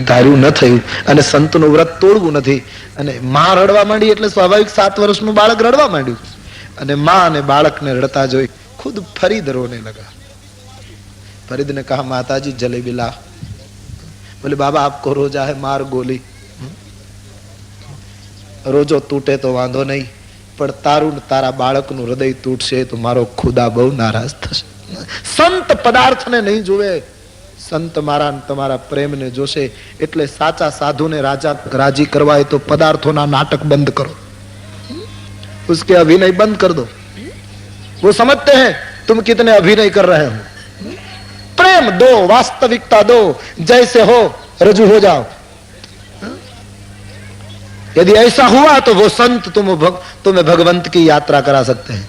ધાર્યું ન થયું અને સંતનું વ્રત તોડવું નથી. અને માં રડવા માંડી એટલે સ્વાભાવિક 7 વર્ષનું બાળક રડવા માંડ્યું. અને માં અને બાળકને રડતા જોઈ ખુદ ફરીદ રોને લગા. फरीद ने कहा माताजी जलेबी ला. बोले बाबा आपको रोजा है मार गोली. रोजो तूटे तो वांधो नहीं, पण तारू तारा बाळकનું હૃદય તૂટશે તો મારો ખુદા બહુ નારાજ થશે. સંત પદાર્થને નહીં જોવે, સંત મારા તમારા પ્રેમને જોશે. એટલે સાચા સાધુને રાજી કરવા હોય તો પદાર્થોના નાટક બંધ કરો, उसके अभिनय बंद कर दो. वो समझते हैं तुम कितने अभिनय कर रहे हो. प्रेम दो, वास्तविकता दो, जैसे हो रजू हो जाओ. यदि ऐसा हुआ तो वो संत तुम्हें भगवंत की यात्रा करा सकते हैं.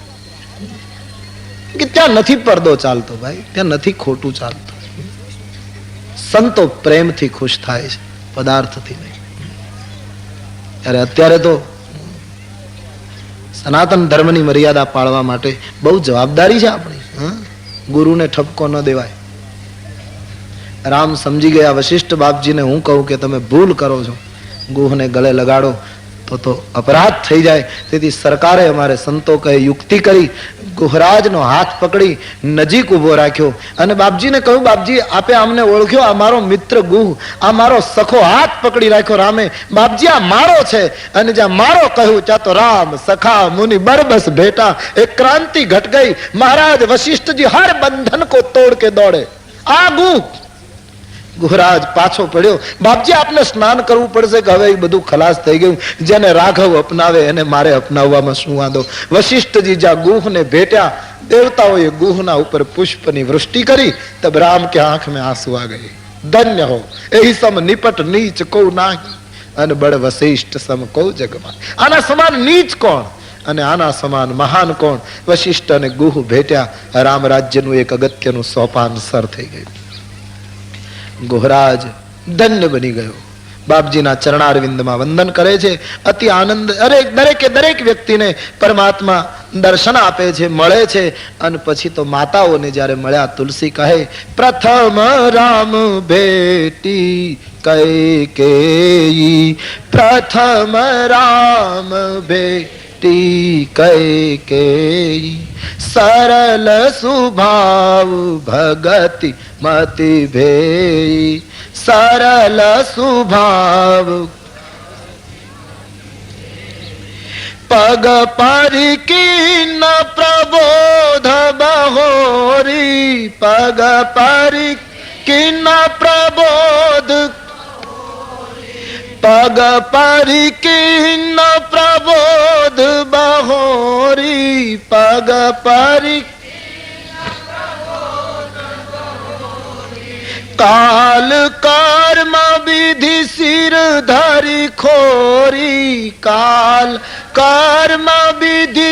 कि ત્યાં નથી પડદો ચાલતો ભાઈ, ત્યાં નથી ખોટું ચાલતું. સંતો પ્રેમથી ખુશ થાય છે, પદાર્થથી નહીં. ત્યારે અત્યારે તો સનાતન ધર્મની મર્યાદા પાળવા માટે બહુ જવાબદારી છે આપણી. ગુરુને ઠપકો ન દેવાય. રામ સમજી ગયા વશિષ્ઠ બાપજીને હું કહું કે તમે ભૂલ કરો છો, ગુહને ગળે લગાડો તો અપરાધ થઈ જાય. તેથી સરકારે અમારે સંતો કહે યુક્તિ કરી ગુહરાજનો હાથ પકડી નજીક ઉભો રાખ્યો અને બાપજીને કહ્યું બાપજી આપે અમને ઓળખ્યો, આ મારો મિત્ર ગુહ, આ મારો સખો. હાથ પકડી રાખ્યો રામે. બાપજી આ મારો છે. અને જ્યાં મારો કહ્યું ત્યાં તો રામ સખા મુનિ બરબસ भेटा. एक क्रांति घट गई. महाराज वशिष्ठ जी हर बंधन को तोड़ के दौड़े. आ गुह ગુહરાજ પાછો પડ્યો. બાપજી આપને સ્નાન કરવું પડશે કે હવે એ બધું ખલાસ થઈ ગયું. જેને રાઘવ અપનાવે એને મારે અપનાવવામાં શું વાંધો. વશિષ્ઠજી જ્યાં ગુહને ભેટ્યા, દેવતાઓએ ગુહના ઉપર પુષ્પની વૃષ્ટિ કરી. તબ રામ કે આંખ में आंसू आ गए. धन्य हो एही सम निपट नीच को नाही, અને બળ વશિષ્ઠ સમ કો જગમાં. આના સમાન નીચ કોણ અને આના સમાન મહાન કોણ. વશિષ્ઠ અને ગુહ ભેટ્યા. રામ રાજ્યનું એક અગત્યનું સોપાન સર થઈ ગયું. ગુહરાજ ધન્ય બની ગયો. બાપજીના ચરણારવિંદમાં વંદન કરે છે. અતિ આનંદ. દરેક વ્યક્તિને પરમાત્મા દર્શન આપે છે, મળે છે. અને પછી તો માતાઓને જયારે મળ્યા, તુલસી કહે પ્રથમ રામ ભેટી કૈકેયી, પ્રથમ રામ ભેટી કૈકેયી, સરલ સ્વભાવ ભગતિ મતિ ભેઈ, સરલ સ્વભાવ પગ પરિકીર્ણ પ્રબોધ બહોરી, પગ પરિકીર્ણ પ્રબોધ, પગ પરિકીર્ણ પ્રબોધ બહોરી, પગ પરિકીર્ણ काल कर्म विधि सिर धरी खोरी, काल कर्म विधि.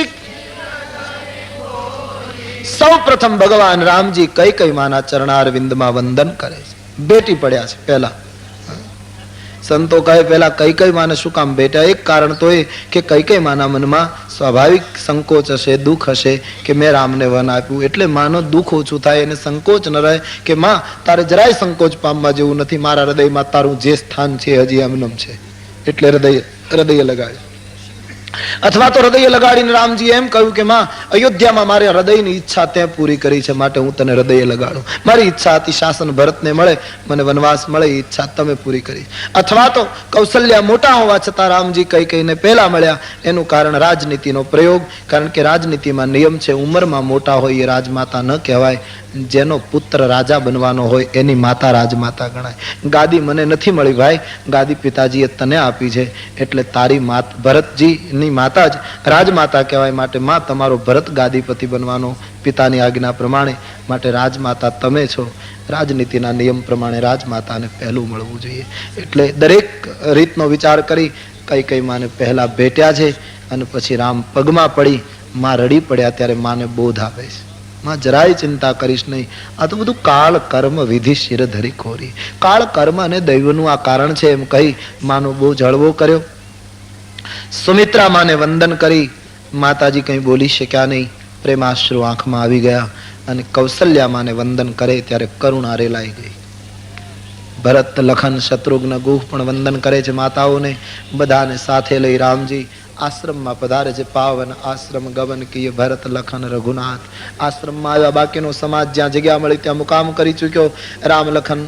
સૌ પ્રથમ ભગવાન રામજી કૈકેયી માના ચરણારવિંદમાં વંદન કરે છે. ભેટી પડ્યા છે. પહેલા સંતો કહે પહેલા કૈકેયી માને શું કામ ભેટ્યા? એક કારણ તો એ કે કૈકેયી માના મનમાં સ્વાભાવિક સંકોચ હશે, દુઃખ હશે કે મેં રામને વન આપ્યું. એટલે માનો દુઃખ ઓછું થાય અને સંકોચ ન રહે કે માં તારે જરાય સંકોચ પામવા જેવું નથી, મારા હૃદયમાં તારું જે સ્થાન છે હજી એમનેમ છે. એટલે હૃદય લગાડ્યું. અથવા તો હૃદય લગાડીને રામજી એમ કહ્યું કે માં અયોધ્યામાં મારી હૃદયની ઈચ્છા ત્યાં પૂરી કરી છે, માટે હું તને હૃદય લગાડું. મારી ઈચ્છા હતી શાસન ભરતને મળે, મને વનવાસ મળે, એ ઈચ્છા તમે પૂરી કરી. અથવા તો કૌશલ્યા મોટા હોવા છતાં રામજી કૈકેયીને પહેલા મળ્યા. એનું કારણ રાજનીતિનો પ્રયોગ. કારણ કે રાજનીતિમાં નિયમ છે, ઉંમરમાં મોટા હોય એ રાજમાતા ન કહેવાય. જેનો પુત્ર રાજા બનવાનો હોય એની માતા રાજમાતા ગણાય. ગાદી મને નથી મળી ભાઈ, ગાદી પિતાજીએ તને આપી છે. એટલે તારી ભરતજીની માતા જ રાજમાતા કહેવાય. માટે માં તમારો ભરત ગાદીપતિ બનવાનો પિતાની આજ્ઞા પ્રમાણે. માટે રાજમાતા તમે છો. રાજનીતિના નિયમ પ્રમાણે રાજમાતાને પહેલું મળવું જોઈએ. એટલે દરેક રીતનો વિચાર કરી કૈકેયી માને પહેલા ભેટ્યા છે. અને પછી રામ પગમાં પડી, માં રડી પડ્યા ત્યારે માને બોધ આપે છે, માં જરાય ચિંતા કરીશ નહીં. આ તો બધું કાળ કર્મ વિધિ શિર ધરી ખોરી. કાળ કર્મ અને દૈવનું આ કારણ છે એમ કહી માનો બહુ હળવો કર્યો. સુમિત્રા માને વંદન કરી. માતાજી કંઈ બોલી શક્યા નહીં, પ્રેમાશ્રુ આંખમાં આવી ગયા. અને કૌશલ્યા માને વંદન કરે ત્યારે કરુણા રેલાઈ ગઈ. ભરત, લખન, શત્રુઘ્ન, ગુહ પણ વંદન કરે છે માતાઓને. બધાને સાથે લઈ રામજી આશ્રમમાં પધારે છે. પાવન આશ્રમ ગવન કીએ ભરત, લખન, રઘુનાથ. આશ્રમમાં આવ્યા, બાકીનો સમાજ જ્યાં જગ્યા મળી ત્યાં મુકામ કરી ચૂક્યો. રામ, લખન,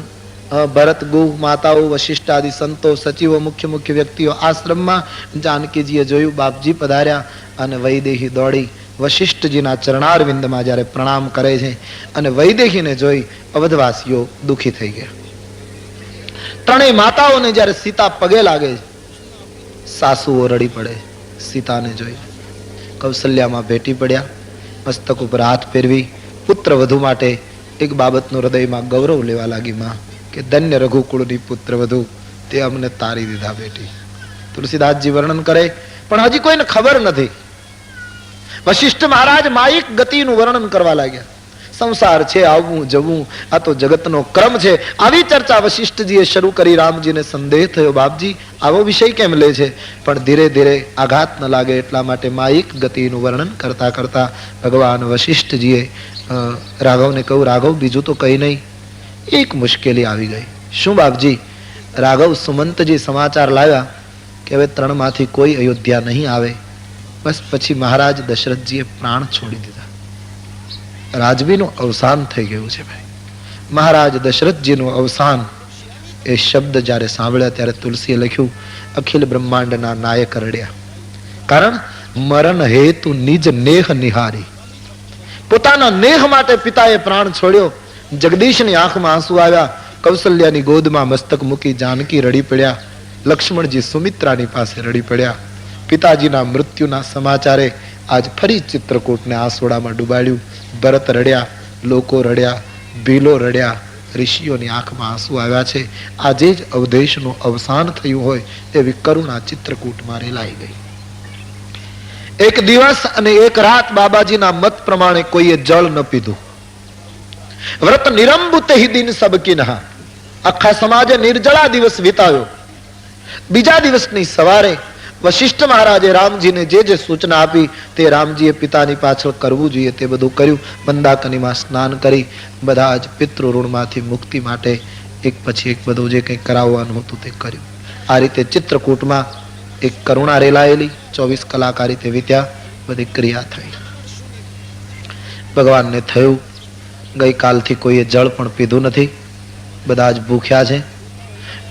ભરત, ગુહ, માતાઓ, વશિષ્ઠ આદિ સંતો, સચિવો, મુખ્ય મુખ્ય વ્યક્તિઓ આશ્રમમાં. જાનકીજીએ જોયું બાપજી પધાર્યા અને વૈદેહી દોડી વશિષ્ઠજીના ચરણારવિંદમાં જ્યારે પ્રણામ કરે છે અને વૈદેહીને જોઈ અવધવાસીઓ દુઃખી થઈ ગયા. ત્રણેય માતાઓને જ્યારે સીતા પગે લાગે, સાસુઓ રડી પડે. સીતાને જોઈ કૌશલ્યામાં ભેટી પડ્યા, મસ્તક ઉપર હાથ ફેરવી પુત્ર વધુ માટે એક બાબતનું હૃદયમાં ગૌરવ લેવા લાગી. માં કે ધન્ય રઘુકુળની પુત્ર વધુ, તે અમને તારી દીધા બેટી. તુલસીદાસજી વર્ણન કરે પણ હજી કોઈને ખબર નથી. વશિષ્ઠ મહારાજ માયિક ગતિનું વર્ણન કરવા લાગ્યા. સંસાર છે, આવવું જવું, આ તો જગતનો ક્રમ છે. આવી ચર્ચા વશિષ્ઠજીએ શરૂ કરી. રામજીને સંદેહ થયો, બાપજી આવો વિષય કેમ લે છે? પણ ધીરે ધીરે આઘાત ન લાગે એટલા માટે માયિક ગતિનું વર્ણન કરતા કરતા ભગવાન વશિષ્ઠજીએ રાઘવને કહ્યું, રાઘવ બીજું તો કઈ નહીં, એક મુશ્કેલી આવી ગઈ. શું બાપજી? રાઘવ, સુમંતજી સમાચાર લાવ્યા કે હવે 3 માંથી કોઈ અયોધ્યા નહીં આવે. બસ પછી મહારાજ દશરથજીએ પ્રાણ છોડી દીધા. રાજવીનું અવસાન થઈ ગયું છે ભાઈ. મહારાજ દશરથજીનું અવસાન એ શબ્દ જ્યારે સાંભળ્યા ત્યારે તુલસીએ લખ્યું, અખિલ બ્રહ્માંડના નાયક રડ્યા. કારણ મરણ હેતુ નિજ નેહ નિહારી. પોતાના નેહ માટે પિતાએ પ્રાણ છોડ્યો. જગદીશની આંખમાં આંસુ આવ્યા. કૌશલ્યાની ગોદમાં મસ્તક મૂકી જાનકી રડી પડ્યા. લક્ષ્મણજી સુમિત્રાની પાસે રડી પડ્યા. પિતાજીના મૃત્યુના સમાચારે આજ ફરી ચિત્રકૂટને આંસોડામાં ડૂબાડ્યું. ભરત રડ્યા, લોકો રડ્યા, ભીલો રડ્યા, ઋષિઓની આંખમાં આંસુ આવ્યા છે. આજે જ અવધેશનું અવસાન થયું હોય એવી કરુણા ચિત્રકૂટમાં રેલાઈ ગઈ. એક દિવસ અને એક રાત બાબાજીના મત પ્રમાણે કોઈએ જળ ન પીધું. વ્રત નિરંબુત હિ દિન સબકી નહા. આખા સમાજે નિર્જળા દિવસ વિતાવ્યો. બીજા દિવસની સવારે વશિષ્ઠ મહારાજે રામજીને જે જે સૂચના આપી તે રામજીએ પિતાની પાછળ કરવું જોઈએ તે બધું કર્યું. મંદાકનીમાં સ્નાન કરી બધા જ પિતૃ ઋણમાંથી મુક્તિ માટે એક પછી એક બધું જે કંઈ કરાવવાનું હતું તે કર્યું. આ રીતે ચિત્રકૂટમાં એક કરુણા રેલાયેલી. 24 કલાક આ રીતે વીત્યા. બધી ક્રિયા થઈ. ભગવાનને થયું ગઈકાલથી કોઈએ જળ પણ પીધું નથી, બધા જ ભૂખ્યા છે.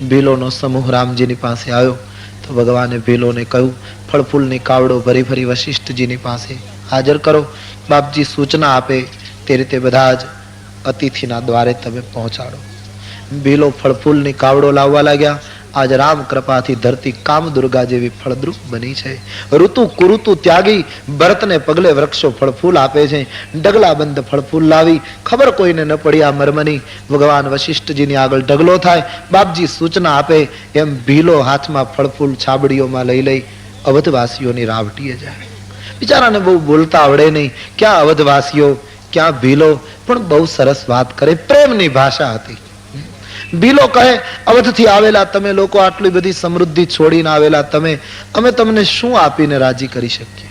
ભીલોનો સમૂહ રામજીની પાસે આવ્યો તો ભગવાને ભીલોને કહ્યું, ફળ ફૂલની કાવડો ભરી ભરી વશિષ્ઠજીની પાસે હાજર કરો. બાપજી સૂચના આપે તે રીતે બધા જ અતિથિના દ્વારે તમે પહોંચાડો. ભીલો ફળ ફૂલની કાવડો લાવવા લાગ્યા. આજ રામ કૃપાથી ધરતી કામ દુર્ગા જેવી ફળદ્રુપ બની છે. ઋતુ કુઋતુ ત્યાગી ભરતને પગલે વૃક્ષો ફળ ફૂલ આપે છે. ડગલા બંધ ફળ ફૂલ લાવી ખબર કોઈને ન પડી આ મર્મની. ભગવાન વશિષ્ઠજીની આગળ ઢગલો થાય. બાપજી સૂચના આપે એમ ભીલો હાથમાં ફળ ફૂલ છાબડીઓમાં લઈ લઈ અવધવાસીઓની રાવટીએ જાય. બિચારાને બહુ બોલતા આવડે નહીં. ક્યાં અવધવાસીઓ, ક્યાં ભીલો, પણ બહુ સરસ વાત કરે. પ્રેમની ભાષા હતી. ભીલો કહે, અવધથી આવેલા તમે લોકો આટલી બધી સમૃદ્ધિ છોડીને આવેલા તમે, અમે તમને શું આપીને રાજી કરી શકીએ?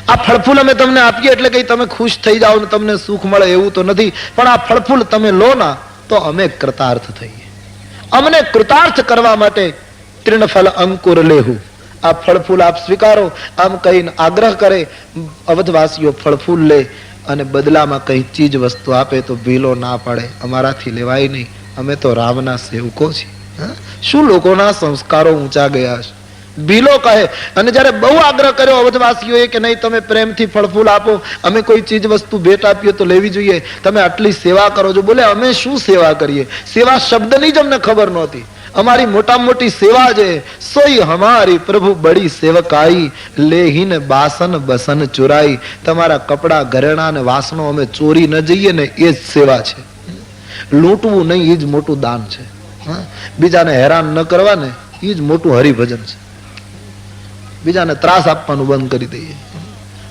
આ ફળફૂલ અમે તમને આપીએ એટલે કઈ તમે ખુશ થઈ જાઓ ને તમને સુખ મળે એવું તો નથી, પણ આ ફળફૂલ તમે લો ના તો અમે કૃતાર્થ થઈએ. અમને કૃતાર્થ કરવા માટે તૃણફલ અંકુર લેહુ, આ ફળફૂલ આપ સ્વીકારો. આમ કહીને આગ્રહ કરે. અવધવાસીઓ ફળફૂલ લે અને બદલામાં કઈ ચીજ વસ્તુ આપે તો ભીલો ના પાડે, અમારાથી લેવાય નહીં, અમે તો રામના સેવકો છીએ. શું લોકોના સંસ્કારો ઊંચા ગયા છે. ભીલો કહે. અને જયારે બહુ આગ્રહ કર્યો અવધવાસીઓએ કે નહીં તમે પ્રેમથી ફળફૂલ આપો, અમે કોઈ ચીજ વસ્તુ ભેટ આપીએ તો લેવી જોઈએ, તમે આટલી સેવા કરો છો. બોલે અમે શું સેવા કરીએ? સેવા શબ્દની જ અમને ખબર નહોતી. અમારી મોટામાં મોટી સેવા છે સોઈ હમારી પ્રભુ બડી સેવકાઈ, લેહીન બાસન બસન ચુરાઈ. તમારા કપડા ઘરેણા ને વાસણો અમે ચોરી ન જઈએ ને એ જ સેવા છે. લૂંટવું નહીં એ જ મોટું દાન છે. બીજાને હેરાન ન કરવા ને એ જ મોટું હરિભજન છે. બીજાને ત્રાસ આપવાનું બંધ કરી દઈએ.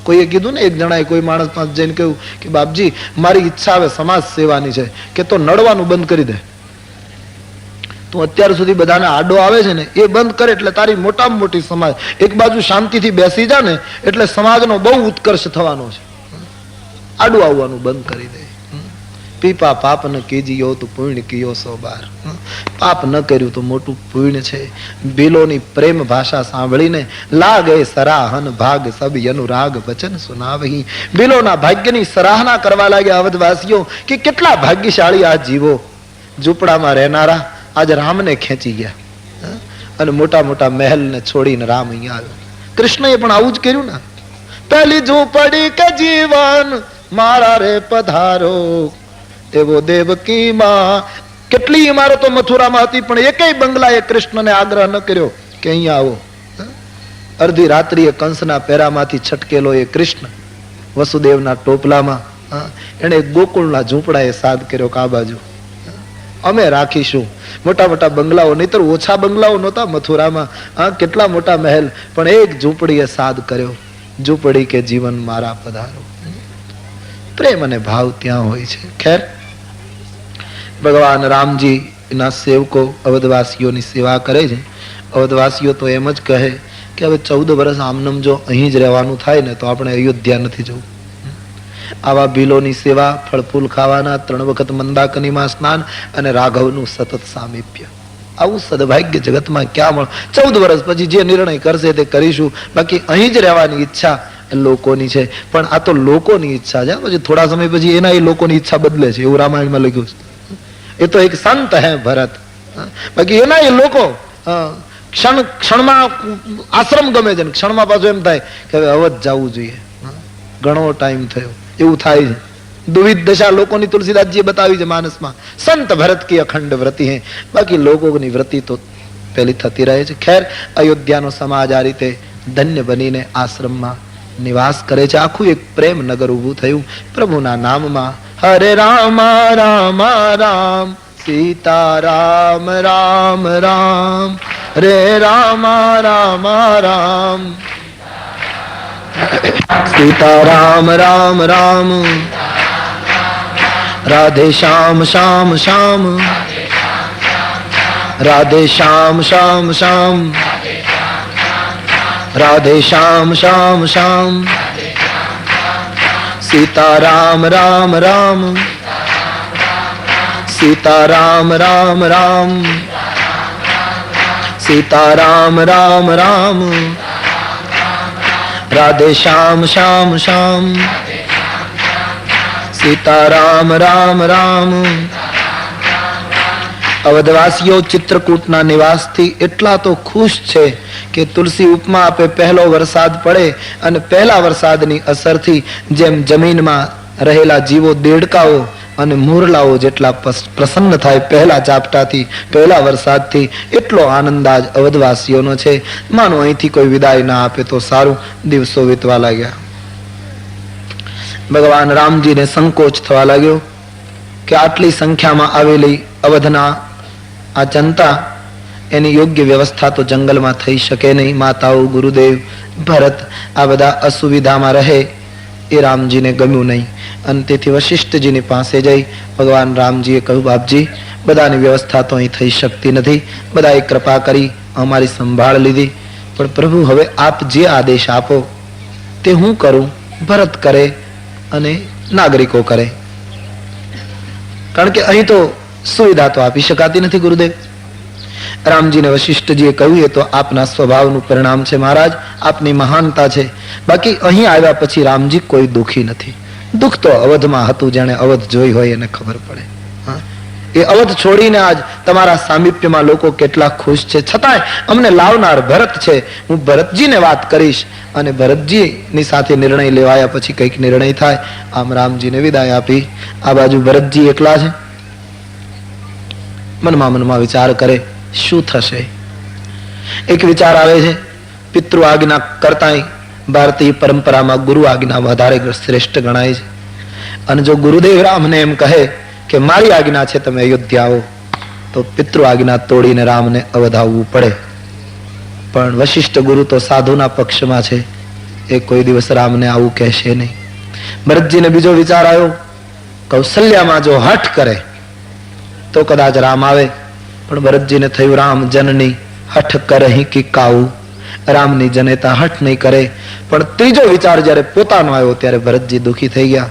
કોઈએ કીધું ને, એક જણાએ કોઈ માણસ પાસે જઈને કહ્યું કે બાપજી મારી ઈચ્છા હવે સમાજ સેવાની છે, કે તો નડવાનું બંધ કરી દે. તું અત્યાર સુધી બધાને આડો આવે છે ને એ બંધ કરે એટલે તારી મોટામાં મોટી સમાજ એક બાજુ શાંતિથી બેસી જા ને એટલે સમાજનો બહુ ઉત્કર્ષ થવાનો છે. આડું આવવાનું બંધ કરી દે. પીપા પાપ ન કીજીયો તો પુણ્ય કિયો 100 બાર. પાપ ન કર્યું તો મોટું પુણ્ય છે. બિલોની પ્રેમ ભાષા સાંભળીને લાગે સરાહન ભાગ સબ અનુરાગ વચન સુનાવહી. બિલોના ભાગ્યની સરાહના કરવા લાગ્યા અવધવાસીઓ કે કેટલા ભાગ્યશાળી આ જીવો. ઝૂંપડામાં રહેનારા આજ રામને ખેંચી ગયા અને મોટા મોટા મહેલને છોડીને રામ અહીંયા આવ્યો. કૃષ્ણએ પણ આવું જ કર્યું ને. પહેલી ઝૂંપડી કે જીવન મારા રે પધારો એવો દેવકી માં. કેટલી ઇમારતો મથુરામાં હતી પણ એકેય બંગલાએ કૃષ્ણને આગ્રહ ન કર્યો કે અહીંયા આવો. અડધી રાત્રિએ કંસના પેરામાંથી છટકેલો એ કૃષ્ણ વસુદેવના ટોપલામાં એને ગોકુળના ઝૂંપડાએ સાદ કર્યો કે આ બાજુ અમે રાખીશું. મોટા મોટા બંગલાઓ, નહીતર ઓછા બંગલાઓ નહોતા મથુરામાં. કેટલા મોટા મહેલ, પણ એક ઝૂંપડીએ સાદ કર્યો. ઝૂંપડી કે જીવન મારા પધારો. પ્રેમ અને ભાવ ત્યાં હોય છે. ખેર, ભગવાન રામજી ના સેવકો અવધવાસીઓની સેવા કરે છે. અવધવાસીઓ તો એમ જ કહે કે હવે 14 વર્ષ આમનમ જો અહીં જ રહેવાનું થાય ને તો આપણે અયોધ્યા નથી જવું. આવા ભીલોની સેવા, ફળફૂલ ખાવાના, 3 વખત મંદાકનીમાં સ્નાન અને રાઘવનું સતત સામીપ્ય. આવું સદભાગ્ય જગતમાં ક્યાં મળે. 14 વર્ષ પછી જે નિર્ણય કરશે તે કરીશું. બાકી અહીં જ રહેવાની ઈચ્છા લોકોની છે. પણ આ તો લોકોની ઈચ્છા છે. પછી થોડા સમય પછી એના એ લોકોની ઈચ્છા બદલે છે, એવું રામાયણમાં લખ્યું છે. એ તો એક સંત હે ભરત. બાકી એના એ લોકો ક્ષણમાં આશ્રમ ગમે છે, ક્ષણમાં પાછું એમ થાય કે હવે અવધ જવું જોઈએ, ઘણો ટાઈમ થયો, એવું થાય છે. દુવિધ દશા લોકોની તુલસીદાસજીએ બતાવી છે માનસમાં. સંત ભરત કી અખંડ વ્રતિ હે. બાકી લોકોની વ્રતિ તો પેલી થતી રહે છે. ખેર, અયોધ્યાનો સમાજ આ રીતે ધન્ય બનીને આશ્રમમાં નિવાસ કરે છે. આખું એક પ્રેમ નગર ઊભું થયું પ્રભુના નામમાં. હરે રામ રામ રામ સીતા રામ રામ રામ રે રામ રામ રામ સીતા રામ રામ રામ રાધે શ્યામ શ્યામ શ્યામ રાધે શ્યામ શ્યામ શ્યામ રાધે શ્યામ શ્યામ શ્યામ सीता राम राम राम सीता राम राम राम सीता राम राम राम राधे श्याम श्याम श्याम सीता राम राम राम. અવધવાસીઓ ચિત્રકૂટના નિવાસથી એટલા તો ખુશ છે કે તુલસી ઉપમા આપે પહેલો વરસાદ પડે અને પહેલા વરસાદની અસરથી જેમ જમીનમાં રહેલા જીવો દેડકાઓ અને મોરલાઓ જેટલા પ્રસન્ન થાય પહેલા ઝાપટાથી, પહેલા વરસાદથી, એટલો આનંદ આજ અવધવાસીઓનો છે. માનો અહીંથી કોઈ વિદાય ના આપે તો સારું. દિવસો વીતવા લાગ્યા. ભગવાન રામજીને સંકોચ થવા લાગ્યો કે આટલી સંખ્યામાં આવેલી અવધના આ જનતા, એની યોગ્ય વ્યવસ્થા તો જંગલમાં થઈ શકે નહીં. માતાઓ, ગુરુદેવ, ભરત આ બધા અસુવિધામાં રહે એ રામજીને ગમ્યું નહીં. અને તેથી વશિષ્ઠજીની પાસે જઈ ભગવાન રામજીએ કહ્યું, બાપજી, બધાની વ્યવસ્થા તો અહીં થઈ શકતી નથી. બધાએ કૃપા કરી અમારી સંભાળ લીધી, પણ પ્રભુ હવે આપ જે આદેશ આપો તે હું કરું, ભરત કરે અને નાગરિકો કરે. કારણ કે અહીં તો સુવિધા તો આપી શકાતી નથી ગુરુદેવ. રામજીને વશિષ્ઠજીએ કહ્યું, એ તો આપના સ્વભાવનું પરિણામ છે મહારાજ, આપની મહાનતા છે. બાકી અહીં આવ્યા પછી રામજી કોઈ દુઃખી નથી. દુઃખ તો અવધમાં હતું, જેણે અવધ જોઈ હોય એને ખબર પડે. એ અવધ છોડીને આજ તમારા સામીપ્યમાં લોકો કેટલા ખુશ છે. છતાંય અમને લાવનાર ભરત છે, હું ભરતજીને વાત કરીશ અને ભરતજીની સાથે નિર્ણય લેવાયા પછી કંઈક નિર્ણય થાય. આમ રામજીને વિદાય આપી. આ બાજુ ભરતજી એકલા છે. મનમાં વિચાર કરે શું થશે. એક વિચાર આવે છે, પિતૃ આજ્ઞા કરતા ભારતીય પરંપરામાં ગુરુ આજ્ઞા વધારે શ્રેષ્ઠ ગણાય છે. અને જો ગુરુદેવ રામને એમ કહે કે મારી આજ્ઞા છે તમે અયોધ્યા આવો, તો પિતૃ આજ્ઞા તોડીને રામને અવધ આવવું પડે. પણ વશિષ્ઠ ગુરુ તો સાધુના પક્ષમાં છે, એ કોઈ દિવસ રામને આવું કહેશે નહીં. ભરતજીને બીજો વિચાર આવ્યો, કૌશલ્યામાં જો હઠ કરે તો કદાચ રામ આવે. પણ ભરતજીને થયું, રામ જનની હઠ કરહી કી કાઉ. રામની જનેતા હઠ નહીં કરે. પણ ત્રીજો વિચાર જયારે પોતાનો આવ્યો ત્યારે ભરતજી દુઃખી થઈ ગયા.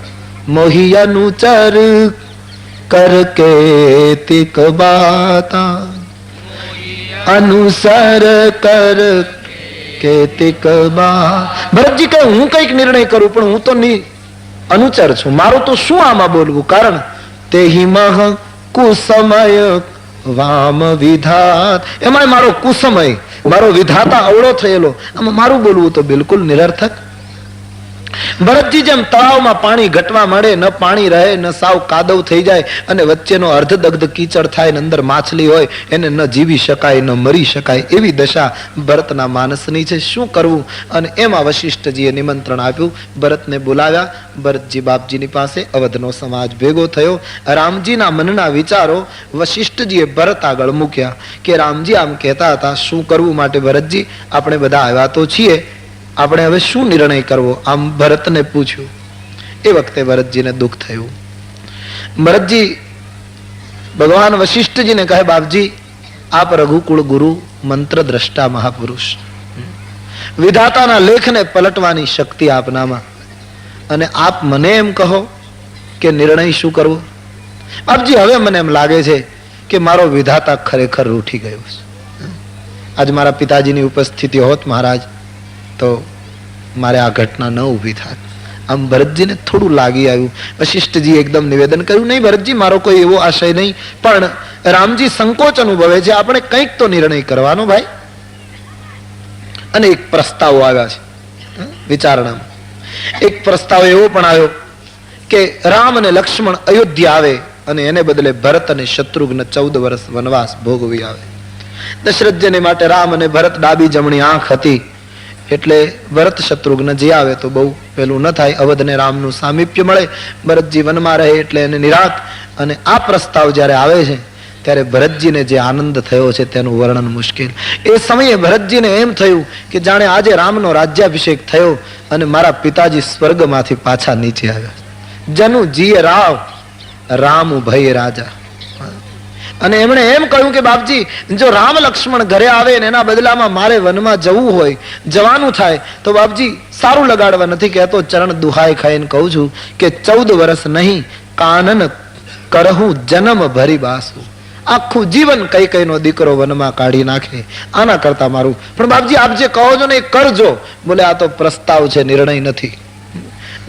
મોહિયાનું ચર कर केतिक बाता अनुसर कर केतिक बात। ભરતજી કહે હું કઈક નિર્ણય કરું પણ હું તો અનુચર છું, મારું તો શું આમાં બોલવું? કારણ તે હિમહ કુસમય વામ વિધાત, એમાં મારો કુસમય, મારો વિધાતા અવળો થયેલો, આમાં મારું બોલવું તો બિલકુલ નિરર્થક. ભરતજી જેમ તળાવમાં પાણી ઘટવા મળે, ન પાણી રહે ન સાવ કાદવ થઈ જાય અને વચ્ચેનો અર્ધદગ્ધ કીચડ થાય ને અંદર માછલી હોય, એને ન જીવી શકાય ન મરી શકાય, એવી દશા ભરતના માનસની છે. શું કરવું? અને એમાં વશિષ્ઠજીએ નિમંત્રણ આપ્યું, ભરતને બોલાવ્યા. ભરતજી બાપજીની પાસે અવધનો સમાજ ભેગો થયો. રામજીના મનના વિચારો વશિષ્ઠજીએ ભરત આગળ મૂક્યા કે રામજી આમ કહેતા હતા, શું કરવું માટે ભરતજી? આપણે બધા આવ્યા તો છીએ, આપણે હવે શું નિર્ણય કરવો? આમ ભરતને પૂછ્યું. એ વખતે ભરતજીને દુઃખ થયું. ભરતજી ભગવાન વશિષ્ઠજીને કહે, બાપજી આપ રઘુકુળ ગુરુ, મંત્ર દ્રષ્ટા મહાપુરુષ, વિધાતાના લેખને પલટવાની શક્તિ આપનામાં, અને આપ મને એમ કહો કે નિર્ણય શું કરવો? બાપજી હવે મને એમ લાગે છે કે મારો વિધાતા ખરેખર રૂઠી ગયો છે. આજ મારા પિતાજીની ઉપસ્થિતિ હોત મહારાજ તો મારે આ ઘટના ન ઊભી થાત. આમ ભરતજીને થોડું લાગી આવ્યું. વશિષ્ઠજી એકદમ નિવેદન કર્યું, નહીં ભરતજી, મારો કોઈ એવો આશય નહીં, પણ રામજી સંકોચ અનુભવે છે, આપણે કંઈક તો નિર્ણય કરવાનો ભાઈ. અને એક પ્રસ્તાવ આવ્યા છે વિચારણામાં. એક પ્રસ્તાવ એવો પણ આવ્યો કે રામ અને લક્ષ્મણ અયોધ્યા આવે અને એને બદલે ભરત અને શત્રુઘ્ન 14 વર્ષ વનવાસ ભોગવી આવે. દશરથજીને માટે રામ અને ભરત ડાબી જમણી આંખ હતી, એટલે ભરત શત્રુઘ્ન જે આવે તો બહુ પેલું ન થાય, અવધને રામનું સામીપ્ય મળે, ભરતજી વનમાં રહે એટલે એને નિરાત. અને આ પ્રસ્તાવ જ્યારે આવે છે ત્યારે ભરતજીને જે આનંદ થયો છે તેનું વર્ણન મુશ્કેલ. એ સમયે ભરતજીને એમ થયું કે જાણે આજે રામનો રાજ્યાભિષેક થયો અને મારા પિતાજી સ્વર્ગમાંથી પાછા નીચે આવ્યા. જનુ જીએ રાવ, રામ ભય રાજા. અને એમણે એમ કહ્યું કે બાપજી, જો રામ લક્ષ્મણ ઘરે આવે ને એના બદલામાં મારે વનમાં જવું હોય, જવાનું થાય તો બાપજી સારું લગાડવા નથી કહેતો, ચરણ દુહાઈ ખાઈને કહું છું કે 14 વર્ષ નહીં, કાનન કરહું જન્મ ભરી બાસુ. આખું જીવન કઈ કઈનો દીકરો વનમાં કાઢી નાખે, આના કરતા મારું. પણ બાપજી આપ જે કહો છો ને એ કરજો. બોલે આ તો પ્રસ્તાવ છે, નિર્ણય નથી.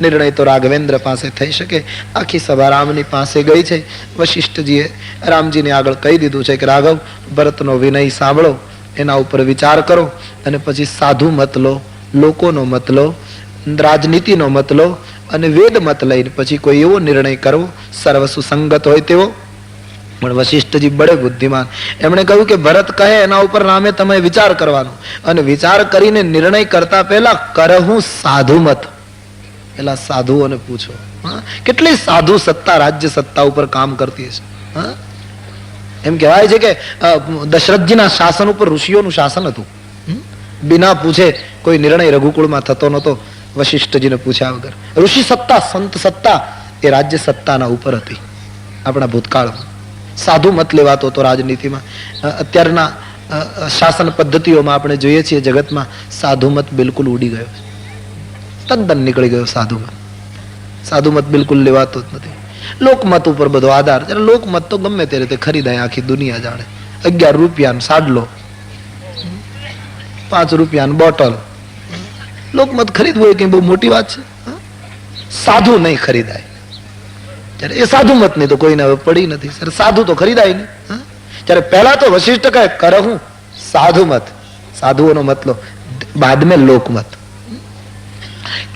નિર્ણય તો રાઘવેન્દ્ર પાસે થઈ શકે. આખી સભા રામની પાસે ગઈ છે. વશિષ્ઠજીએ રામજીને આગળ કહી દીધું છે કે રાઘવ, ભરતનો વિનય સાંભળો, એના ઉપર વિચાર કરો અને પછી સાધુ મત લો, લોકોનો મત લો, રાજનીતિનો મત લો અને વેદ મત લઈને પછી કોઈ એવો નિર્ણય કરવો સર્વ સુસંગત હોય તેવો. પણ વશિષ્ઠજી બડે બુદ્ધિમાન, એમણે કહ્યું કે ભરત કહે એના ઉપર રામે તમે વિચાર કરવાનો, અને વિચાર કરીને નિર્ણય કરતા પહેલા કરહું સાધુ મત. પેલા સાધુઓને પૂછો. કેટલી સાધુ સત્તા રાજ્ય સત્તા ઉપર કામ કરતી હશે. એમ કહેવાય છે કે દશરથજીના શાસન ઉપર ઋષિઓનું શાસન હતું. બિના પૂછે કોઈ નિર્ણય રઘુકુળમાં થતો નતો, વશિષ્ઠજીને પૂછ્યા વગર. ઋષિ સત્તા, સંત સત્તા એ રાજ્ય સત્તાના ઉપર હતી આપણા ભૂતકાળમાં. સાધુ મત લેવાતો હતો રાજનીતિમાં. અત્યારના શાસન પદ્ધતિઓમાં આપણે જોઈએ છીએ જગતમાં સાધુ મત બિલકુલ ઉડી ગયો, તદ્દન નીકળી ગયો સાધુમત. સાધુમત બિલકુલ લેવાતો જ નથી. લોકમત ઉપર બધો આધાર. લોકમત તો ગમે તે રીતે ખરીદાય, આખી દુનિયા જાણે. 11 રૂપિયાનો સાડલો, 5 રૂપિયાની બોટલ. લોકમત ખરીદવું એ કઈ બહુ મોટી વાત છે? સાધુ નહીં ખરીદાય. ત્યારે એ સાધુ મત નહીં તો કોઈને હવે પડી નથી. સર સાધુ તો ખરીદાય નહીં. ત્યારે પહેલા તો વશિષ્ઠ કહે કરહું સાધુ મત, સાધુઓનો મત લો, બાદ મેં લોકમત.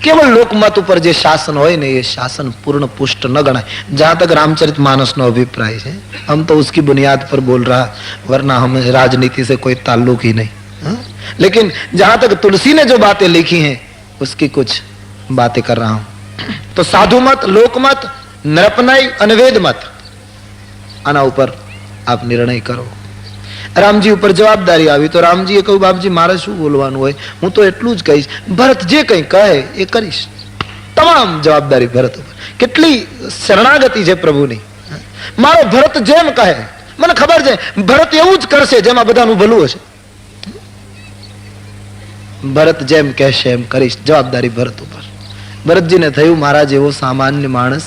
કેવળ લોકમત ઉપર જે શાસન હોય ને એ શાસન પૂर्ण पुष्ट न गणाए. जहां तक रामचरित मानस नो अभिप्राय है, हम तो उसकी बुनियाद पर बोल रहा, वरना हमें राजनीति से कोई ताल्लुक ही नहीं. लेकिन जहां तक तुलसी ने जो बातें लिखी हैं उसकी कुछ बातें कर रहा हूं. तो साधु मत, लोकमत, नृपनय અને વેદ મત, આના ઉપર આપ નિર્ણય કરો. રામજી ઉપર જવાબદારી આવી તો રામજીએ કહ્યું, બાપજી મારે શું બોલવાનું હોય, હું તો એટલું જ કહીશ, ભરત જે કંઈ કહે એ કરીશ. તમામ જવાબદારી ભરત ઉપર. કેટલી શરણાગતિ છે પ્રભુની. મારો ભરત જેમ કહે, મને ખબર છે ભરત એવું જ કરશે જેમાં બધાનું ભલું હશે. ભરત જેમ કહેશે એમ કરીશ. જવાબદારી ભરત ઉપર. ભરતજીને થયું મારા જેવો સામાન્ય માણસ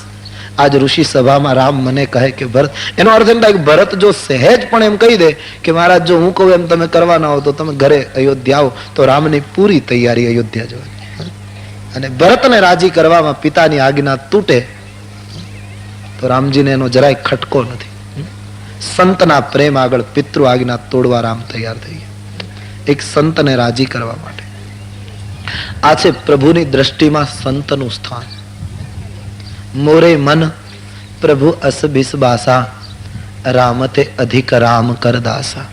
આજ ઋષિ સભામાં રામ મને કહે કે ભરત, એનો અર્થ એમ થાય કે ભરત જો સહેજ પણ એમ કહી દે કે મહારાજ જો હું કહું એમ તમે કરવાના હો તો તમે ઘરે અયોધ્યા આવો, તો રામની પૂરી તૈયારી અયોધ્યા જવાની. અને ભરતને રાજી કરવામાં પિતાની આજ્ઞા તૂટે તો રામજીને એનો જરાય ખટકો નથી. સંતના પ્રેમ આગળ પિતૃ આજ્ઞા તોડવા રામ તૈયાર થઈ ગયા, એક સંતને રાજી કરવા માટે. આ છે પ્રભુની દ્રષ્ટિમાં સંતનું સ્થાન. મોરે મન પ્રભુ અસ બિસ બાસા, રામતે અધિક રામ કરદાસા.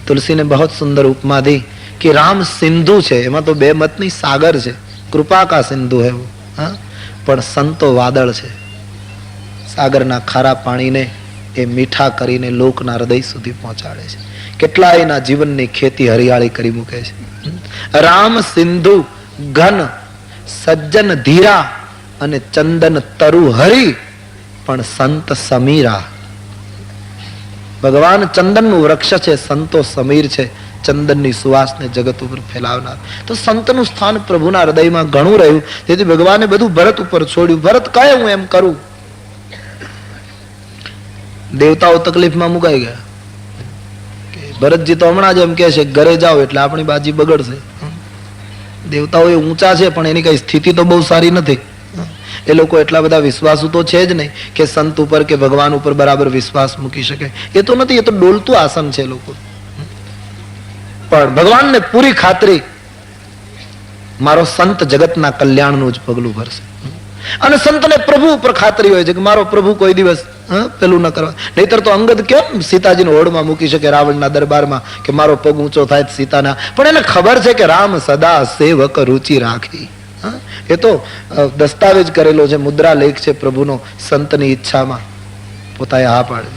तुलसी ने बहुत सुंदर उपमा दी कि राम सिंधु છે, એમાં તો બે મતની સાગર છે, કૃપા કા સિંધુ હે वो, હા, પણ સંતો વાદળ છે. સાગરના ખારા પાણીને એ મીઠા કરીને લોકના હૃદય સુધી પહોંચાડે છે. કેટલાયના જીવનની ખેતી હરિયાળી કરી મૂકે છે. રામ સિંધુ ઘન સજ્જન ધીરા અને ચંદન તરુ હરી, પણ સંત સમીરા. ભગવાન ચંદનનું વૃક્ષ છે, સંતો સમીર છે, ચંદનની સુવાસને જગત ઉપર ફેલાવનાર. તો સંતનું સ્થાન પ્રભુના હૃદયમાં ઘણું રહ્યું. તેથી ભગવાને બધું ભરત ઉપર છોડ્યું. ભરત કહે હું એમ કરું. દેવતાઓ તકલીફમાં મુકાઈ ગયા કે ભરતજી તો હમણાં જ એમ કહે છે ઘરે જાઓ એટલે આપણી બાજી બગડશે. દેવતાઓ એ ઊંચા છે પણ એની કઈ સ્થિતિ તો બહુ સારી નથી. એ લોકો એટલા બધા વિશ્વાસુ તો છે જ નહીં કે સંત ઉપર કે ભગવાન ઉપર બરાબર વિશ્વાસ મૂકી શકે. એ તો નથી, એ તો ડોલતું આસન છે લોકો. પણ ભગવાનને પૂરી ખાતરી મારો સંત જગતના કલ્યાણનું જ પગલું ભરશે. અને સંતને પ્રભુ ઉપર ખાતરી હોય છે કે મારો પ્રભુ કોઈ દિવસ પેલું ન કરવા. નહીતર તો અંગદ કેમ સીતાજીને હોડમાં મૂકી શકે રાવણના દરબારમાં કે મારો પગ ઊંચો થાય સીતાના. પણ એને ખબર છે કે રામ સદા સેવક રુચિ રાખી. એ તો દસ્તાવેજ કરેલો છે, મુદ્રા લેખ છે પ્રભુનો સંતની ઈચ્છામાં પોતાએ હા પાડે.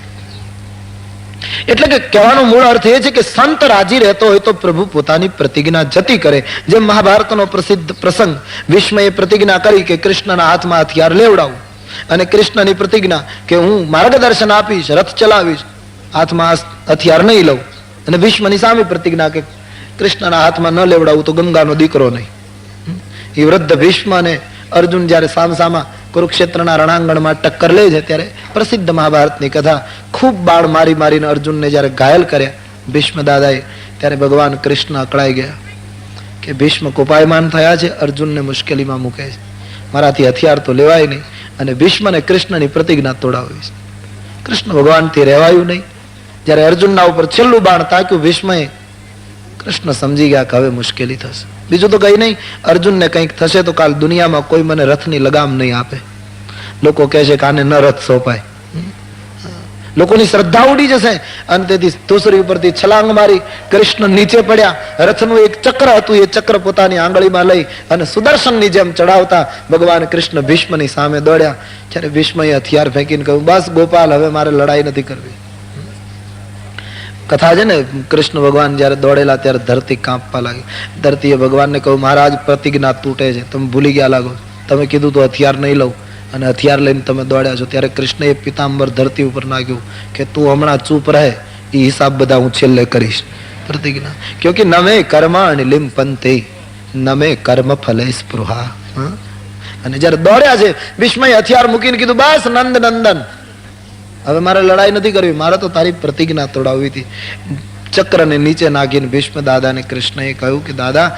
એટલે કે કહેવાનો મૂળ અર્થ એ છે કે સંત રાજી રહેતો હોય તો પ્રભુ પોતાની પ્રતિજ્ઞા જતી કરે. જેમ મહાભારતનો પ્રસિદ્ધ પ્રસંગ, ભીષ્મએ પ્રતિજ્ઞા કરી કે કૃષ્ણના હાથમાં હથિયાર લેવડાવું, અને કૃષ્ણની પ્રતિજ્ઞા કે હું માર્ગદર્શન આપીશ, રથ ચલાવીશ, હાથમાં હથિયાર નહીં લઉં. અને ભીષ્મની સામે પ્રતિજ્ઞા કે કૃષ્ણના હાથમાં ન લેવડાવું તો ગંગાનો દીકરો નહીં. એ વૃદ્ધ ભીષ્મ અને અર્જુન જયારે સામસામા કુરુક્ષેત્રના રણાંગણમાં ટક્કર લે છે ત્યારે પ્રસિદ્ધ મહાભારતની કથા, ખૂબ બાણ મારી મારીને અર્જુનને જયારે ઘાયલ કર્યા ભીષ્મ દાદાએ, ત્યારે ભગવાન કૃષ્ણ અકળાઈ ગયા કે ભીષ્મ કોપાયમાન થયા છે, અર્જુનને મુશ્કેલીમાં મૂકે છે, મારાથી હથિયાર તો લેવાય નહીં. અને ભીષ્મને કૃષ્ણની પ્રતિજ્ઞા તોડાવી છે. કૃષ્ણ ભગવાનથી રહેવાયું નહીં. જયારે અર્જુનના ઉપર છેલ્લું બાણ તાક્યું ભીષ્મએ, કૃષ્ણ સમજી ગયા કે હવે મુશ્કેલી થશે. બીજું તો કઈ નહીં, અર્જુનને કંઈક થશે તો કાલ દુનિયામાં કોઈ મને રથની લગામ નહીં આપે. લોકો કહે છે કે આને ન રથ સોંપાય, લોકોની શ્રદ્ધા ઉડી જશે. અને તેથી ધૂસરી ઉપરથી છલાંગ મારી કૃષ્ણ નીચે પડ્યા. રથનું એક ચક્ર હતું, એ ચક્ર પોતાની આંગળીમાં લઈ અને સુદર્શનની જેમ ચડાવતા ભગવાન કૃષ્ણ ભીષ્મની સામે દોડ્યા. ત્યારે ભીષ્મએ હથિયાર ફેંકીને કહ્યું, બસ ગોપાલ, હવે મારે લડાઈ નથી કરવી. કથા છે ને, કૃષ્ણ ભગવાન જયારે દોડેલા ત્યારે ધરતી કાંપવા લાગી. ધરતીએ ભગવાનને કહ્યું, મહારાજ પ્રતિજ્ઞા તૂટે છે, તમે ભૂલી ગયા લાગો, તમે કીધું તો હથિયાર નહીં લઉં અને હથિયાર લઈને તમે દોડ્યા છો. ત્યારે કૃષ્ણએ પિતાંબર ધરતી ઉપર નાખ્યું કે તું હમણાં ચૂપ રહે, એ હિસાબ બધા હું છેલ્લે કરીશ. પ્રતિજ્ઞા, ક્યોંકિ નમે કર્માણિ લિંપંતે નમે કર્મ ફલે સ્પૃહા. અને જયારે દોડ્યા છે ભીષ્મએ હથિયાર મૂકીને કીધું, બસ નંદ નંદન, હવે મારે લડાઈ નથી કરવી, મારે તો તારી પ્રતિજ્ઞા તોડાવવી હતી. ચક્રને નીચે નાખીને ભીષ્મ દાદાને કૃષ્ણએ કહ્યું કે દાદા,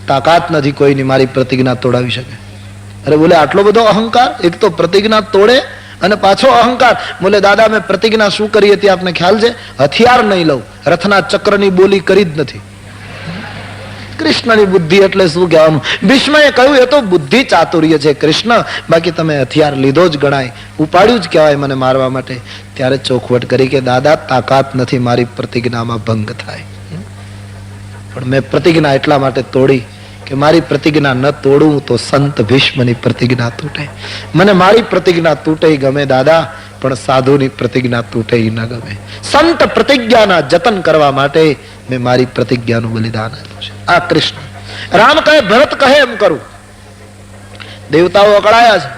તાકાત નથી કોઈની મારી પ્રતિજ્ઞા તોડાવી શકે. અરે બોલે, આટલો બધો અહંકાર? એક તો પ્રતિજ્ઞા તોડે અને પાછો અહંકાર. બોલે દાદા, મેં પ્રતિજ્ઞા શું કરી હતી આપને ખ્યાલ છે? હથિયાર નહીં લઉં, રથના ચક્રની બોલી કરી જ નથી. કૃષ્ણની બુદ્ધિ એટલે શું કહેવાનું? ભીષ્મએ કહ્યું, એ તો બુદ્ધિ ચાતુર્ય છે કૃષ્ણ, બાકી તમે હથિયાર લીધો જ ગણાય, ઉપાડ્યું જ કહેવાય મને મારવા માટે. ત્યારે ચોખવટ કરી કે દાદા, તાકાત નથી મારી પ્રતિજ્ઞામાં ભંગ થાય. પણ મેં પ્રતિજ્ઞા એટલા માટે તોડી કે મારી પ્રતિજ્ઞા ન તોડું તો સંત ભીષ્મની પ્રતિજ્ઞા તૂટે. મને મારી પ્રતિજ્ઞા તૂટે ગમે દાદા, પણ સાધુની પ્રતિજ્ઞા તૂટે ન ગમે. સંત પ્રતિજ્ઞાના જતન કરવા માટે મેં મારી પ્રતિજ્ઞાનું બલિદાન આપ્યું છે. આ કૃષ્ણ. રામ કહે, ભરત કહે એમ કરું. દેવતાઓ અકળાયા છે,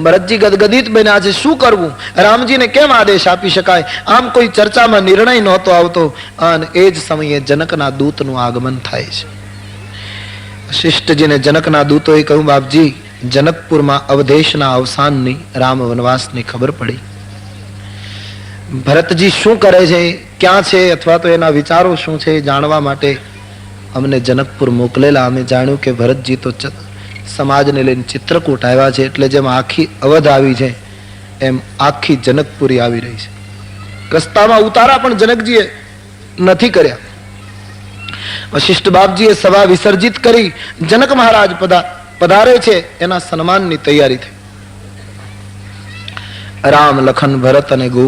ભરતજી ગદગદિત બન્યા છે, શું કરવું? રામજીને કેમ આદેશ આપી શકાય? આમ કોઈ ચર્ચામાં નિર્ણય નહોતો આવતો. અને એ જ સમયે જનકના દૂતનું આગમન થાય છે. શિષ્ટજીને જનકના દૂતોએ કહ્યું, બાપજી, જનકપુરમાં અવધેશના અવસાનની, રામ વનવાસની ખબર પડી. ભરતજી શું કરે છે, ક્યાં છે, અથવા તો એના વિચારો શું છે એ જાણવા માટે અમને જનકપુર મોકલેલા. અમે જાણ્યું કે ભરતજી તો સમાજને લઈને ચિત્રકૂટ આવ્યા છે. એટલે જેમ આખી અવધ આવી છે એમ આખી જનકપુરી આવી રહી છે. રસ્તામાં ઉતારા પણ જનકજીએ નથી કર્યા. વશિષ્ઠ બાપજીએ સભા વિસર્જિત કરી જનક મહારાજ પધારે છે એના સન્માનની તૈયારી થઈ. રામ, લખન, ભરત અને ગુ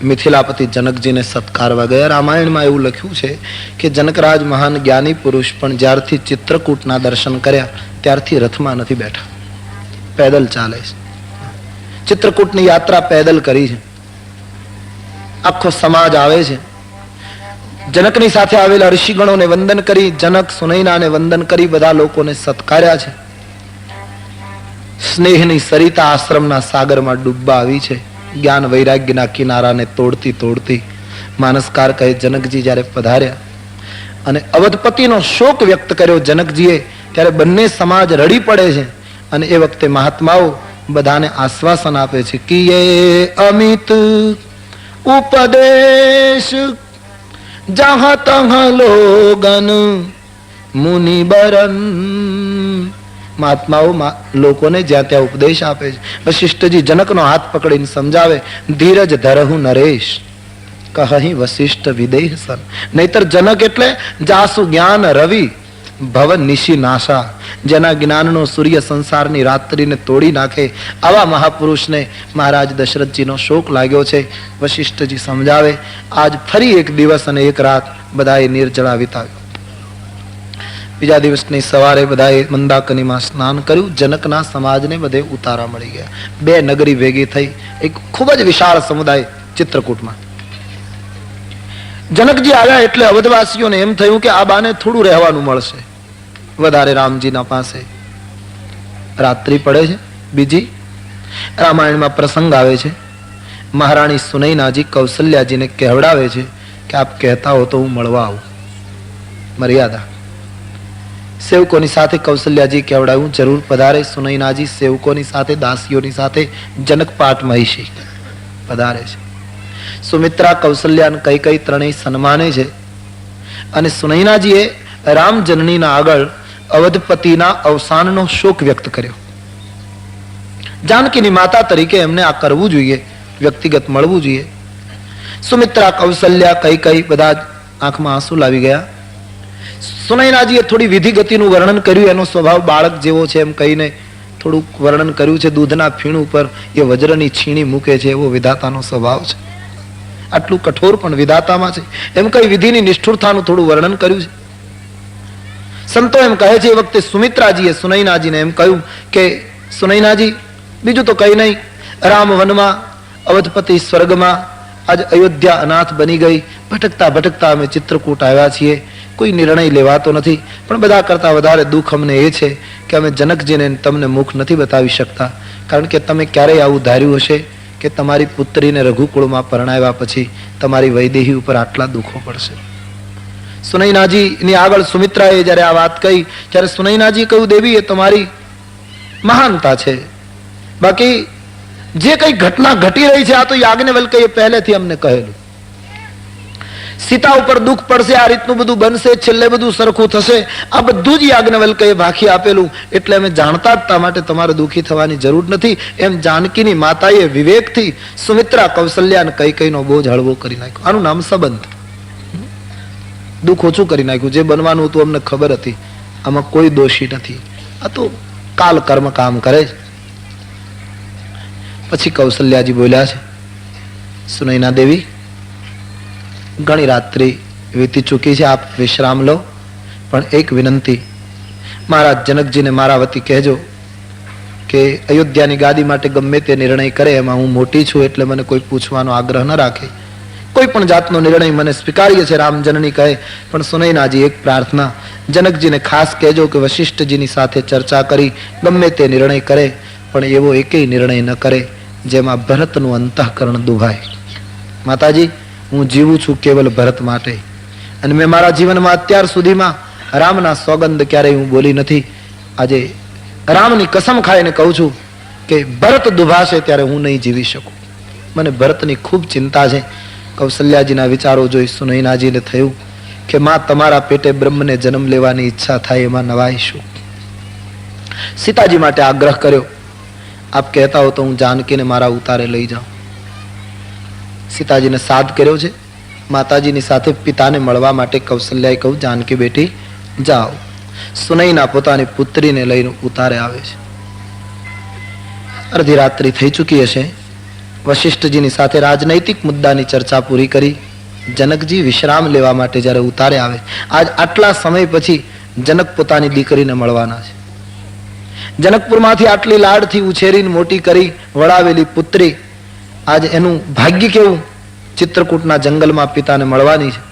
મિથિલાપતિ જનકજીને સત્કારવા ગયા. રામાયણમાં એવું લખ્યું છે કે જનકરાજ મહાન જ્ઞાની પુરુષ પણ જ્યારથી ચિત્રકૂટના દર્શન કર્યા ત્યારથી રથમાં નથી બેઠા, પેદલ ચાલે છે. ચિત્રકૂટની યાત્રા પેદલ કરી છે. આખો સમાજ આવે છે. જનકની સાથે આવેલા ઋષિગણોને વંદન કરી, જનક સુનૈનાને વંદન કરી બધા લોકોને સત્કાર્યા છે. સ્નેહની સરિતા આશ્રમના સાગરમાં ડૂબવા આવી છે. જ્ઞાન વૈરાગ્યના કિનારાને તોડતી તોડતી માનસકાર કહે જનકજી જ્યારે પધાર્યા અને અવધપતિનો શોક વ્યક્ત કર્યો જનકજીએ, ત્યારે બંને સમાજ રડી પડે છે. અને એ વખતે મહાત્માઓ બધાને આશ્વાસન આપે છે કે યે અમિત ઉપદેશ જહાં તહાં લોગન મુનિ બરન. મહાત્માઓ લોકોને જ્યાં ત્યાં ઉપદેશ આપે છે. વશિષ્ઠજી જનકનો હાથ પકડીને સમજાવે, ધીરજ ધરહુ નરેશ કહી વશિષ્ઠ વિદેહ સન. નહીતર જનક એટલે જાસુ જ્ઞાન રવિ ભવ નિશી નાશા, જેના જ્ઞાનનો સૂર્ય સંસારની રાત્રિને તોડી નાખે. આવા મહાપુરુષને મહારાજ દશરથજીનો શોક લાગ્યો છે. વશિષ્ઠજી સમજાવે. આજ ફરી એક દિવસ અને એક રાત બધાએ નિર્જળા વિતાવ્યો. બીજા દિવસની સવારે બધાએ મંદાકનીમાં સ્નાન કર્યું. જનકના સમાજને બધે ઉતારા મળી ગયા. બે નગરી ભેગી થઈ એક ખૂબ જ વિશાળ સમુદાય ચિત્રકૂટમાં. જનકજી આવ્યા એટલે અવધવાસીઓને એમ થયું કે આ બાને થોડું રહેવાનું મળશે વધારે રામજીના પાસે. રાત્રિ પડે છે. બીજી રામાયણમાં પ્રસંગ આવે છે. મહારાણી સુનૈનાજી કૌશલ્યાજીને કહેવડાવે છે કે આપ કહેતા હો તો હું મળવા આવું. મર્યાદા. સેવકોની સાથે કૌશલ્યાજી કહેવડાવ્યું, જરૂર પધારે. સુનૈનાજી સેવકોની સાથે, દાસીઓની સાથે જનકપાટ મહિષી પધારે છે. સુમિત્રા, કૌશલ્યા અને કૈકેયી ત્રણેય સન્માને છે. અને સુનૈનાજીએ રામ જનનીના આગળ અવધપતિના અવસાનનો શોક વ્યક્ત કર્યો. જાનકીની માતા તરીકે એમને આ કરવું જોઈએ, વ્યક્તિગત મળવું જોઈએ. સુમિત્રા, કૌશલ્યા, કૈકેયી બધા આંખમાં આંસુ લાવી ગયા. સુનૈનાજીએ થોડી વિધિ ગતિનું વર્ણન કર્યું. એનો સ્વભાવ બાળક જેવો છે એમ કહીને થોડુંક વર્ણન કર્યું છે. દૂધના ફીણ ઉપર એ વજ્રની છીણી મૂકે છે એવો વિધાતાનો સ્વભાવ છે. આટલું કઠોર પણ વિધાતામાં છે એમ કઈ વિધિની નિષ્ઠુરતાનું થોડું વર્ણન કર્યું છે. સંતો એમ કહે છે એ વખતે સુમિત્રાજીએ સુનૈનાજીને એમ કહ્યું કે સુનૈનાજી, બીજું તો કઈ નહીં, રામ વનમાં, અવધપતિ સ્વર્ગમાં, આજ અયોધ્યા અનાથ બની ગઈ. ભટકતા ભટકતા અમે ચિત્રકૂટ આવ્યા છીએ. કોઈ નિર્ણય લેવાતો નથી. પણ બધા કરતા વધારે દુઃખ અમને એ છે કે અમે જનકજીને તમને મુખ નથી બતાવી શકતા. કારણ કે તમે ક્યારેય આવું ધાર્યું હશે કે તમારી પુત્રીને રઘુકુળમાં પરણાવ્યા પછી તમારી વૈદેહી ઉપર આટલા દુઃખો પડશે. સુનૈનાજીની આગળ સુમિત્રાએ જ્યારે આ વાત કહી ત્યારે સુનૈનાજી કહ્યું, દેવી એ તમારી મહાનતા છે. બાકી જે કઈ ઘટના ઘટી રહી છે આ તો યાજ્ઞવલ્ક્યએ પહેલેથી અમને કહેલું. સીતા ઉપર દુઃખ પડશે, આ રીતનું બધું બનશે, છેલ્લે બધું સરખું થશે, આ બધું જ યાજ્ઞવલ્ક્યએ ભાખી આપેલું. એટલે અમે જાણતા જ તા, માટે તમારે દુઃખી થવાની જરૂર નથી. એમ જાનકીની માતાએ વિવેકથી સુમિત્રા, કૌશલ્યા અને કૈકેયીનો બોજ હળવો કરી નાખ્યો. આનું નામ સંબંધ. દુઃખ ઓછું કરી નાખ્યું. જે બનવાનું હતું અમને ખબર હતી, આમાં કોઈ દોષી નથી. આ તો કાલ કર્મ કામ કરે છે. પછી કૌશલ્યાજી બોલ્યા છે, સુનૈના દેવી, ઘણી રાત્રિ વીતી ચૂકી છે, આપ વિશ્રામ લો. પણ એક વિનંતી, મહારાજ જનકજીને મારા વતી કહેજો કે અયોધ્યાની ગાદી માટે ગમે તે નિર્ણય કરે એમાં હું મોટી છું, એટલે મને કોઈ પૂછવાનો આગ્રહ ન રાખે. કોઈ પણ જાતનો નિર્ણય મને સ્વીકાર્ય છે. રામ જનની કહે. પણ સુનૈનાજી એક પ્રાર્થના, જનકજીને ખાસ કહેજો કે વશિષ્ઠજીની સાથે ચર્ચા કરી ગમે તે નિર્ણય કરે, પણ એવો એકેય નિર્ણય ન કરે જેમાં ભરતનું અંતઃકરણ દુભાય. માતાજી, હું જીવું છું કેવલ ભરત માટે, અને મેં મારા જીવનમાં અત્યાર સુધીમાં રામના સોગંદ ક્યારેય હું બોલી નથી. આજે રામની કસમ ખાઈને કહું છું કે ભરત દુભાશે ત્યારે હું નહીં જીવી શકું. મને ભરતની ખૂબ ચિંતા છે. કૌશલ્યાજીના વિચારો જોઈ સુનૈનાજીને થયું કે માં તમારા પેટે બ્રહ્મને જન્મ લેવાની ઈચ્છા થાય એમાં નવાઈ શું. સીતાજી માટે આગ્રહ કર્યો, આપ કહેતા હો તો હું જાનકીને મારા ઉતારે લઈ જાઉં. સીતાજીને સાદ કર્યો છે. માતાજીની સાથે પિતાને મળવા માટે કૌશલ્યાએ કહ્યું, જાનકી બેટી જાઓ. સુનૈના પોતાની પુત્રીને લઈને ઉતારે આવે છે. અડધી રાત્રિ થઈ ચૂકી હશે. વશિષ્ઠજીની સાથે રાજનૈતિક મુદ્દાની ચર્ચા પૂરી કરી જનકજી વિશ્રામ લેવા માટે જ્યારે ઉતારે આવે, આજ આટલા સમય પછી જનક પોતાની દીકરીને મળવાના છે. જનકપુરમાંથી આટલી લાડથી ઉછેરીને મોટી કરી વળાવેલી પુત્રી આજ એનું ભાગ્ય કેવું, ચિત્રકૂટના જંગલમાં પિતાને મળવાની છે.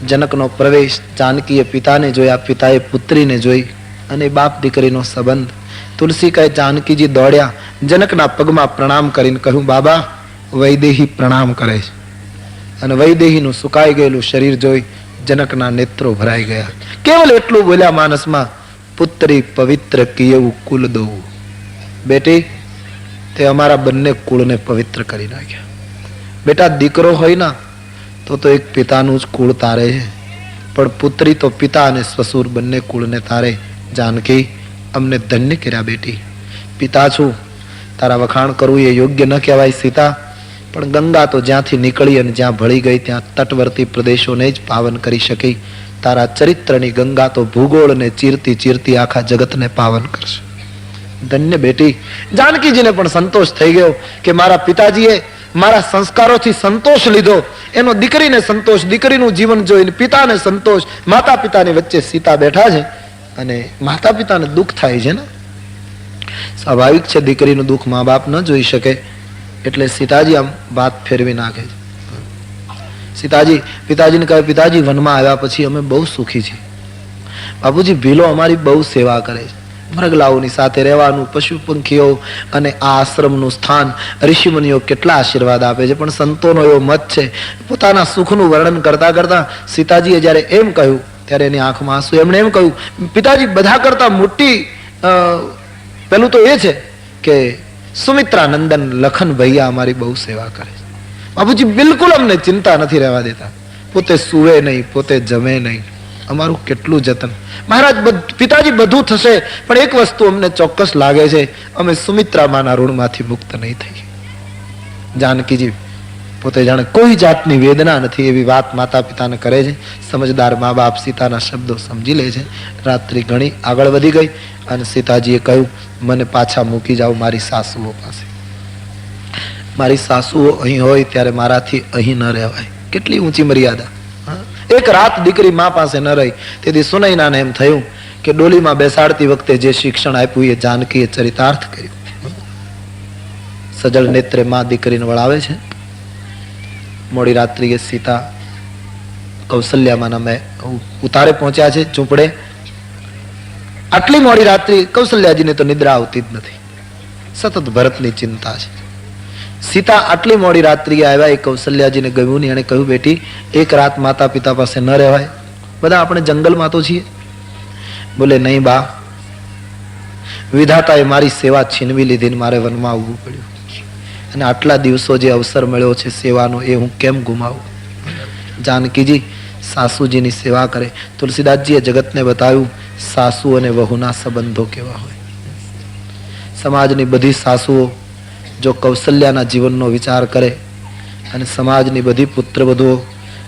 જનકનો પ્રવેશ, જાનકીએ પિતાને જોયા, પિતાએ પુત્રીને જોઈ અને બાપ દીકરીનો સંબંધ. તુલસી કહે, જાનકીજી દોડ્યા, જનકના પગમાં પ્રણામ કરીને કહ્યું, બાબા વૈદેહી પ્રણામ કરે છે. અને વૈદેહીનું સુકાઈ ગયેલું શરીર જોઈ જનકના નેત્રો ભરાઈ ગયા. કેવલ એટલું બોલ્યા માનસમાં, પુત્રી પવિત્ર કિયેવું કુલ દઉં. બેટી તે અમારા બંને કુળને પવિત્ર કરી નાખ્યા. બેટા દીકરો હોય ના તો એક પિતાનું જ કુળ તારે છે, પણ પુત્રી તો પિતા અને સસુર બંને કુળને તારે. જાનકી અમને ધન્ય કર્યા બેટી. પિતા છું, તારા વખાણ કરવું એ યોગ્ય ન કહેવાય સીતા, પણ ગંગા તો જ્યાંથી નીકળી અને જ્યાં ભળી ગઈ ત્યાં તટવર્તી પ્રદેશોને જ પાવન કરી શકી. તારા ચરિત્રની ગંગા તો ભૂગોળને ચીરતી ચીરતી આખા જગતને પાવન કરશે. ધન્ય બેટી. જાનકીજીને પણ સંતોષ થઈ ગયો કે મારા પિતાજીએ મારા સંસ્કારોથી સંતોષ લીધો, એનો દીકરીને સંતોષ, દીકરીનું જીવન જોઈને પિતાને સંતોષ. માતા પિતાની વચ્ચે સીતા બેઠા છે અને માતા પિતાને દુઃખ થાય છે ને, સ્વાભાવિક છે. દીકરીનું દુઃખ મા બાપ ન જોઈ શકે એટલે સીતાજી આમ વાત ફેરવી નાખે છે. સીતાજી પિતાજીને કહે, પિતાજી વનમાં આવ્યા પછી અમે બહુ સુખી છીએ. બાપુજી ભીલો અમારી બહુ સેવા કરે છે. મરગલાઓની સાથે રહેવાનું, પશુ પંખીઓ અને આ આશ્રમનું સ્થાન, ઋષિમુનિઓ કેટલા આશીર્વાદ આપે છે. પણ સંતોનો એવો મત છે. પોતાના સુખનું વર્ણન કરતા કરતા સીતાજીએ જ્યારે એમ કહ્યું ત્યારે એની આંખમાં આંસુ. એમણે એમ કહ્યું, પિતાજી બધા કરતા મોટી પેલું તો એ છે કે સુમિત્રા નંદન લખન ભૈયા અમારી બહુ સેવા કરે છે. બાપુજી બિલકુલ અમને ચિંતા નથી રહેવા દેતા. પોતે સુવે નહીં, પોતે જમે નહીં, અમારું કેટલું જતન. મહારાજ પિતાજી બધું થશે, પણ એક વસ્તુ અમને ચોક્કસ લાગે છે, અમે સુમિત્રામાના ઋણમાંથી મુક્ત નહીં થઈ. જાનકીજી પોતે જાણે કોઈ જાતની વેદના નથી એવી વાત માતા પિતાને કરે છે. સમજદાર મા બાપ સીતાના શબ્દો સમજી લે છે. રાત્રિ ઘણી આગળ વધી ગઈ અને સીતાજીએ કહ્યું, મને પાછા મૂકી જાઓ મારી સાસુઓ પાસે. મારી સાસુઓ અહીં હોય ત્યારે મારાથી અહીં ન રહેવાય. કેટલી ઊંચી મર્યાદા. એક રાત દીકરી મા પાસે ન રહી. તેથી સુનૈનાને એમ થયું કે ડોલીમાં બેસાડતી વખતે જે શિક્ષણ આપ્યું એ જાનકીએ ચરિતાર્થ કર્યું. સજળ નેત્રે માં દીકરીને વળાવે છે. મોડી રાત્રિએ સીતા કૌશલ્યામાંના મેં ઉતારે પહોંચ્યા છે ઝૂંપડે. આટલી મોડી રાત્રિ કૌશલ્યાજીને તો નિદ્રા આવતી જ નથી. સતત ભરતની ચિંતા છે. સીતા આટલી મોડી રાત્રિએ આવ્યા, એ કૌશલ્યાજીને ગમ્યું નહીં. એણે કહ્યું, બેટી એક રાત માતા પિતા પાસે ન રહેવાય, બધા આપણે જંગલમાં તો છીએ. બોલે, નહીં બા, વિધાતાએ મારી સેવા છીનવી લીધી ને મારે વનમાં આવવું પડ્યું, અને આટલા દિવસો જે અવસર મળ્યો છે સેવાનો એ હું કેમ ગુમાવું. જાનકીજી સાસુજીની સેવા કરે. તુલસીદાસજીએ જગતને બતાવ્યું સાસુ અને વહુના સંબંધો કેવા હોય. સમાજની બધી સાસુઓ જો કૌશલ્યાના જીવનનો વિચાર કરે અને સમાજની બધી પુત્રવધુઓ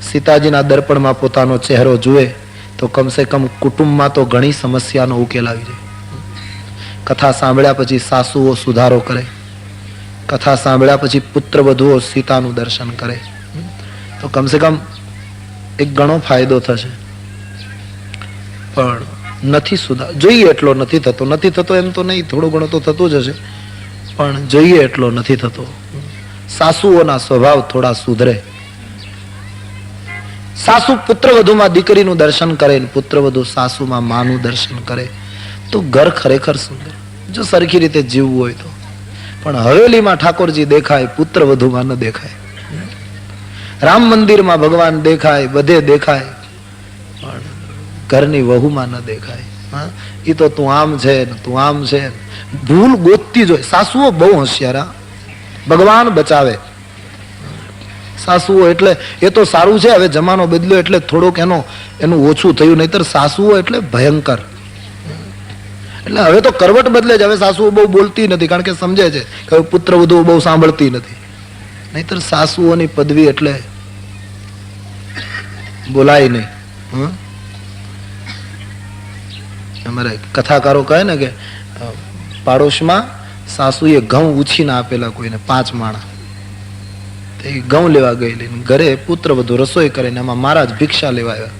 સીતાજીના દર્પણમાં પોતાનો ચહેરો જુએ તો કમસે કમ કુટુંબમાં તો ઘણી સમસ્યાનો ઉકેલ આવી જાય. કથા સાંભળ્યા પછી સાસુઓ સુધારો કરે, કથા સાંભળ્યા પછી પુત્રવધુઓ સીતાનું દર્શન કરે તો કમસે કમ એક ઘણો ફાયદો થશે. પણ નથી સુધાર, જોઈએ એટલો નથી થતો. નથી થતો એમ તો નહીં, થોડો ઘણો તો થતો જ હશે, પણ જોઈએ એટલો નથી થતો. સાસુઓના સ્વભાવ થોડા સુધરે. સાસુ પુત્રવધુમાં દીકરીનું દર્શન કરે ને પુત્રવધુ સાસુમાં માનું દર્શન કરે તો ઘર ખરેખર સુંદર, જો સરખી રીતે જીવવું હોય તો. પણ હવેલીમાં ઠાકોરજી દેખાય, પુત્રવધુમાં ન દેખાય. રામ મંદિરમાં ભગવાન દેખાય, બધે દેખાય, પણ ઘરની વહુમાં ન દેખાય. હા, એ તો તું આમ છે ને તું આમ છે, ભૂલ ગોતતી જ હોય. સાસુઓ બહુ હોશિયાર, ભગવાન બચાવે. સાસુઓ એટલે એ તો સારું છે, હવે જમાનો બદલ્યો એટલે થોડુંક એનું ઓછું થયું, નહીતર સાસુઓ એટલે ભયંકર. એટલે હવે તો કરવટ બદલે છે, હવે સાસુઓ બહુ બોલતી નથી, કારણ કે સમજે છે કે પુત્ર વધુ બહુ સાંભળતી નથી. નહીતર સાસુઓની પદવી એટલે બોલાય નહીં. અમારે કથાકારો કહે ને કે પાડોશમાં સાસુએ ઘઉં ઉછીને આપેલા કોઈને 5 માણા, ઘઉં લેવા ગયેલી, ઘરે પુત્ર વધુ રસોઈ કરે ને એમાં મહારાજ ભિક્ષા લેવા આવ્યા.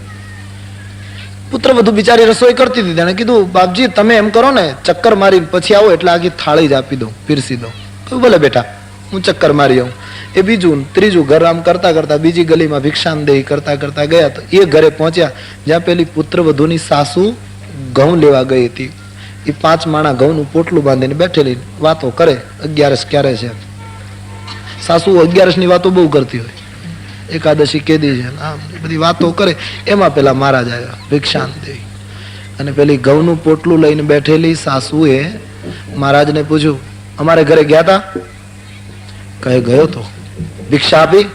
પુત્ર વધુ બિચારી રસોઈ કરતી હતી, તેને કીધું બાપજી તમે એમ કરો ને, ચક્કર મારી પછી આવો એટલે આખી થાળી જ આપી દઉં, પીરસી દઉં. ભલે બેટા હું ચક્કર મારી આવું. એ બીજું ત્રીજું ઘર આમ કરતા કરતા બીજી ગલીમાં ભિક્ષાનદેહી કરતા કરતા ગયા, તો એ ઘરે પહોંચ્યા જ્યાં પેલી પુત્ર વધુની સાસુ ઘઉં લેવા ગઈ હતી. એ 5 માણા ઘઉંનું પોટલું બાંધીને બેઠેલી વાતો કરે, 11 ક્યારે છે. સાસુ 11 ની વાતો બહુ કરતી હોય, એકાદશી કેદી છે, આમ બધી વાતો કરે. એમાં પેલા મહારાજ આવ્યા ભિક્ષાનદેહી, અને પેલી ઘઉંનું પોટલું લઈને બેઠેલી સાસુએ મહારાજને પૂછ્યું અમારે ઘરે ગયા હતા? કહે ગયો તો. ભિક્ષા આપી?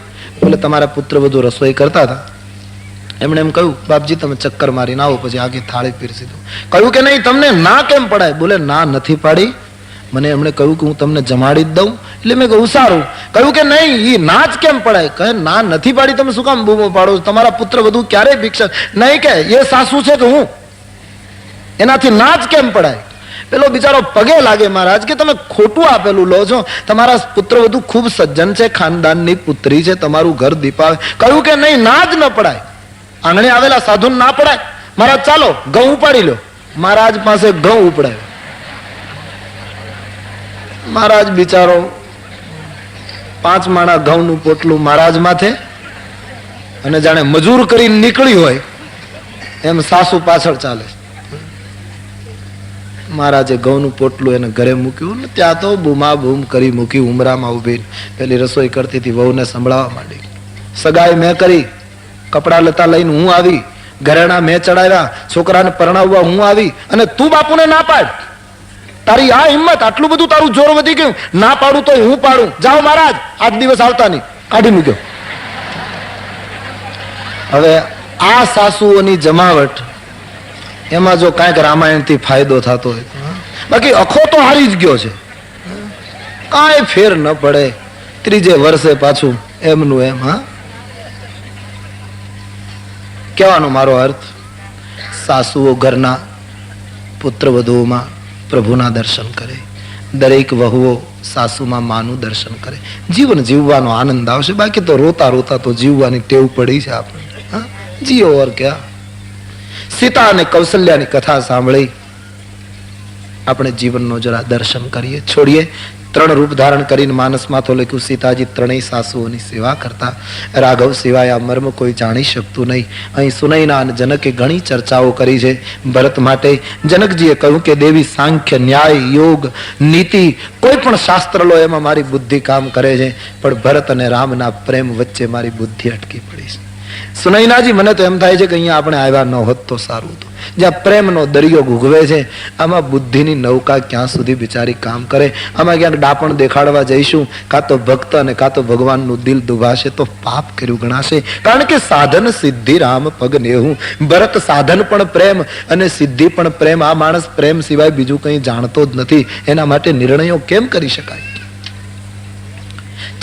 બોલે તમારા પુત્ર વધુ રસોઈ કરતા હતા. એમણે એમ કહ્યું બાપજી તમે ચક્કર મારીને આવો પછી આખી થાળી પીરસી દઉં. કહ્યું કે નહીં તમને ના કેમ પડાય? બોલે ના નથી પાડી, મને એમણે કહ્યું કે હું તમને જમાડી જ દઉં. એટલે મેં કહ્યું સારું. કહ્યું કે નહીં એ ના જ કેમ પડાય? કહે ના નથી પાડી, તમે શું કામ બૂમો પાડો? તમારા પુત્ર વધુ ક્યારેય ભિક્ષા નહીં, કે એ સાસુ છે કે હું, એનાથી ના જ કેમ પડાય? પેલો બિચારો પગે લાગે મહારાજ કે તમે ખોટું આપેલું લો છો, તમારા પુત્ર વધુ ખૂબ સજ્જન છે, ખાનદાનની પુત્રી છે, તમારું ઘર દીપાવે. કહ્યું કે નહીં ના જ ન પડાય, આંગણે આવેલા સાધુ ના પડાય. મહારાજ ચાલો ઘઉં ઉપાડી લો. મહારાજ પાસે ઘઉં ઉપડાયો. મહારાજ બિચારો 5 માણા ઘઉંનું પોટલું મહારાજ માથે, અને જાણે મજૂર કરીને નીકળી હોય એમ સાસુ પાછળ ચાલે. મહારાજે ઘઉંનું પોટલું એને ઘરે મૂક્યું ને ત્યાં તો બૂમા બૂમ કરી મૂકી. ઉમરામાં ઉભી પેલી રસોઈ કરતી હતી, વહુને સંભળાવવા માંડી. સગાઈ મેં કરી, કપડા લતા લઈને હું આવી, ઘરેણા મેં ચડાવ્યા, છોકરાને પરણાવવા હું આવી, અને તું બાપુને ના પાડ. તારી આ હિંમત, આટલું બધું તારું જોર વધી ગયું, ના પાડું તો હું પાડું. જાઓ મહારાજ આજ દિવસ આવતા નહીં. કાઢી મૂક્યો. હવે આ સાસુઓની જમાવટ, એમાં જો કાંઈક રામાયણ થી ફાયદો થતો હોય, બાકી અખો તો હારી જ ગયો છે, કાંઈ ફેર ન પડે. 3 વર્ષે પાછું એમનું એમ. હા, કહેવાનો મારો અર્થ, સાસુઓ ઘરના પુત્ર વધુઓમાં પ્રભુના દર્શન કરે, દરેક વહુઓ સાસુમાં માનું દર્શન કરે, જીવન જીવવાનો આનંદ આવશે. બાકી તો રોતા રોતા તો જીવવાની ટેવ પડી છે આપણે. જીઓ ઓર ક્યાં. સીતા અને કૌશલ્યાની કથા સાંભળી આપણે જીવનનો જરા દર્શન કરીએ, છોડીએ. 3 રૂપ ધારણ કરીને માનસમાં તો લખ્યું સીતાજી 3 સાસુઓની સેવા કરતા. રાઘવ સિવાય આ મર્મ કોઈ જાણી શકતું નહીં. અહીં સુનૈના અને જનકે ઘણી ચર્ચાઓ કરી છે ભરત માટે. જનકજીએ કહ્યું કે દેવી સાંખ્ય, ન્યાય, યોગ, નીતિ કોઈ પણ શાસ્ત્ર લો એમાં મારી બુદ્ધિ કામ કરે છે, પણ ભરત અને રામના પ્રેમ વચ્ચે મારી બુદ્ધિ અટકી પડી છે. સુનૈનાજી મને તો એમ થાય છે કે અહીંયા આપણે આવ્યા ન હોત તો સારું હતું. જ્યાં પ્રેમનો દરિયો ઘૂઘવે છે, આમાં બુદ્ધિની નૌકા ક્યાં સુધી બિચારી કામ કરે? આમાં ક્યાંક ડાપણ દેખાડવા જઈશું, કાં તો ભક્ત અને કાં તો ભગવાનનું દિલ દુભાશે તો પાપ કર્યું ગણાશે. કારણ કે સાધન સિદ્ધિ રામ પગ નેહું. ભરત સાધન પણ પ્રેમ અને સિદ્ધિ પણ પ્રેમ. આ માણસ પ્રેમ સિવાય બીજું કંઈ જાણતો જ નથી. એના માટે નિર્ણયો કેમ કરી શકાય?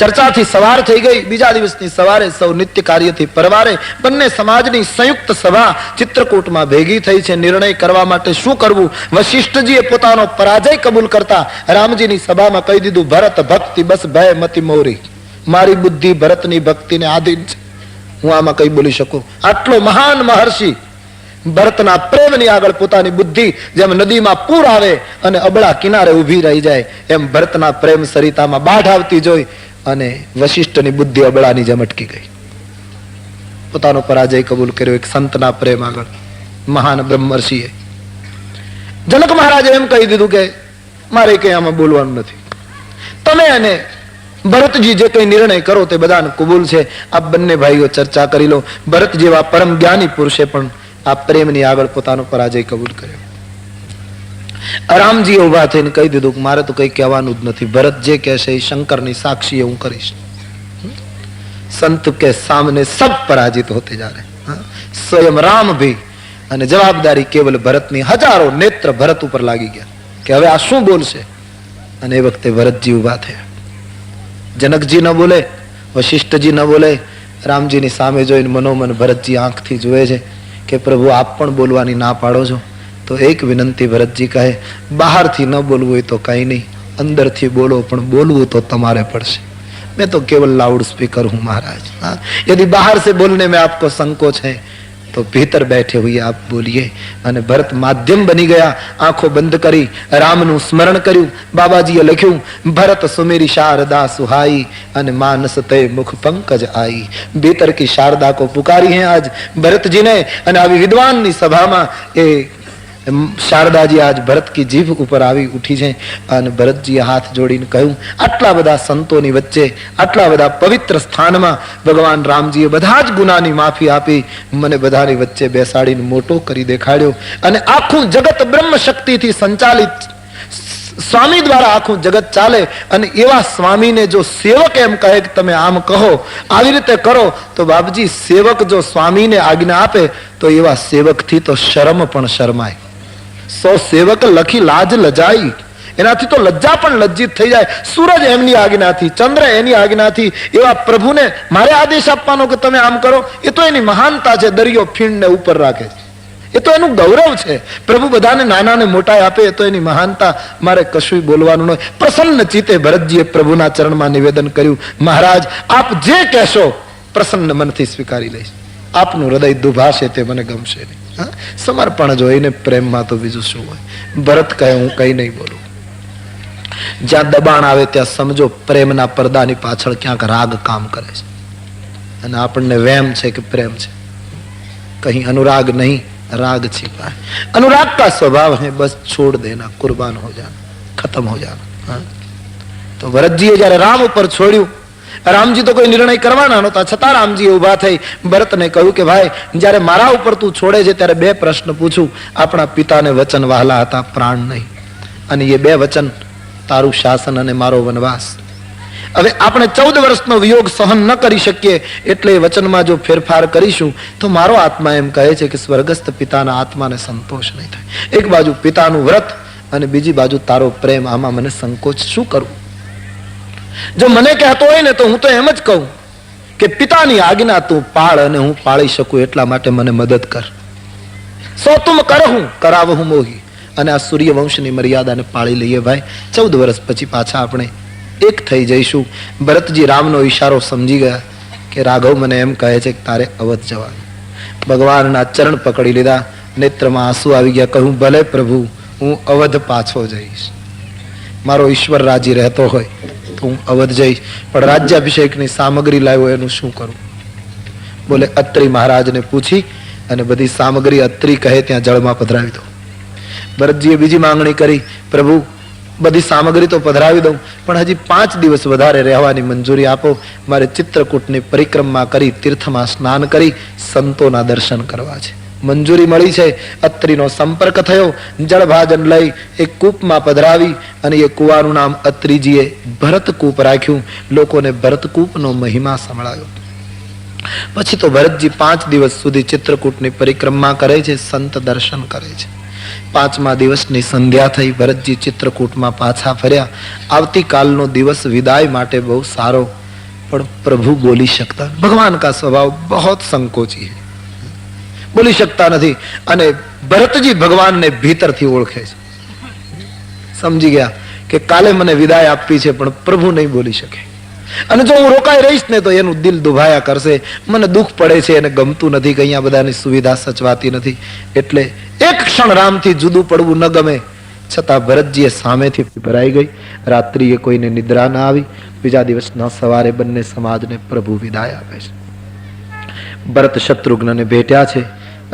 ચર્ચાથી સવાર થઈ ગઈ. બીજા દિવસની સવારે સૌ નિત્ય કાર્યથી પરવારે બંને સમાજની સંયુક્ત સભા ચિત્રકૂટમાં ભેગી થઈ છે. નિર્ણય કરવા માટે શું કરવું? વશિષ્ઠજીએ પોતાનો પરાજય કબૂલ કરતા રામજીની સભામાં કહી દીધું, ભરત ભક્તિ બસ ભય મતિ મોરી. મારી બુદ્ધિ ભરતની ભક્તિને આધીન છે, હું આમાં કઈ બોલી શકું. આટલો મહાન મહર્ષિ ભરતના પ્રેમની આગળ પોતાની બુદ્ધિ જેમ નદીમાં પૂર આવે અને અબળા કિનારે ઉભી રહી જાય, એમ ભરતના પ્રેમ સરિતામાં બાઢ આવતી જોઈ અને વશિષ્ઠની બુદ્ધિ અબળાની જેમ અટકી ગઈ. પોતાનો પરાજય કબૂલ કર્યો એક સંતના પ્રેમ આગળ. મહાન બ્રહ્મર્ષિએ જનક મહારાજે એમ કહી દીધું કે મારે કઈ આમાં બોલવાનું નથી, તમે અને ભરતજી જે કઈ નિર્ણય કરો તે બધાને કબૂલ છે. આ બંને ભાઈઓ ચર્ચા કરી લો. ભરત જેવા પરમ જ્ઞાની પુરુષે પણ આ પ્રેમની આગળ પોતાનો પરાજય કબૂલ કર્યો. રામજી ઉભા થઈને કહી દીધું કે મારે તો કઈ કહેવાનું જ નથી, ભરત જે કહેશે એ શંકરની સાક્ષી હું કરીશ. संत के सामने सब पराजित होते जा रहे हैं, स्वयं राम भी. અને જવાબદારી કેવલ ભરતની, હજારો નેત્ર ભરત ઉપર લાગી ગયા કે હવે આ શું બોલશે. અને એ વખતે ભરતજી ઉભા થયા. જનકજી ન બોલે, વશિષ્ઠજી ન બોલે. રામજીની સામે જોઈને મનોમન ભરતજી આંખથી જુએ છે કે પ્રભુ આપ પણ બોલવાની ના પાડો છો. તો એક વિનંતી ભરતજી કહે, બહારથી ન બોલવું હોય તો કઈ નહીં, અંદરથી બોલો, પણ બોલવું તો તમારે પડશે. मैं तो केवल लाउड स्पीकर हूं महाराज. यदि बाहर से बोलने में आपको संकोच है तो भीतर बैठे हुए आप बोलिए. અને ભરત માધ્યમ બની ગયા. આંખો બંધ કરી રામનું સ્મરણ કર્યું. બાબાજીએ લખ્યું, ભરત સુમેરી શારદા સુહાઈ અને માનસ તે મુખ પંકજ આઈ. ભીतर की शारदा को पुकारी है आज भरत जी ने. અને આવી વિદ્વાનની સભામાં એ શારદાજી આજ ભરત કી જીભ ઉપર આવી ઉઠી છે. અને ભરતજીએ હાથ જોડીને કહ્યું, આટલા બધા સંતોની વચ્ચે, આટલા બધા પવિત્ર સ્થાનમાં ભગવાન રામજીએ બધા જ ગુનાની માફી આપી, મને બધાની વચ્ચે બેસાડીને મોટો કરી દેખાડ્યો. અને આખું જગત બ્રહ્મ શક્તિથી સંચાલિત સ્વામી દ્વારા આખું જગત ચાલે. અને એવા સ્વામીને જો સેવક એમ કહે કે તમે આમ કહો, આવી રીતે કરો, તો બાપજી સેવક જો સ્વામીને આજ્ઞા આપે તો એવા સેવકથી તો શરમ પણ શરમાય. સો સેવક લખી લાજ લજાઈ, એનાથી તો લજ્જા પણ લજ્જિત થઈ જાય. સૂરજ એમની આજ્ઞાથી, ચંદ્ર એની આજ્ઞાથી, એવા પ્રભુને મારે આદેશ આપવાનો કે તમે આમ કરો, એ તો એની મહાનતા છે. દરિયો ફીણને ઉપર રાખે છે, એ તો એનું ગૌરવ છે. પ્રભુ બધાને નાના ને મોટા આપે, એ તો એની મહાનતા. મારે કશું બોલવાનું નહીં. પ્રસન્ન ચિત્તે ભરતજીએ પ્રભુના ચરણમાં નિવેદન કર્યું, મહારાજ આપ જે કહેશો પ્રસન્ન મનથી સ્વીકારી લઈશ. આપનું હૃદય દુભાશે તે મને ગમશે નહીં. સમર્પણ જોઈને પ્રેમમાં તો બીજું શું હોય. ભરત કહે, હું કઈ નહીં બોલું. જ્યાં દબાણ આવે ત્યાં સમજો પ્રેમના પડદાની પાછળ ક્યાંક રાગ કામ કરે છે. અને આપણને વહેમ છે કે પ્રેમ છે, કहीं अनुराग नहीं, राग छिपा है. अनुराग का स्वभाव है बस छोड़ देना, कुर्बान हो जाना, खत्म हो जाना. તો ભરતજીએ જયારે રામ ઉપર છોડ્યું, રામજી તો કોઈ નિર્ણય કરવાના નહોતા, છતાં રામજીએ ઉભા થઈ ભરતને કહ્યું કે ભાઈ, જયારે મારા ઉપર તું છોડે છે ત્યારે બે પ્રશ્ન પૂછું. આપણા પિતાને વચન વહાલા હતા, પ્રાણ નહીં, અને એ બે વચન તારું શાસન અને મારો વનવાસ. હવે આપણે 14 વર્ષનો વિયોગ સહન ન કરી શકીએ, એટલે વચનમાં જો ફેરફાર કરીશું તો મારો આત્મા એમ કહે છે કે સ્વર્ગસ્થ પિતાના આત્માને સંતોષ નહીં થાય. એક બાજુ પિતાનું વ્રત અને બીજી બાજુ તારો પ્રેમ, આમાં મને સંકોચ શું કરવું? જો મને કહેતો હોય ને તો હું તો એમ જ કહું કે પિતાની આજ્ઞા તું પાળ અને હું પાળી શકું એટલા માટે મને મદદ કર. સો તુમ કરહું કરાવહું મોહી. અને આ સૂર્યવંશની મર્યાદાને પાળી લઈએ ભાઈ. 14 વર્ષ પછી પાછા આપણે એક થઈ જઈશું. ભરતજી રામનો ઈશારો સમજી ગયા કે રાઘવ મને એમ કહે છે કે તારે અવધ જવાનું. ભગવાનના ચરણ પકડી લીધા, નેત્રમાં આંસુ આવી ગયા. કહું, ભલે પ્રભુ, હું અવધ પાછો જઈશ. મારો ઈશ્વર રાજી રહેતો હોય તો હું અવધ જઈશ, પણ રાજ્યાભિષેકની સામગ્રી લાવ્યો એનું શું કરું? બોલે, અત્રી મહારાજને પૂછી અને બધી સામગ્રી અત્રી કહે ત્યાં જળમાં પધરાવી દો. ભરતજીએ બીજી માંગણી કરી, પ્રભુ બધી સામગ્રી તો પધરાવી દઉં, પણ હજી 5 દિવસ વધારે રહેવાની મંજૂરી આપો. મારે ચિત્રકૂટની પરિક્રમા કરી, તીર્થમાં સ્નાન કરી સંતોના દર્શન કરવા છે. મંજૂરી મળી છે. અત્રીનો સંપર્ક થયો, જળભાજન લઈ એક કૂપમાં પધરાવી, અને એ કુવાનું નામ અત્રીજીએ ભરતકૂપ રાખ્યું. લોકોને ભરતકૂપનો મહિમા સંભળાયો. પછી તો ભરતજી 5 દિવસ સુધી ચિત્રકૂટની પરિક્રમા કરે છે, સંત દર્શન કરે છે. 5મા દિવસની સંધ્યા થઈ, ભરતજી ચિત્રકૂટમાં પાછા ફર્યા. આવતીકાલનો દિવસ વિદાય માટે બહુ સારો, પણ પ્રભુ બોલી શકતા. ભગવાન કા સ્વભાવ बहुत સંકોચી है, બોલી શકતા નથી. અને ભરતજી ભગવાનને ભીતરથી ઓળખે છે. સમજી ગયા કે કાલે મને વિદાય આપવી છે, પણ પ્રભુ નહીં બોલી શકે. અને જો હું રોકાઈ રહીશ ને તો એનું દિલ દુભાયા કરશે. મને દુઃખ પડે છે, એને ગમતું નથી કે અહીંયા બધાની સુવિધા સચવાતી નથી. એટલે એક ક્ષણ રામથી જુદું પડવું ન ગમે. છતાં ભરતજીએ સામેથી ભરાઈ ગઈ. રાત્રિએ કોઈને નિદ્રા ના આવી. બીજા દિવસના સવારે બંને સમાજને પ્રભુ વિદાય આપે છે. ભરત શત્રુઘ્નને ભેટ્યા છે,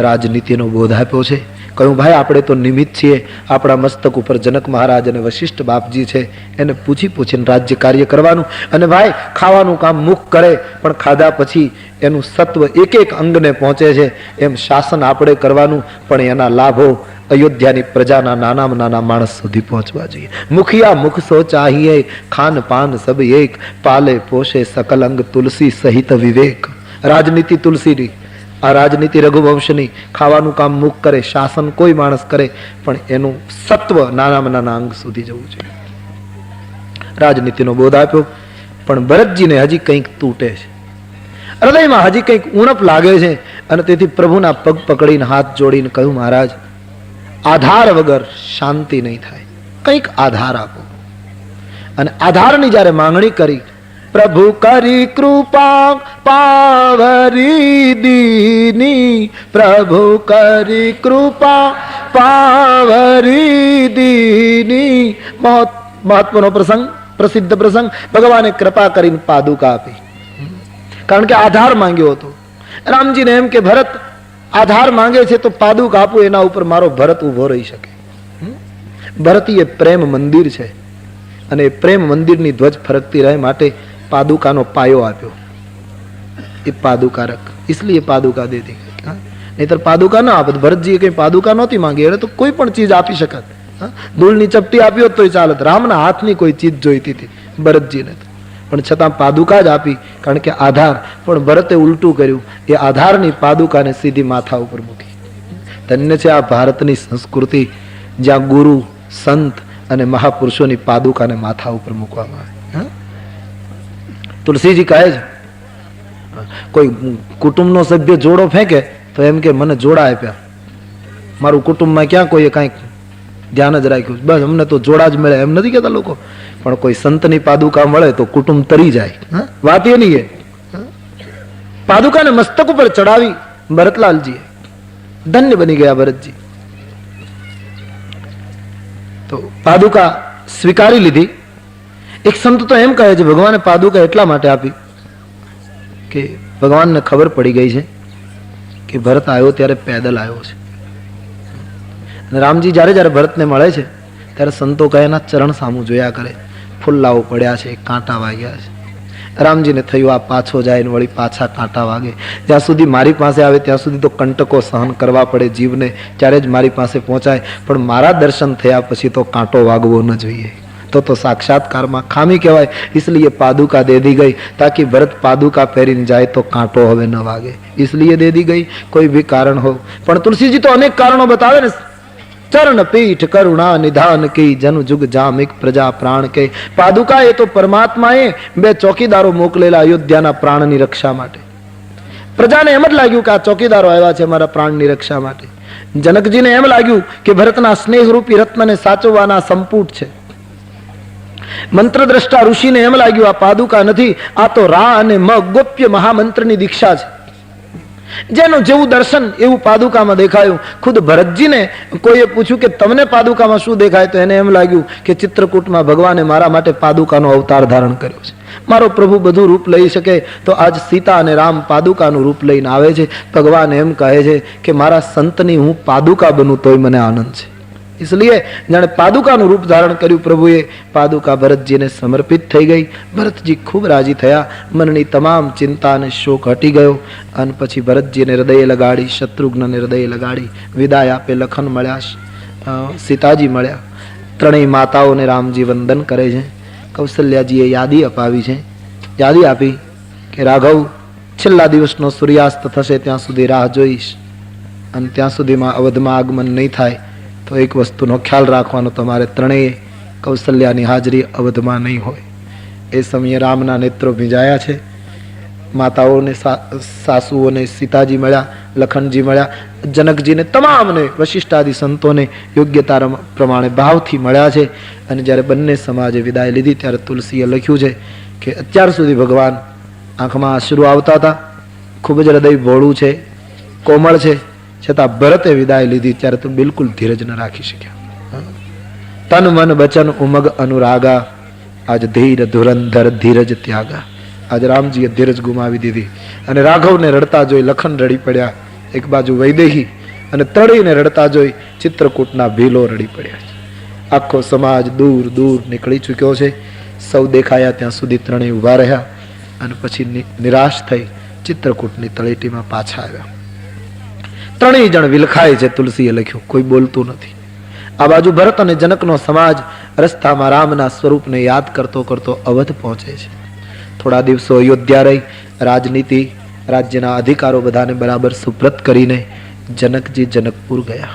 રાજનીતિનો બોધ આપ્યો છે. કહ્યું, ભાઈ આપણે તો નિમિત્ત છીએ, આપણા મસ્તક ઉપર જનક મહારાજ અને વશિષ્ઠ બાપજી છે, એને પૂછીને રાજ્ય કાર્ય કરવાનું. અને ભાઈ ખાવાનું કામ મુખ કરે, પણ ખાધા પછી એનું સત્વ એક એક અંગને પહોંચે છે, એમ શાસન આપણે કરવાનું. પણ એના લાભો અયોધ્યાની પ્રજાના નાનામાં નાના માણસ સુધી પહોંચવા જોઈએ. મુખિયા મુખ સો ચાહીએ, ખાન પાન સબ એક, પાલે પોષે સકલ અંગ તુલસી સહિત વિવેક. રાજનીતિ તુલસીની, આ રાજનીતિ રઘુવંશની. ખાવાનું કામ મુખ કરે, શાસન કોઈ માણસ કરે, પણ એનું સત્વ નાનામાં નાના અંગ સુધી જવું જોઈએ. રાજનીતિનો બોધ આપ્યો, પણ ભરતજીને હજી કંઈક તૂટે છે, હૃદયમાં હજી કંઈક ઉણપ લાગે છે, અને તેથી પ્રભુના પગ પકડીને હાથ જોડીને કહ્યું, મહારાજ, આધાર વગર શાંતિ નહીં થાય, કંઈક આધાર આપો. અને આધારની જ્યારે માંગણી કરી, પ્રભુ કરી કૃપા પાવરી દીની, પ્રભુ કરી કૃપા પાવરી દીની. મહત્વનો પ્રસંગ, પ્રસિદ્ધ પ્રસંગ. ભગવાને કૃપા કરીને પાદુકા આપી, કારણ કે આધાર માંગ્યો હતો. રામજીને એમ કે ભરત આધાર માંગે છે તો પાદુકા આપું, એના ઉપર મારો ભરત ઉભો રહી શકે. ભરત એ પ્રેમ મંદિર છે, અને પ્રેમ મંદિરની ધ્વજ ફરકતી રહે માટે પાદુકાનો પાયો આપ્યો. એ પાદુકા રખ, इसलिए પાદુકા દે દી. નહીતર પાદુકા ના આપત. ભરતજીએ કઈ પાદુકા નહોતી માંગી, એટલે તો કોઈ પણ ચીજ આપી શકત. ધૂળની ચપટી આપી હોત તોય ચાલત. રામના હાથની કોઈ ચીજ જોઈતી હતી ભરતજીને, પણ છતાં પાદુકા જ આપી, કારણ કે આધાર. પણ ભરતે ઉલટું કર્યું, એ આધારની પાદુકાને સીધી માથા ઉપર મૂકી. ધન્ય છે આ ભારતની સંસ્કૃતિ, જ્યાં ગુરુ, સંત અને મહાપુરુષોની પાદુકાને માથા ઉપર મૂકવામાં આવે. તુલસીજી કહે છે, કોઈ કુટુંબનો સભ્ય જોડો ફેંકે તો એમ કે મને જોડા આપ્યા, મારું કુટુંબમાં ક્યાં કોઈએ કાંઈક ધ્યાન જ રાખ્યું, બસ અમને તો જોડા જ મળે, એમ નથી કહેતા લોકો. પણ કોઈ સંતની પાદુકા મળે તો કુટુંબ તરી જાય. વાત એ નહીં. પાદુકાને મસ્તક ઉપર ચડાવી ભરતલાલજીએ, ધન્ય બની ગયા ભરતજી. તો પાદુકા સ્વીકારી લીધી. એક સંત તો એમ કહે છે, ભગવાને પાદુકા એટલા માટે આપી કે ભગવાનને ખબર પડી ગઈ છે કે ભરત આવ્યો ત્યારે પેદલ આવ્યો છે. અને રામજી જ્યારે જ્યારે ભરતને મળે છે ત્યારે સંતો કહે એના ચરણ સામું જોયા કરે, ફુલ્લાઓ પડ્યા છે, કાંટા વાગ્યા છે. રામજીને થયું આ પાછો જાય ને વળી પાછા કાંટા વાગે. જ્યાં સુધી મારી પાસે આવે ત્યાં સુધી તો કંટકો સહન કરવા પડે જીવને, ત્યારે જ મારી પાસે પહોંચાય. પણ મારા દર્શન થયા પછી તો કાંટો વાગવો ન જોઈએ, તો સાક્ષાત્કારમાં ખામી કહેવાય. इसलिए पादुका दे दी गई, ताकि भरत पादुका પહેરીને જાય તો કાંટો હવે ન વાગે. इसलिए दे दी गई. કોઈ भी કારણ हो. પણ તુલસીજી તો અનેક કારણો બતાવે ને. ચરણ પીઠ કરુણા નિધાન કી, જન જુગ જામિક પ્રજા પ્રાણ કે. પાદુકા એ તો પરમાત્માએ બે ચોકીદારો મોકલેલા અયોધ્યાના પ્રાણની રક્ષા માટે. પ્રજાને એમ જ લાગ્યું કે આ ચોકીદારો આવ્યા છે મારા પ્રાણની રક્ષા માટે. જનકજીને એમ લાગ્યું કે ભરતના સ્નેહરૂપી રત્નને સાચવવાના સંપુટ છે. મંત્રદ્રષ્ટા ઋષિને એમ લાગ્યું આ પાદુકા નથી, આ તો રા અને મ ગોપ્ય મહામંત્રની દીક્ષા છે. જેનું જેવું દર્શન એવું પાદુકામાં દેખાયું. ખુદ ભરતજીને કોઈએ પૂછ્યું કે તમને પાદુકામાં શું દેખાય, તો એને એમ લાગ્યું કે ચિત્રકૂટમાં ભગવાને મારા માટે પાદુકાનો અવતાર ધારણ કર્યો છે. મારો પ્રભુ બધું રૂપ લઈ શકે, તો આજ સીતા અને રામ પાદુકાનું રૂપ લઈને આવે છે. ભગવાન એમ કહે છે કે મારા સંતની હું પાદુકા બનું તોય મને આનંદ છે. इसलिए જાણે પાદુકાનું રૂપ ધારણ કર્યું પ્રભુએ. પાદુકા ભરતજીને સમર્પિત થઈ ગઈ. ભરતજી ખૂબ રાજી થયા, મનની તમામ ચિંતા અને શોક હટી ગયો. અને પછી ભરતજીને હૃદય લગાડી, શત્રુઘ્નને હૃદય લગાડી વિદાય આપે. લખન મળ્યા, સીતાજી મળ્યા. ત્રણેય માતાઓને રામજી વંદન કરે છે. કૌશલ્યાજીએ યાદી અપાવી છે. યાદી આપી કે રાઘવ, છેલ્લા દિવસનો સૂર્યાસ્ત થશે ત્યાં સુધી રાહ જોઈશ, અને ત્યાં સુધીમાં અવધમાં આગમન નહીં થાય તો એક વસ્તુનો ખ્યાલ રાખવાનો, તમારે ત્રણેય કૌશલ્યાની હાજરી અવધમાં નહીં હોય. એ સમયે રામના નેત્રો ભીંજાયા છે. માતાઓને, સાસુઓને સીતાજી મળ્યા, લખનજી મળ્યા, જનકજીને, તમામને, વશિષ્ઠાદિ સંતોને યોગ્યતા પ્રમાણે ભાવથી મળ્યા છે. અને જ્યારે બંને સમાજે વિદાય લીધી ત્યારે તુલસીએ લખ્યું છે કે અત્યાર સુધી ભગવાન આંખમાં અશ્રુ આવતા હતા, ખૂબ જ હૃદય ભોળું છે, કોમળ છે, છતાં ભરતે વિદાય લીધી ત્યારે તો બિલકુલ ધીરજ ન રાખી શક્યા. તન મન બચન ઉમગ અનુરાગા, આજ ધીર ધુરંધર ધીરજ ત્યાગા. આજ રામજીએ ધીરજ ગુમાવી દીધી. અને રાઘવને રડતા જોઈ લખન રડી પડ્યા. એક બાજુ વૈદેહી અને ત્રણેયને રડતા જોઈ ચિત્રકૂટના ભીલો રડી પડ્યા. આખો સમાજ દૂર દૂર નીકળી ચૂક્યો છે. સૌ દેખાયા ત્યાં સુધી ત્રણેય ઉભા રહ્યા, અને પછી નિરાશ થઈ ચિત્રકૂટની તળેટીમાં પાછા આવ્યા. ત્રણેય જણ વિલખાય છે. તુલસીએ લખ્યું, કોઈ બોલતું નથી. આ બાજુ ભરત અને જનકનો સમાજ રસ્તામાં રામના સ્વરૂપને યાદ કરતો કરતો અવધ પહોંચે છે. થોડા દિવસો અયોધ્યા રહી, રાજનીતિ, રાજ્યના અધિકારો બધાને બરાબર સુપ્રત કરીને જનકજી જનકપુર ગયા.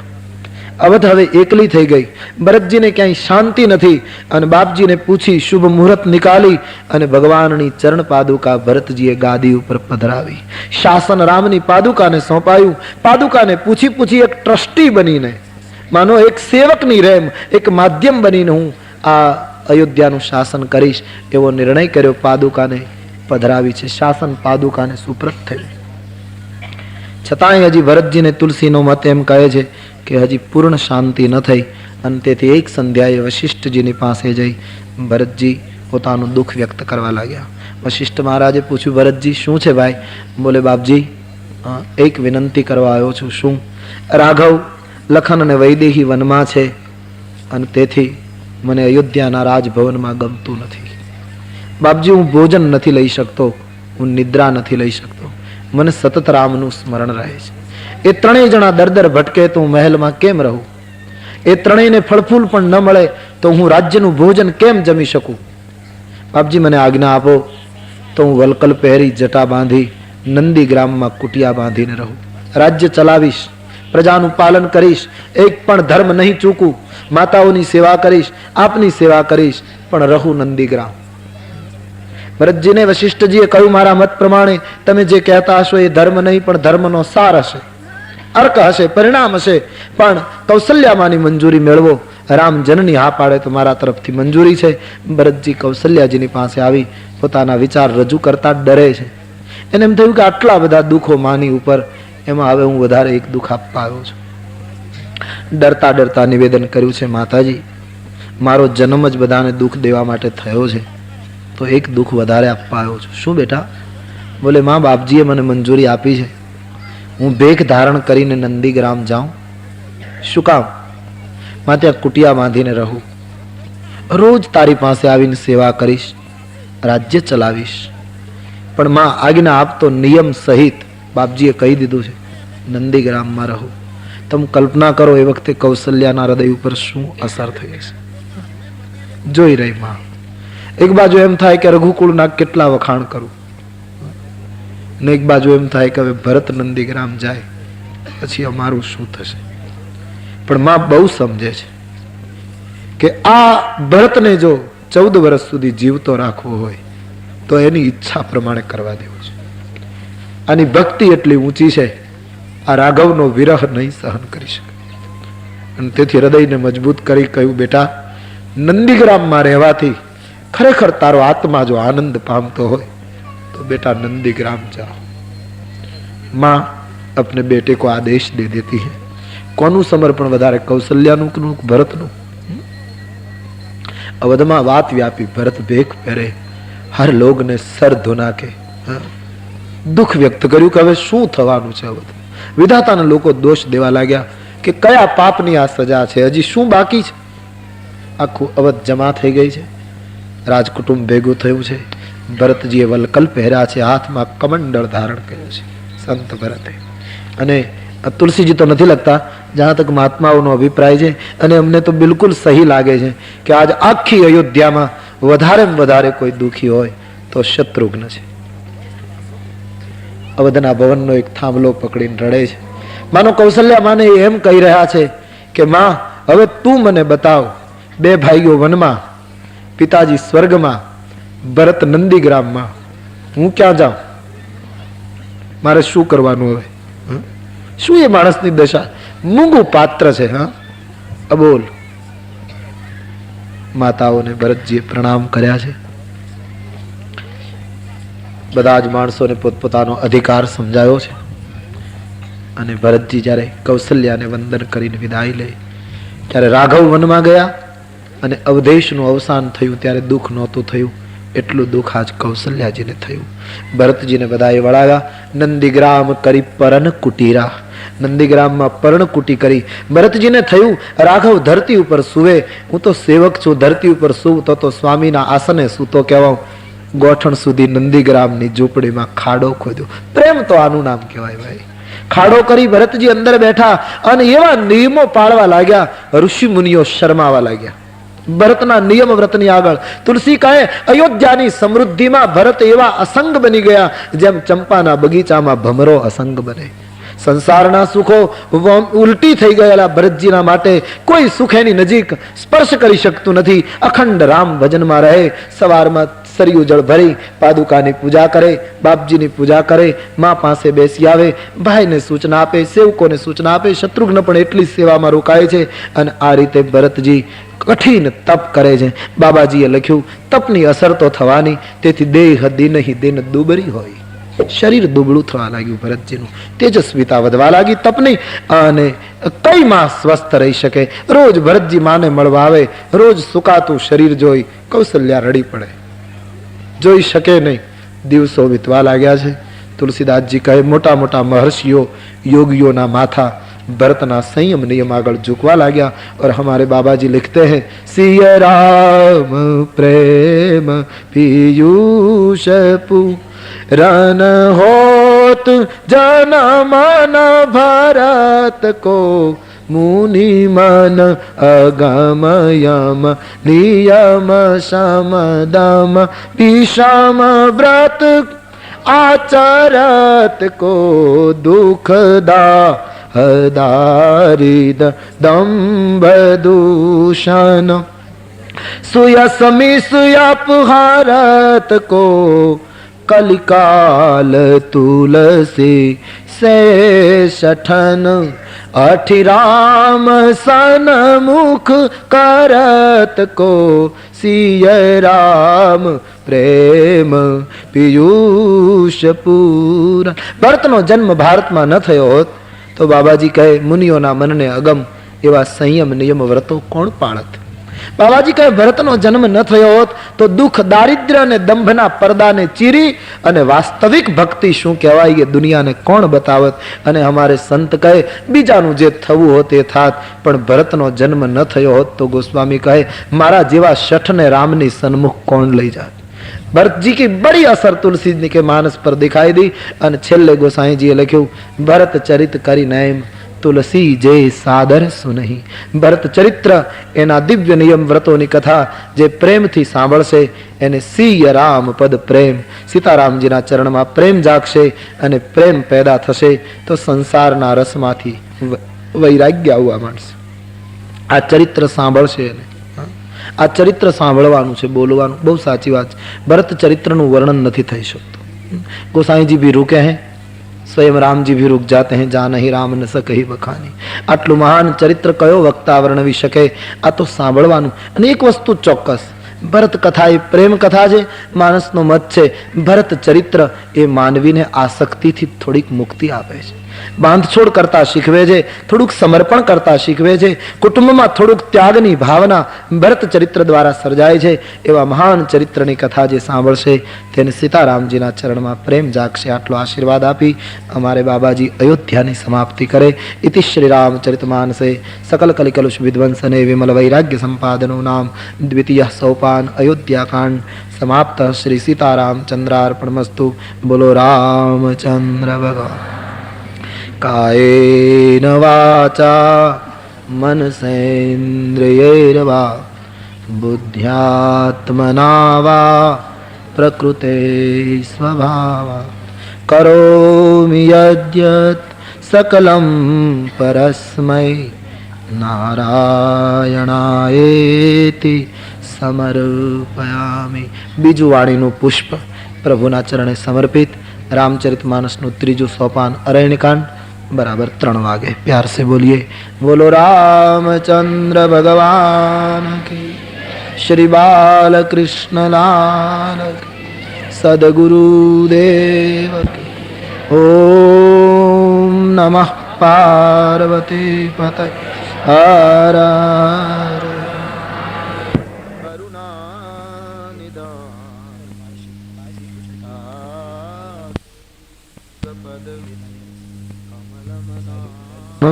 અવધ હવે એકલી થઈ ગઈ. ભરતજીને ક્યાંય શાંતિ નથી અને બાપજીને પૂછી શુભ મુહૂર્ત નિકાલી અને ભગવાનની ચરણ પાદુકા ભરતજીએ ગાદી ઉપર પધરાવી. શાસન રામની પાદુકાને સોંપાયું. પાદુકાને પૂછી પૂછી એક ટ્રસ્ટી બનીને, માનો એક સેવકની રેમ, એક માધ્યમ બનીને હું આ અયોધ્યાનું શાસન કરીશ એવો નિર્ણય કર્યો. પાદુકાને પધરાવી છે. શાસન પાદુકાને સુપ્રત થયું. છતાંય હજી ભરતજીને તુલસીનો મત એમ કહે છે કે હજી પૂર્ણ શાંતિ ન થઈ અને તેથી એક સંધ્યાએ વશિષ્ઠજીની પાસે જઈ ભરતજી પોતાનું દુઃખ વ્યક્ત કરવા લાગ્યા. વશિષ્ઠ મહારાજે પૂછ્યું, ભરતજી શું છે ભાઈ? બોલે, બાપજી એક વિનંતી કરવા આવ્યો છું. શું? રાઘવ, લખન અને વૈદેહી વનમાં છે અને તેથી મને અયોધ્યાના રાજભવનમાં ગમતું નથી. બાપજી, હું ભોજન નથી લઈ શકતો, હું નિદ્રા નથી લઈ શકતો, મને સતત રામનું સ્મરણ રહે છે. એ ત્રણેય જણા દર દર ભટકે તો હું મહેલમાં કેમ રહું? એ ત્રણેયને ફળફૂલ પણ ન મળે તો હું રાજ્યનું ભોજન કેમ જમી શકું? બાપજી, મને આજ્ઞા આપો તો હું વલકલ પહેરી, જટા બાંધી, નંદીગ્રામમાં કુટિયા બાંધીને રહું. રાજ્ય ચલાવીશ, પ્રજાનું પાલન કરીશ, એક પણ ધર્મ નહીં ચૂકું, માતાઓની સેવા કરીશ, આપની સેવા કરીશ, પણ રહું નંદીગ્રામ. ભરતજીને વશિષ્ઠજીએ કહ્યું, મારા મત પ્રમાણે તમે જે કહેતા હશો એ ધર્મ નહીં પણ ધર્મનો સાર હશે, અર્ક હશે, પરિણામ હશે, પણ કૌશલ્યામાંની મંજૂરી મેળવો. રામ જનની હા પાડે તો મારા તરફથી મંજૂરી છે. ભરતજી કૌશલ્યાજીની પાસે આવી પોતાના વિચાર રજૂ કરતા ડરે છે. એને એમ થયું કે આટલા બધા દુઃખો માની ઉપર, એમાં હવે હું વધારે એક દુઃખ આપવા આવ્યો છું. ડરતા ડરતા નિવેદન કર્યું છે, માતાજી, મારો જન્મ જ બધાને દુઃખ દેવા માટે થયો છે, તો એક દુઃખ વધારે આપવા આવ્યો છું. શું બેટા? બોલે, માં, બાપજીએ મને મંજૂરી આપી છે, હું ભેખ ધારણ કરીને નંદીગ્રામ જાઉં. શું કામ? માં, ત્યાં કુટિયા બાંધીને રહું, રોજ તારી પાસે આવીને સેવા કરીશ, રાજ્ય ચલાવીશ, પણ માં આજ્ઞા આપતો નિયમ સહિત બાપજીએ કહી દીધું છે નંદીગ્રામમાં રહું. તમે કલ્પના કરો એ વખતે કૌશલ્યાના હૃદય ઉપર શું અસર થઈ હશે. જોઈ રહી માં. એક બાજુ એમ થાય કે રઘુકુળના કેટલા વખાણ કરું, ને એક બાજુ એમ થાય કે હવે ભરત નંદીગ્રામ જાય પછી અમારું શું થશે. પણ માં બહુ સમજે છે કે આ ભરતને જો 14 વર્ષ સુધી જીવતો રાખવો હોય તો એની ઈચ્છા પ્રમાણે કરવા દેવો છે. આની ભક્તિ એટલી ઊંચી છે, આ રાઘવનો વિરહ નહીં સહન કરી શકે. અને તેથી હૃદયને મજબૂત કરી કહ્યું, બેટા, નંદીગ્રામમાં રહેવાથી ખરેખર તારો આત્મા જો આનંદ પામતો હોય તો બેટા नंदीग्राम जाओ. माँ अपने बेटे को आदेश दे देती है. કોનું સમર્પણ વધારે, કૌશલ્યાનું કે ભરતનું? અવધમાં વાત વ્યાપી. ભરત ભેખ પહેરે, હર લોગને સર ધોના કે દુઃખ વ્યક્ત કર્યું કે હવે શું થવાનું છે. અવધ વિધાતાના લોકો દોષ દેવા લાગ્યા કે કયા પાપની આ સજા છે, હજી શું બાકી છે. આખું અવધ જમા થઈ ગઈ છે, રાજકુટુંબ ભેગું થયું છે. ભરતજીએ વલકલ પહેર્યા છે, હાથમાં કમંડળ ધારણ કર્યું છે સંત ભરતે. અને તુલસીજી તો નથી લગતા, જ્યાં તક મહાત્માઓનો અભિપ્રાય છે અને અમને તો બિલકુલ સહી લાગે છે કે આજ આખી અયોધ્યામાં વધારે કોઈ દુઃખી હોય તો શત્રુઘ્ન છે. અવધના ભવનનો એક થાંભલો પકડીને રડે છે. માનો કૌશલ્યા માને એમ કહી રહ્યા છે કે માં, હવે તું મને બતાવ, 2 ભાઈઓ વનમાં, પિતાજી સ્વર્ગમાં, ભરત નંદીગ્રામમાં, હું ક્યાં જાઉં? મારે શું કરવાનું હવે? શું એ માણસની દશા? મૂંગું પાત્ર છે. હા, અબોલ. માતાઓને ભરતજીએ પ્રણામ કર્યા છે. બધા જ માણસોને પોતપોતાનો અધિકાર સમજાયો છે. અને ભરતજી જ્યારે કૌશલ્યાને વંદન કરીને વિદાય લે, ત્યારે રાઘવ વનમાં ગયા અને અવધેશનું અવસાન થયું ત્યારે દુઃખ નહોતું થયું એટલું દુઃખ આજ કૌશલ્યાજીને થયું. ભરતજીને બધાએ વળાવ્યા. નંદીગ્રામ કરી પરન કુટીરા, નંદીગ્રામમાં પર્ણકુટી કરી. ભરતજીને થયું રાઘવ ધરતી ઉપર સુવે, હું તો સેવક છું, ધરતી ઉપર સુવતો તો સ્વામીના આસને સૂતો કહેવાઉં. ગોઠણ સુધી નંદીગ્રામની ઝૂંપડીમાં ખાડો ખોદ્યો. પ્રેમ તો આનું નામ કહેવાય ભાઈ. ખાડો કરી ભરતજી અંદર બેઠા અને એવા નિયમો પાળવા લાગ્યા, ઋષિ મુનિઓ શરમાવા લાગ્યા. ભરતના નિયમ વ્રતની આગળ તુલસી કહે, અયોધ્યાની સમૃદ્ધિમાં ભરત એવા અસંગ બની ગયા જેમ ચંપાના બગીચામાં ભમરો અસંગ બને. સંસારના સુખો ઉલટી થઈ ગયેલા ભરતજીના માટે કોઈ સુખ એની નજીક સ્પર્શ કરી શકતું નથી. અખંડ રામ ભજનમાં રહે, સવારમાં સરયુ જળ ભરી પાદુકાની પૂજા કરે, બાપજીની પૂજા કરે, મા પાસે બેસી આવે, ભાઈને સૂચના આપે, સેવકોને સૂચના આપે. શત્રુઘ્ન પણ એટલી સેવામાં રોકાય છે. અને આ રીતે ભરતજી કઠિન તપ કરે છે. બાબાજીએ લખ્યું, તપની અસર તો થવાની, તેથી દેહ દિનહિ દિન દુબરી હોય. શરીર દુબળું થવા લાગ્યું ભરતજીનું, તેજસ્વીતા વધવા લાગી તપની. અને કઈ માં સ્વસ્થ રહી શકે? રોજ ભરતજી માને મળવા આવે, રોજ સુકાતું શરીર જોઈ કૌશલ્યા રડી પડે, જોઈ શકે નહીં. દિવસો વીતવા લાગ્યા છે. તુલસીદાસજી કહે, મોટા મોટા મહર્ષિઓ યોગીઓના માથા भरतना संयम नियम आगल झुकवा लग्या। और हमारे बाबा जी लिखते हैं, सिया राम प्रेम पीयूष रन होत जन मन भरत को मुनि मन अगम यम नियम शम दम विषम व्रत आचरत को दुखदा दारिद दम्भ दूषण सुयसमी सुयपहारत को कलिकाल तुलसी से शठन अठिराम सन मुख करत को सिय राम प्रेम पीयूष पूरा। भरतनो जन्म भारत में न थयो होत तो बाबाजी कहे मुनियोना मन ने अगम एवा संयम नियम व्रतो कोण पाळत। बाबाजी कहे भरतनो जन्म न थयो होत तो दुख दारिद्र्य ने दंभना पर्दा ने चीरी अने वास्तविक भक्ति शुं कहेवाय ये दुनिया ने कोण बतावत। अने हमारे संत कहे बीजानु जे थवुं होत ए थात पण भरतनो जन्म न थयो होत तो गोस्वामी कहे मारा जेवा शठ ने रामनी सन्मुख कोण लई जात। भरत जी की बड़ी असर तुलसी जी के मानस पर दिखाई दी। अने छेल्ले गोसाई जी लख्यु, भरत चरित करी नैम तुलसी जे सादर सुनही। भरत चरित्र एना दिव्य नियम व्रतोनी कथा जे प्रेम थी सांभळशे एने सिय राम पद प्रेम सीतारामजीना चरणमां प्रेम जागशे अने प्रेम पैदा थशे तो संसारना रसमांथी वैराग्य आववा मांडशे। आ चरित्र सांभळशे ने आ चरित्र सांभळवानुं छे, बोलवानुं। बहु साची वात। भरत चरित्रनुं वर्णन नथी थई शकतुं। गोसाई जी भी रुके हैं, स्वयं राम जी भी रुक जाते हैं, जा नहीं राम न सकही बखानी। आटलू महान चरित्र कयो वक्ता वर्णवी शके? आ तो सांभळवानुं। अने एक वस्तु चोक्कस, भरत कथा ए प्रेम कथा छे, मानसनो मत छे भरत चरित्र ए मानवीने आसक्तिथी थोड़ीक मुक्ति आपे छे, बांधछोड़ करता शीखवे छे, थोड़ुंक समर्पण करता शीखवे छे, कुटुंबमां थोड़ुंक त्यागनी भावना भरत चरित्र द्वारा सर्जाय छे। एवा महान चरित्रनी कथा जे सांभळशे तेने सीतारामजीना चरणमां प्रेम जागशे। आटलो आशीर्वाद आपी अमारे बाबाजी अयोध्यानी समाप्ति करे। इति श्री रामचरितमानसे सकल कलिकलुष विध्वंसने विमल वैराग्य संपादनो नाम द्वितीयः सोपान अयोध्याकांड समाप्त। श्री सीतारामचंद्रार्पणमस्तु। बोलो रामचंद्र भगवान। कायेन वाचा मनसेन्द्रियैर्वा बुद्ध्यात्मना वा प्रकृते स्वभावा करोमि यद्यत् सकलं परस्मै नारायणायेति समर्पयामि। बीजू वाणीनु पुष्प प्रभुना चरणे समर्पित। रामचरितमानसनु त्रीजू सोपान अरण्यकांड बराबर 3 वागे। प्यार से बोलिए, बोलो रामचंद्र भगवान की, श्री बालकृष्ण लाल की, सदगुरुदेव की। ओम नमः पार्वती पतये हर हर।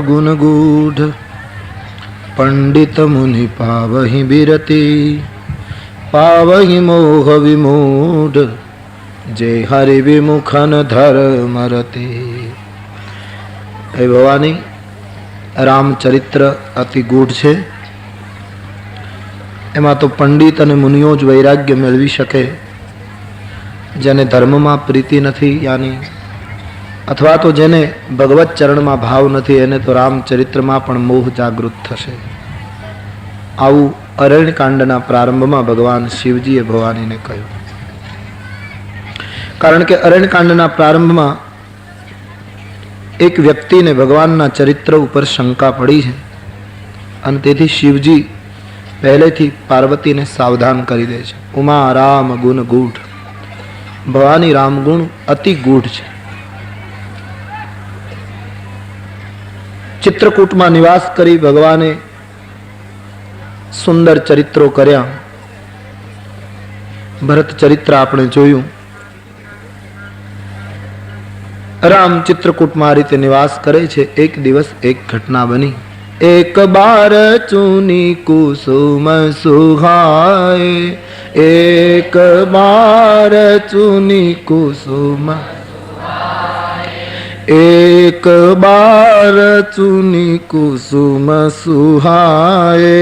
गुण गूढ़ पंडित मुनि पावहि बिरति पावहि मोह विमूढ़ जे हरि विमुखन धर्म रति। હે ભવાની, રામચરિત્ર અતિ ગૂઢ છે. એમાં તો પંડિત અને મુનિઓ જ વૈરાગ્ય મેળવી શકે. જેને ધર્મમાં પ્રીતિ નથી યાની, અથવા તો જેને ભગવત ચરણમાં ભાવ નથી, એને તો રામચરિત્રમાં પણ મોહ જાગૃત થશે. આવું અરણ્યકાંડના પ્રારંભમાં ભગવાન શિવજીએ ભવાનીને કહ્યું. કારણ કે અરણ્યકાંડના પ્રારંભમાં એક વ્યક્તિને ભગવાનના ચરિત્ર ઉપર શંકા પડી છે અને તેથી શિવજી પહેલેથી પાર્વતીને સાવધાન કરી દે છે. ઉમા રામ ગુણ ગૂઢ, ભવાની રામગુણ અતિ ગૂઢ છે. ચિત્રકૂટમાં નિવાસ કરી ભગવાને સુંદર ચરિત્રો કર્યા. ભરત ચરિત્ર આપણે જોયું. રામ ચિત્રકૂટમાં આ રીતે નિવાસ કરે છે. એક દિવસ એક ઘટના બની. એક બાર ચૂની કુસુમ સુહાય, એક બાર ચૂની કુસુમ, એક બાર ચૂની કુસુમ સુહાય,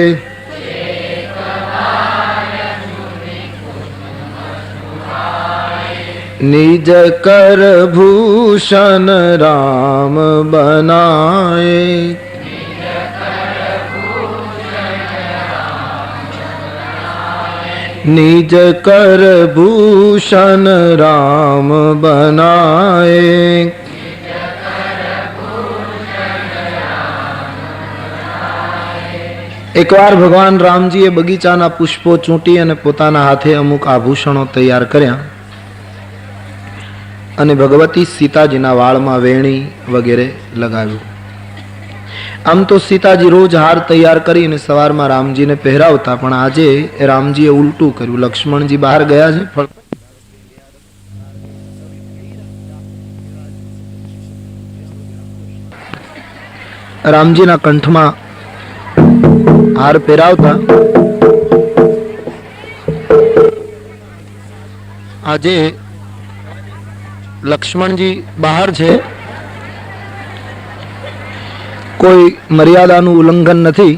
નિજ કર ભૂષણ રામ બનાય, નિજ કર ભૂષણ રામ બનાય. એકવાર ભગવાન રામજીએ બગીચાના પુષ્પો ચૂંટી અને પોતાના હાથે અમુક આભૂષણો તૈયાર કર્યા અને ભગવતી સીતાજીના વાળમાં વેણી વગેરે લગાવ્યું. આમ તો સીતાજી રોજ હાર તૈયાર કરીને સવારમાં રામજીને પહેરાવતા, પણ આજે રામજીએ ઉલટું કર્યું. લક્ષ્મણજી બહાર ગયા છે, રામજીના કંઠમાં હાર પહેરાવતા આજે લક્ષ્મણજી બહાર છે. કોઈ મર્યાદાનું ઉલ્લંઘન નથી.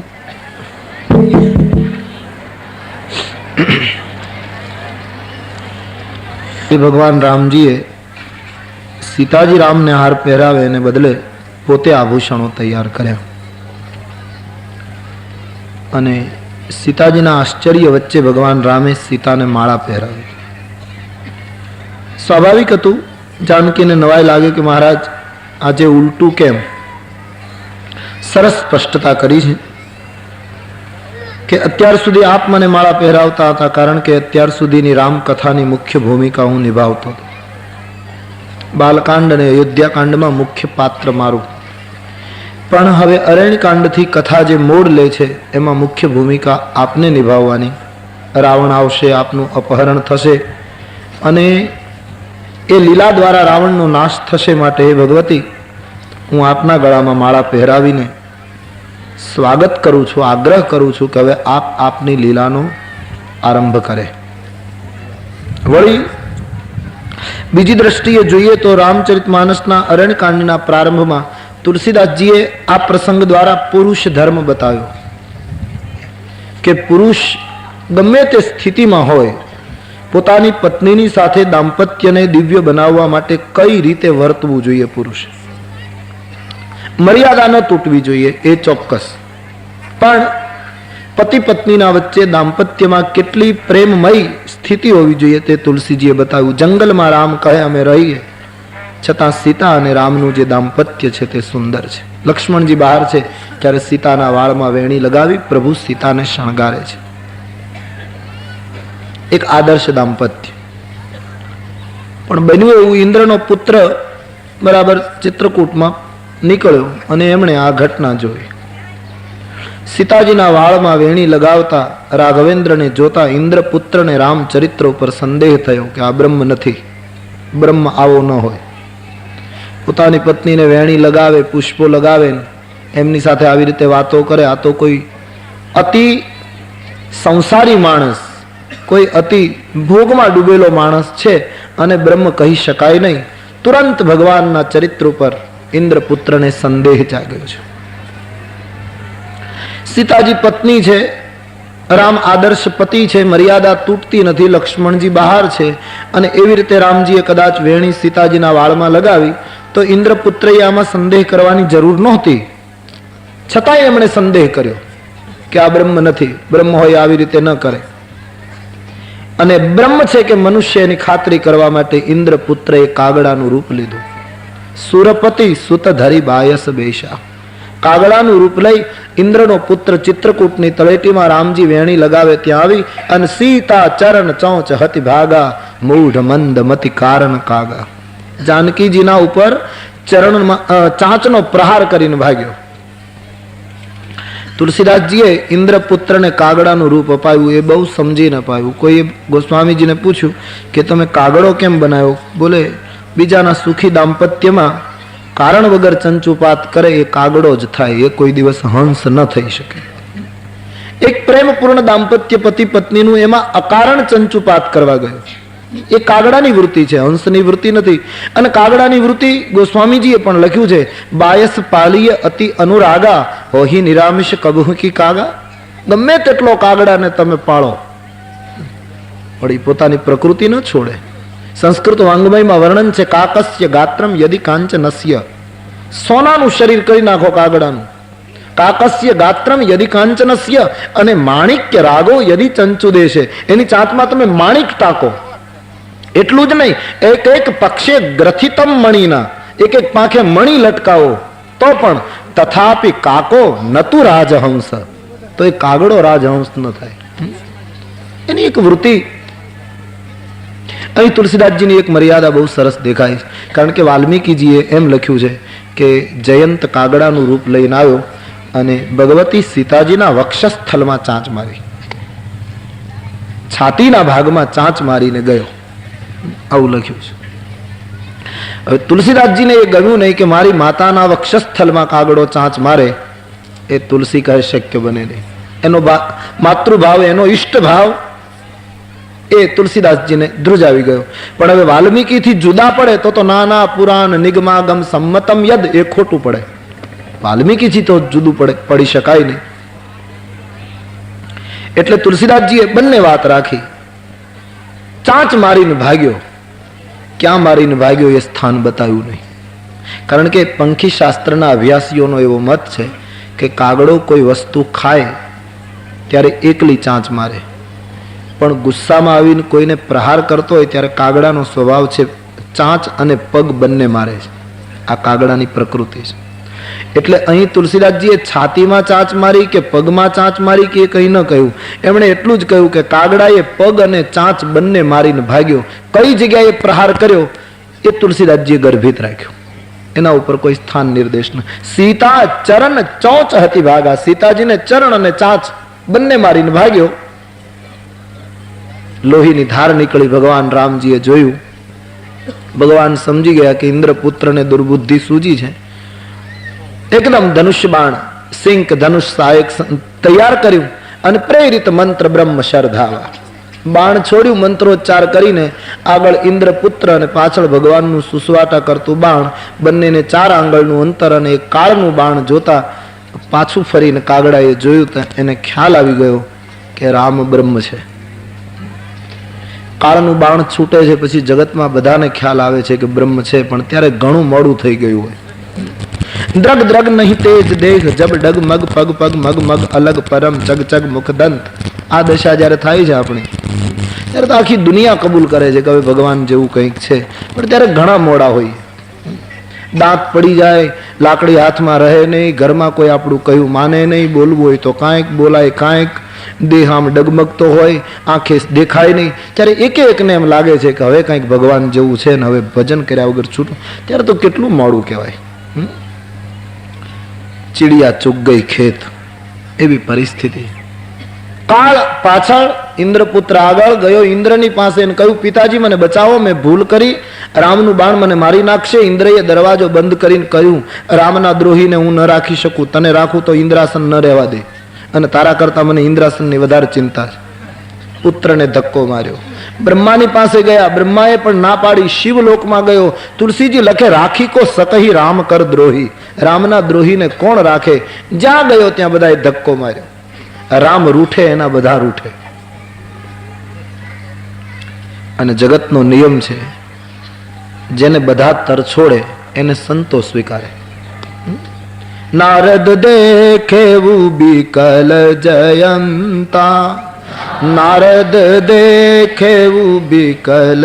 ભગવાન રામજીએ સીતાજી રામને હાર પહેરાવે એને બદલે પોતે આભૂષણો તૈયાર કર્યા અને સીતાજીના આશ્ચર્ય વચ્ચે ભગવાન રામે સીતાને માળા પહેરાવી. સ્વાભાવિક હતું. જાનકીને નવાઈ લાગે કે મહારાજ આજે ઉલટું કેમ? સરસ સ્પષ્ટતા કરી છે કે અત્યાર સુધી આપ મને માળા પહેરાવતા હતા, કારણ કે અત્યાર સુધીની રામકથાની મુખ્ય ભૂમિકા હું નિભાવતો હતો. બાલકાંડ અને અયોધ્યાકાંડમાં મુખ્ય પાત્ર મારું, પણ હવે અરણ્યકાંડથી કથા જે મોડ લે છે એમાં મુખ્ય ભૂમિકા આપને નિભાવવાની. રાવણ આવશે, આપનું અપહરણ થશે અને એ લીલા દ્વારા રાવણનો નાશ થશે. માટે હે ભગવતી, હું આપના ગળામાં માળા પહેરાવીને સ્વાગત કરું છું, આગ્રહ કરું છું કે હવે આપ આપની લીલાનો આરંભ કરે. વળી બીજી દ્રષ્ટિએ જોઈએ તો રામચરિતમાનસના અરણ્યકાંડના પ્રારંભમાં તુલસીદાસજીએ આ પ્રસંગ દ્વારા પુરુષ ધર્મ બતાવ્યો કે પુરુષ ગમે તે સ્થિતિમાં હોય પોતાની પત્નીની સાથે દાંપત્યને દિવ્ય બનાવવા માટે કઈ રીતે વર્તવું જોઈએ. પુરુષ મર્યાદા ન તૂટવી જોઈએ એ ચોક્કસ, પણ પતિ પત્નીના વચ્ચે દાંપત્યમાં કેટલી પ્રેમમય સ્થિતિ હોવી જોઈએ તે તુલસીજીએ બતાવ્યું. જંગલમાં રામ કહે અમે રહીએ, છતાં સીતા અને રામનું જે દાંપત્ય છે તે સુંદર છે. લક્ષ્મણજી બહાર છે ત્યારે સીતાના વાળમાં વેણી લગાવી પ્રભુ સીતાને શણગારે છે. એક આદર્શ દાંપત્ય. પણ બન્યું એવું, ઇન્દ્રનો પુત્ર બરાબર ચિત્રકૂટમાં નીકળ્યો અને એમણે આ ઘટના જોઈ. સીતાજીના વાળમાં વેણી લગાવતા રાઘવેન્દ્રને જોતા ઇન્દ્રપુત્રને રામચરિત્ર ઉપર સંદેહ થયો કે આ બ્રહ્મ નથી, બ્રહ્મ આવો ન હોય. પોતાની પત્નીને વેણી લગાવે, પુષ્પો લગાવે, એમની સાથે આવી રીતે વાતો કરે, આ તો કોઈ અતિ સંસારી માણસ, કોઈ અતિ ભોગમાં ડૂબેલો માણસ છે અને બ્રહ્મ કહી શકાય નહીં. તુરંત ભગવાનના ચરિત્ર ઉપર ઇન્દ્રપુત્રને સંદેહ જાગ્યો છે. સીતાજી પત્ની છે, રામ આદર્શ પતિ છે, મર્યાદા તૂટતી નથી, લક્ષ્મણજી બહાર છે, અને એવી રીતે રામજીએ કદાચ વેણી સીતાજીના વાળમાં લગાવી તો ઇન્દ્રપુત્રએ આમાં સંદેહ કરવાની જરૂર નહોતી. છતાંય એમણે સંદેહ કર્યો કે આ બ્રહ્મ નથી, બ્રહ્મ હોય આવી રીતે ન કરે. અને બ્રહ્મ છે કે મનુષ્ય એની ખાતરી કરવા માટે ઇન્દ્રપુત્રએ કાગડાનું રૂપ લીધું. સુરપતિ સુત ધરી બાયસ બેશા. કાગડાનું રૂપ લઈ ઇન્દ્રનો પુત્ર ચિત્રકૂટની તળેટીમાં રામજી વેણી લગાવે ત્યાં આવી અને સીતા ચરણ ચોંચ હતિ ભાગા મૂઢ મંદ મતિ કારણ કાગા. જાનકીજીના ઉપર ચરણમાં ચાંચનો પ્રહાર કરીને ભાગ્યો. તુલસીદાસજીએ ઇન્દ્રપુત્રને કાગડાનું રૂપ અપાયું, એ બહુ સમજીને અપાયું. કોઈએ ગોસ્વામીજીને પૂછ્યું કે તમે કાગડો કેમ બનાવ્યો? બોલે બીજાના સુખી દાંપત્યમાં કારણ વગર ચંચુપાત કરે એ કાગડો જ થાય, એ કોઈ દિવસ હંસ ન થઈ શકે. એક પ્રેમપૂર્ણ દાંપત્ય પતિ પત્નીનું એમાં અકારણ ચંચુપાત કરવા ગયો, એ કાગડાની વૃત્તિ છે, હંસની વૃત્તિ નથી. અને કાગડાની વૃત્તિ ગોસ્વામીજીએ પણ લખ્યું છે, બાયસ પાલીય અતિ અનુરાગા હોહી નિરામિષ કબહુ કી કાગા. ગમે તેટલો કાગડાને તમે પાળો પણ એ પોતાની પ્રકૃતિ ન છોડે. સંસ્કૃત વાંગ્મયમાં વર્ણન છે, કાકસ્ય ગાત્રમ યદિ કાંચનસ્ય. સોનાનું શરીર કરી નાખો કાગડાનું. કાકસ્ય ગાત્રમ યદિ કાંચનસ્ય, અને માણિક્ય રાગો યદિ ચંચુ દેશે. એની ચાંચમાં તમે માણિક ટાંકો. એટલું જ નહીં, એક એક પક્ષે ગ્રથિતમ મણીના, એક એક પાંખે મણી લટકાવો તો પણ તથાપિ કાકો નતુ રાજહંસ, તો એ કાગડો રાજહંસ ન થાય. એની એક વૃત્તિ. અહીં તુલસીદાસજીની એક મર્યાદા બહુ સરસ દેખાય છે, કારણ કે વાલ્મીકીજીએ એમ લખ્યું છે કે જયંત કાગડાનું રૂપ લઈને આવ્યો અને ભગવતી સીતાજીના વક્ષસ્થલમાં ચાંચ મારી, છાતીના ભાગમાં ચાંચ મારીને ગયો, આવું લખ્યું છે. હવે તુલસીદાસજીને એ ગમ્યું નહીં કે મારી માતાના વક્ષસ્થલમાં કાગડો ચાંચ મારે, એ તુલસી કહે શક્ય બને નહીં. એનો માતૃભાવ, એનો ઈષ્ટ ભાવ એ તુલસીદાસજીને ધ્રુજાવી ગયો. પણ હવે વાલ્મીકીથી જુદા પડે તો નાના પુરાણ નિગમાગમ સંમતમ યદ, એ ખોટું પડે. વાલ્મીકીથી તો જુદું પડી શકાય નહીં. એટલે તુલસીદાસજીએ બંને વાત રાખી. ચાંચ મારીને ભાગ્યો, ક્યાં મારીને ભાગ્યો એ સ્થાન બતાવ્યું નહીં. કારણ કે પંખી શાસ્ત્રના અભ્યાસીઓનો એવો મત છે કે કાગડો કોઈ વસ્તુ ખાય ત્યારે એકલી ચાંચ મારે, પણ ગુસ્સામાં આવીને કોઈને પ્રહાર કરતો હોય ત્યારે કાગડાનો સ્વભાવ છે ચાંચ અને પગ બંને મારે છે. આ કાગડાની પ્રકૃતિ છે. એટલે અહીં તુલસીદાસજીએ છાતીમાં ચાંચ મારી કે પગમાં ચાંચ મારી કે એ કંઈ ન કહ્યું. એમણે એટલું જ કહ્યું કે કાગડાએ પગ અને ચાંચ બંને મારીને ભાગ્યો. કઈ જગ્યાએ પ્રહાર કર્યો એ તુલસીદાસજીએ ગર્ભિત રાખ્યું, એના ઉપર કોઈ સ્થાન નિર્દેશ ન. સીતા ચરણ ચોંચ હતી ભાગા, સીતાજીને ચરણ અને ચાંચ બંને મારીને ભાગ્યો. લોહીની ધાર નીકળી. ભગવાન રામજીએ જોયું, ભગવાન સમજી ગયા કે ઇન્દ્રપુત્રને દુર્બુદ્ધિ સૂજી છે. એકદમ ધનુષ્ય બાણ સિંક ધનુષ સહાયક તૈયાર કર્યું અને પ્રેરિત મંત્ર બ્રહ્મ શરધાવા. બાણ છોડ્યું, મંત્રોચ્ચાર કરીને આગળ ઇન્દ્રપુત્ર અને પાછળ ભગવાનનું સુસવાટા કરતું બાણ, બંનેને 4 આંગળનું અંતર અને એક કાળનું બાણ જોતા પાછું ફરીને કાગડાએ જોયું તો એને ખ્યાલ આવી ગયો કે રામ બ્રહ્મ છે. કાળનું બાણ છૂટે છે પછી જગતમાં બધાને ખ્યાલ આવે છે કે બ્રહ્મ છે, પણ ત્યારે ઘણું મોડું થઈ ગયું હોય. દ્રગ દ્રગ નહીં તેજ દેહ જબ ડગ મગ પગ પગ મગ મગ અલગ પરમ ચગ ચગ મુખ દંત. આ દશા જયારે થાય છે આપણી, ત્યારે તો આખી દુનિયા કબૂલ કરે છે કે હવે ભગવાન જેવું કંઈક છે, પણ ત્યારે ઘણા મોડા હોય. દાંત પડી જાય, લાકડી હાથમાં રહે નહીં, ઘરમાં કોઈ આપણું કહ્યું માને નહીં, બોલવું હોય તો કાંઈક બોલાય, કાંઈક દેહ આમ ડગમગતો હોય, આંખે દેખાય નહીં, ત્યારે એકે એકને એમ લાગે છે કે હવે કંઈક ભગવાન જેવું છે ને હવે ભજન કર્યા વગર છૂટું. ત્યારે તો કેટલું મોડું કહેવાય. ચીડિયા ચૂક ગઈ ખેત, એવી પરિસ્થિતિ. કાળ પાછળ, ઇન્દ્રપુત્ર આગળ ગયો. ઇન્દ્રની પાસે એને કહ્યું, પિતાજી મને બચાવો, મેં ભૂલ કરી, રામનું બાણ મને મારી નાખશે. ઇન્દ્રએ દરવાજો બંધ કરીને કહ્યું, રામના દ્રોહીને હું ન રાખી શકું, તને રાખું તો ઇન્દ્રાસન ન રહેવા દે, અને તારા કરતા મને ઇન્દ્રાસનની વધારે ચિંતા છે. પુત્રને ધક્કો માર્યો. બ્રહ્માની પાસે ગયા, બ્રહ્માએ પણ ના પાડી. શિવલોકમાં ગયો. તુલસીજી લખે, રાખી કો સકહી રામ કર દ્રોહી. રામના દ્રોહીને કોણ રાખે? જ્યાં ગયો ત્યાં બધાએ ધક્કો માર્યો. રામ રૂઠે એના બધા રૂઠે. અને જગતનો નિયમ છે, જેને બધા તરછોડે એને સંતો સ્વીકારે. નારદ દેખેવું બિકલ જયંતા, નારદ દેખેવું બિકલ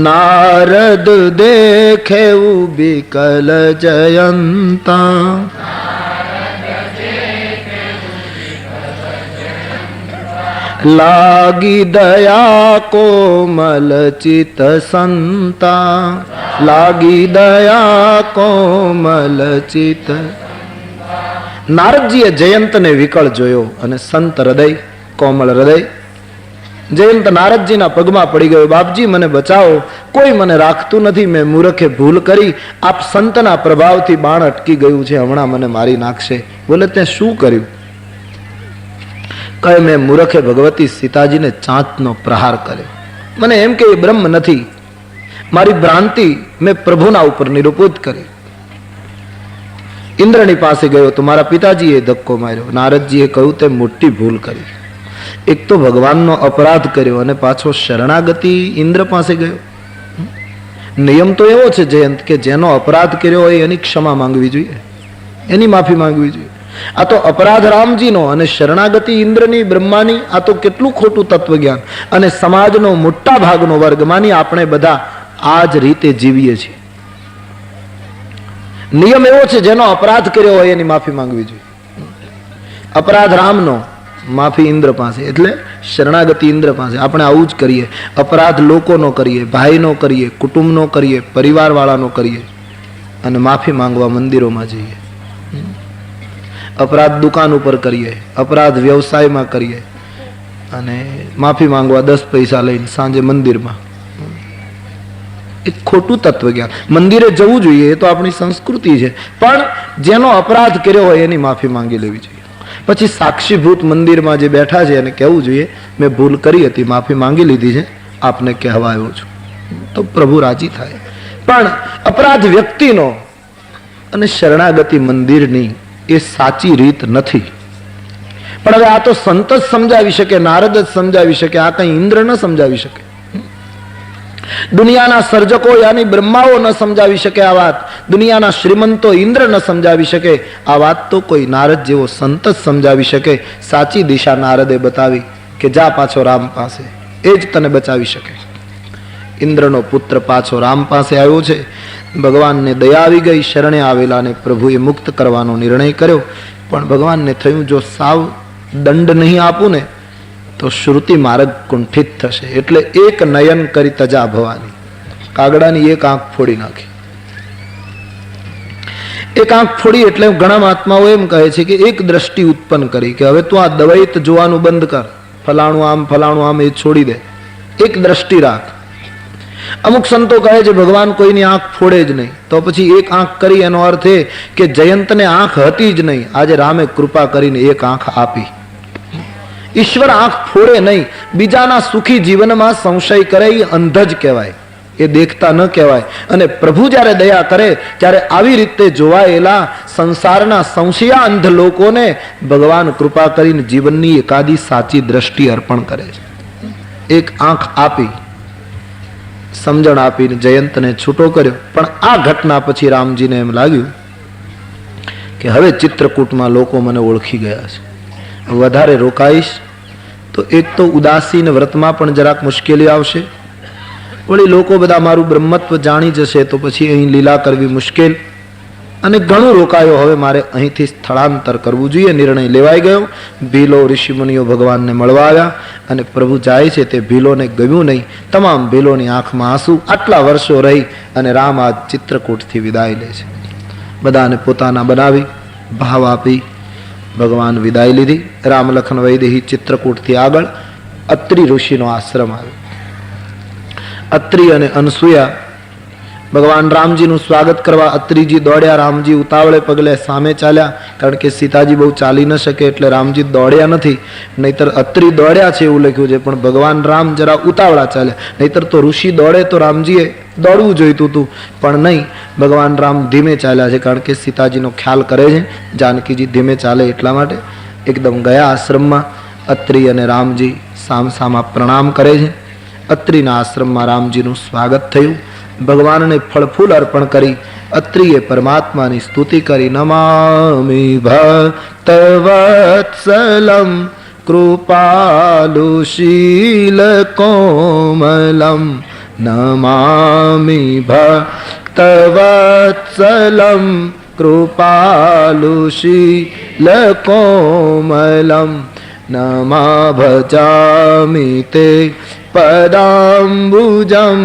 નારદ દેખેવું બિકલ જયંતા. લાગી દયા કોમલ ચિત સંતા, લાગી દયા કોમલ ચિત. નારદજીએ જયંતને વિકળ જોયો અને સંત હૃદય, કોમળ હૃદય. જયંત નારદજીના પગમાં પડી ગયો. બાપજી મને બચાવો, કોઈ મને રાખતું નથી, મેં મૂર્ખે ભૂલ કરી, આપ સંતના પ્રભાવથી બાણ અટકી ગયું છે, હમણાં મને મારી નાખશે. બોલે, તે શું કર્યું? કહે, મેં મૂર્ખે ભગવતી સીતાજીને ચાંચનો પ્રહાર કર્યો. મને એમ કે એ બ્રહ્મ નથી, મારી ભ્રાંતિ મેં પ્રભુના ઉપર નિરૂપિત કરી. ઇન્દ્રની પાસે ગયો તો મારા પિતાજીએ ધક્કો માર્યો. નારદજીએ કહ્યું, તે મોટી ભૂલ કરી. એક તો ભગવાનનો અપરાધ કર્યો અને પાછો શરણાગતિ ઇન્દ્ર પાસે ગયો. નિયમ તો એવો છે જયંત કે જેનો અપરાધ કર્યો હોય એની ક્ષમા માંગવી જોઈએ, એની માફી માંગવી જોઈએ. આ તો અપરાધ રામજીનો અને શરણાગતિ ઇન્દ્રની, બ્રહ્માની. આ તો કેટલું ખોટું તત્વજ્ઞાન. અને સમાજનો મોટા ભાગનો વર્ગ માની આપણે બધા આ જ રીતે જીવીએ છીએ. નિયમ એવો છે, જેનો અપરાધ કર્યો હોય એની માફી માંગવી જોઈએ. અપરાધ રામનો, માફી ઇન્દ્ર પાસે, એટલે શરણાગતિ ઇન્દ્ર પાસે. આપણે આવું જ કરીએ. અપરાધ લોકોનો કરીએ, ભાઈનો કરીએ, કુટુંબનો કરીએ, પરિવારવાળાનો કરીએ, અને માફી માંગવા મંદિરોમાં જઈએ. અપરાધ દુકાન ઉપર કરીએ, અપરાધ વ્યવસાયમાં કરીએ, અને માફી માંગવા 10 પૈસા લઈને સાંજે મંદિરમાં. એક ખોટું તત્વજ્ઞાન. મંદિરે જવું જોઈએ, એ તો આપણી સંસ્કૃતિ છે, પણ જેનો અપરાધ કર્યો હોય એની માફી માંગી લેવી જોઈએ. પછી સાક્ષીભૂત મંદિરમાં જે બેઠા છે એને કહેવું જોઈએ, મેં ભૂલ કરી હતી, માફી માંગી લીધી છે, આપને કહેવા આવ્યો છું, તો પ્રભુ રાજી થાય. પણ અપરાધ વ્યક્તિનો અને શરણાગતિ મંદિરની એ સાચી રીત નથી. પણ હવે આ તો સંત જ સમજાવી શકે, નારદ જ સમજાવી શકે, આ કઈ ઇન્દ્ર ન સમજાવી શકે. દુનિયાના સર્જકો યાની બ્રહ્માઓ ન સમજાવી શકે આ વાત. દુનિયાના શ્રીમંતો ઇન્દ્ર ન સમજાવી શકે આ વાત. તો કોઈ નારદ જેવો સંત જ સમજાવી શકે. સાચી દિશા નારદે બતાવી કે જા પાછો રામ પાસે, એ જ તને બચાવી શકે. ઇન્દ્રનો પુત્ર પાછો રામ પાસે આવ્યો છે. ભગવાનને દયા આવી ગઈ. શરણે આવેલાને પ્રભુએ મુક્ત કરવાનો નિર્ણય કર્યો. પણ ભગવાનને થયું, જો સાવ દંડ નહીં આપું ને તો શ્રુતિ માર્ગ કુંઠિત થશે. એટલે એક નયન કરી તજા ભવાની, કાગડાની એક આંખ ફોડી નાખી. એક આંખ ફોડી એટલે ઘણા મહાત્માઓ એમ કહે છે કે એક દ્રષ્ટિ ઉત્પન્ન કરી કે હવે તું આ દવાઈત જોવાનું બંધ કર, ફલાણું આમ એ છોડી દે, એક દ્રષ્ટિ રાખ. અમુક સંતો કહે છે ભગવાન કોઈની આંખ ફોડે જ નહીં. તો પછી એક આંખ કરી એનો અર્થ એ કે જયંતને આંખ હતી જ નહીં, આજે રામે કૃપા કરીને એક આંખ આપી. ઈશ્વર આંખ ફોડે નહીં. બીજાના સુખી જીવનમાં સંશય કરે એ અંધ જ કહેવાય, એ દેખતા ન કહેવાય. અને પ્રભુ જ્યારે દયા કરે ત્યારે આવી રીતે જોવાયેલા સંસારના સંશયા અંધ લોકોને ભગવાન કૃપા કરીને જીવનની એકાદી સાચી દ્રષ્ટિ અર્પણ કરે છે. એક આંખ આપી, સમજણ આપીને જયંતને છૂટો કર્યો. પણ આ ઘટના પછી રામજીને એમ લાગ્યું કે હવે ચિત્રકૂટમાં લોકો મને ઓળખી ગયા છે, વધારે રોકાઈશ તો એક તો ઉદાસીન વ્રતમાં પણ જરાક મુશ્કેલી આવશે, વળી લોકો બધા મારું બ્રહ્મત્વ જાણી જશે તો પછી અહીં લીલા કરવી મુશ્કેલ, અને ઘણું રોકાયો, હવે મારે અહીંથી સ્થળાંતર કરવું જોઈએ. નિર્ણય લેવાઈ ગયો. ભીલો ઋષિમુનિઓ ભગવાનને મળવા આવ્યા અને પ્રભુ જાય છે તે ભીલોને ગમ્યું નહીં. તમામ ભીલોની આંખમાં આંસુ. આટલા વર્ષો રહી અને રામ આ ચિત્રકૂટથી વિદાય લે છે. બધાને પોતાના બનાવી ભાવ આપી ભગવાન વિદાય લીધી. રામ લખન વૈદેહી ચિત્રકૂટથી આગળ અત્રિ ઋષિનો આશ્રમ આવ્યો. અત્રિ અને અનસુયા ભગવાન રામજીનું સ્વાગત કરવા અત્રીજી દોડ્યા. રામજી ઉતાવળે પગલે સામે ચાલ્યા, કારણ કે સીતાજી બહુ ચાલી ન શકે એટલે રામજી દોડ્યા નથી. નહીતર અત્રી દોડ્યા છે એવું લખ્યું છે, પણ ભગવાન રામ જરા ઉતાવળા ચાલ્યા. નહીતર તો ઋષિ દોડે તો રામજીએ દોડવું જોઈતું હતું, પણ નહીં, ભગવાન રામ ધીમે ચાલ્યા છે, કારણ કે સીતાજીનો ખ્યાલ કરે છે. જાનકીજી ધીમે ચાલે એટલા માટે એકદમ ગયા આશ્રમમાં. અત્રી અને રામજી સામસામા પ્રણામ કરે છે. અત્રીના આશ્રમમાં રામજીનું સ્વાગત થયું. ભગવાનને ફળફૂલ અર્પણ કરી અત્રિએ પરમાત્માની સ્તુતિ કરી. નમામિ ભક્તવત્સલમ કૃપાલુશીલ કોમલમ. નમામિ ભક્તવત્સલમ કૃપાલુશીલ કોમલમ. નમા ભજામિ તે પદાંબુજમ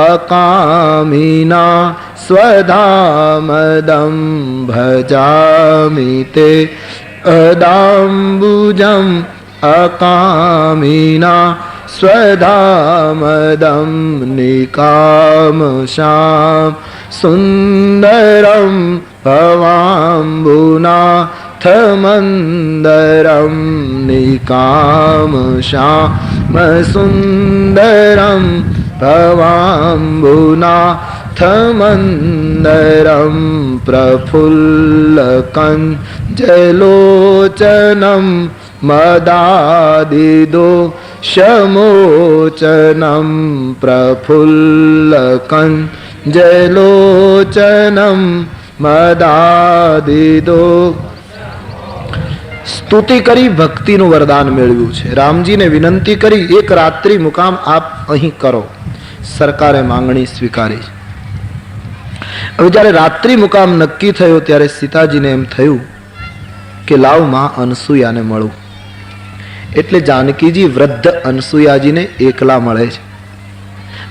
અકામિના સ્વધામદમ. ભજામિ તે પદાંબુજમ અકામિના સ્વધામદમ. નિકામશામ સુંદરમ ભવાંબુનાથમંદરમ. નિકામશામ સુંદરમ ભવાંબુનાથમંદરમ. પ્રફુલ્લકંજલોચનમ મદાદિદો શમોચનમ. પ્રફુલ્લકંજલોચનમ મદાદિદો. સ્તુતિ કરી ભક્તિનું વરદાન મેળવ્યું છે. રામજીને વિનંતી કરી એક રાત્રિ મુકામ આપ અહીં કરો. સરકારે માંગણી સ્વીકારી. હવે જ્યારે રાત્રિ મુકામ નક્કી થયો ત્યારે સીતાજીને એમ થયું કે લાવ માં અનસુયાને મળું. એટલે જાનકીજી વૃદ્ધ અનસુયાજીને એકલા મળે છે.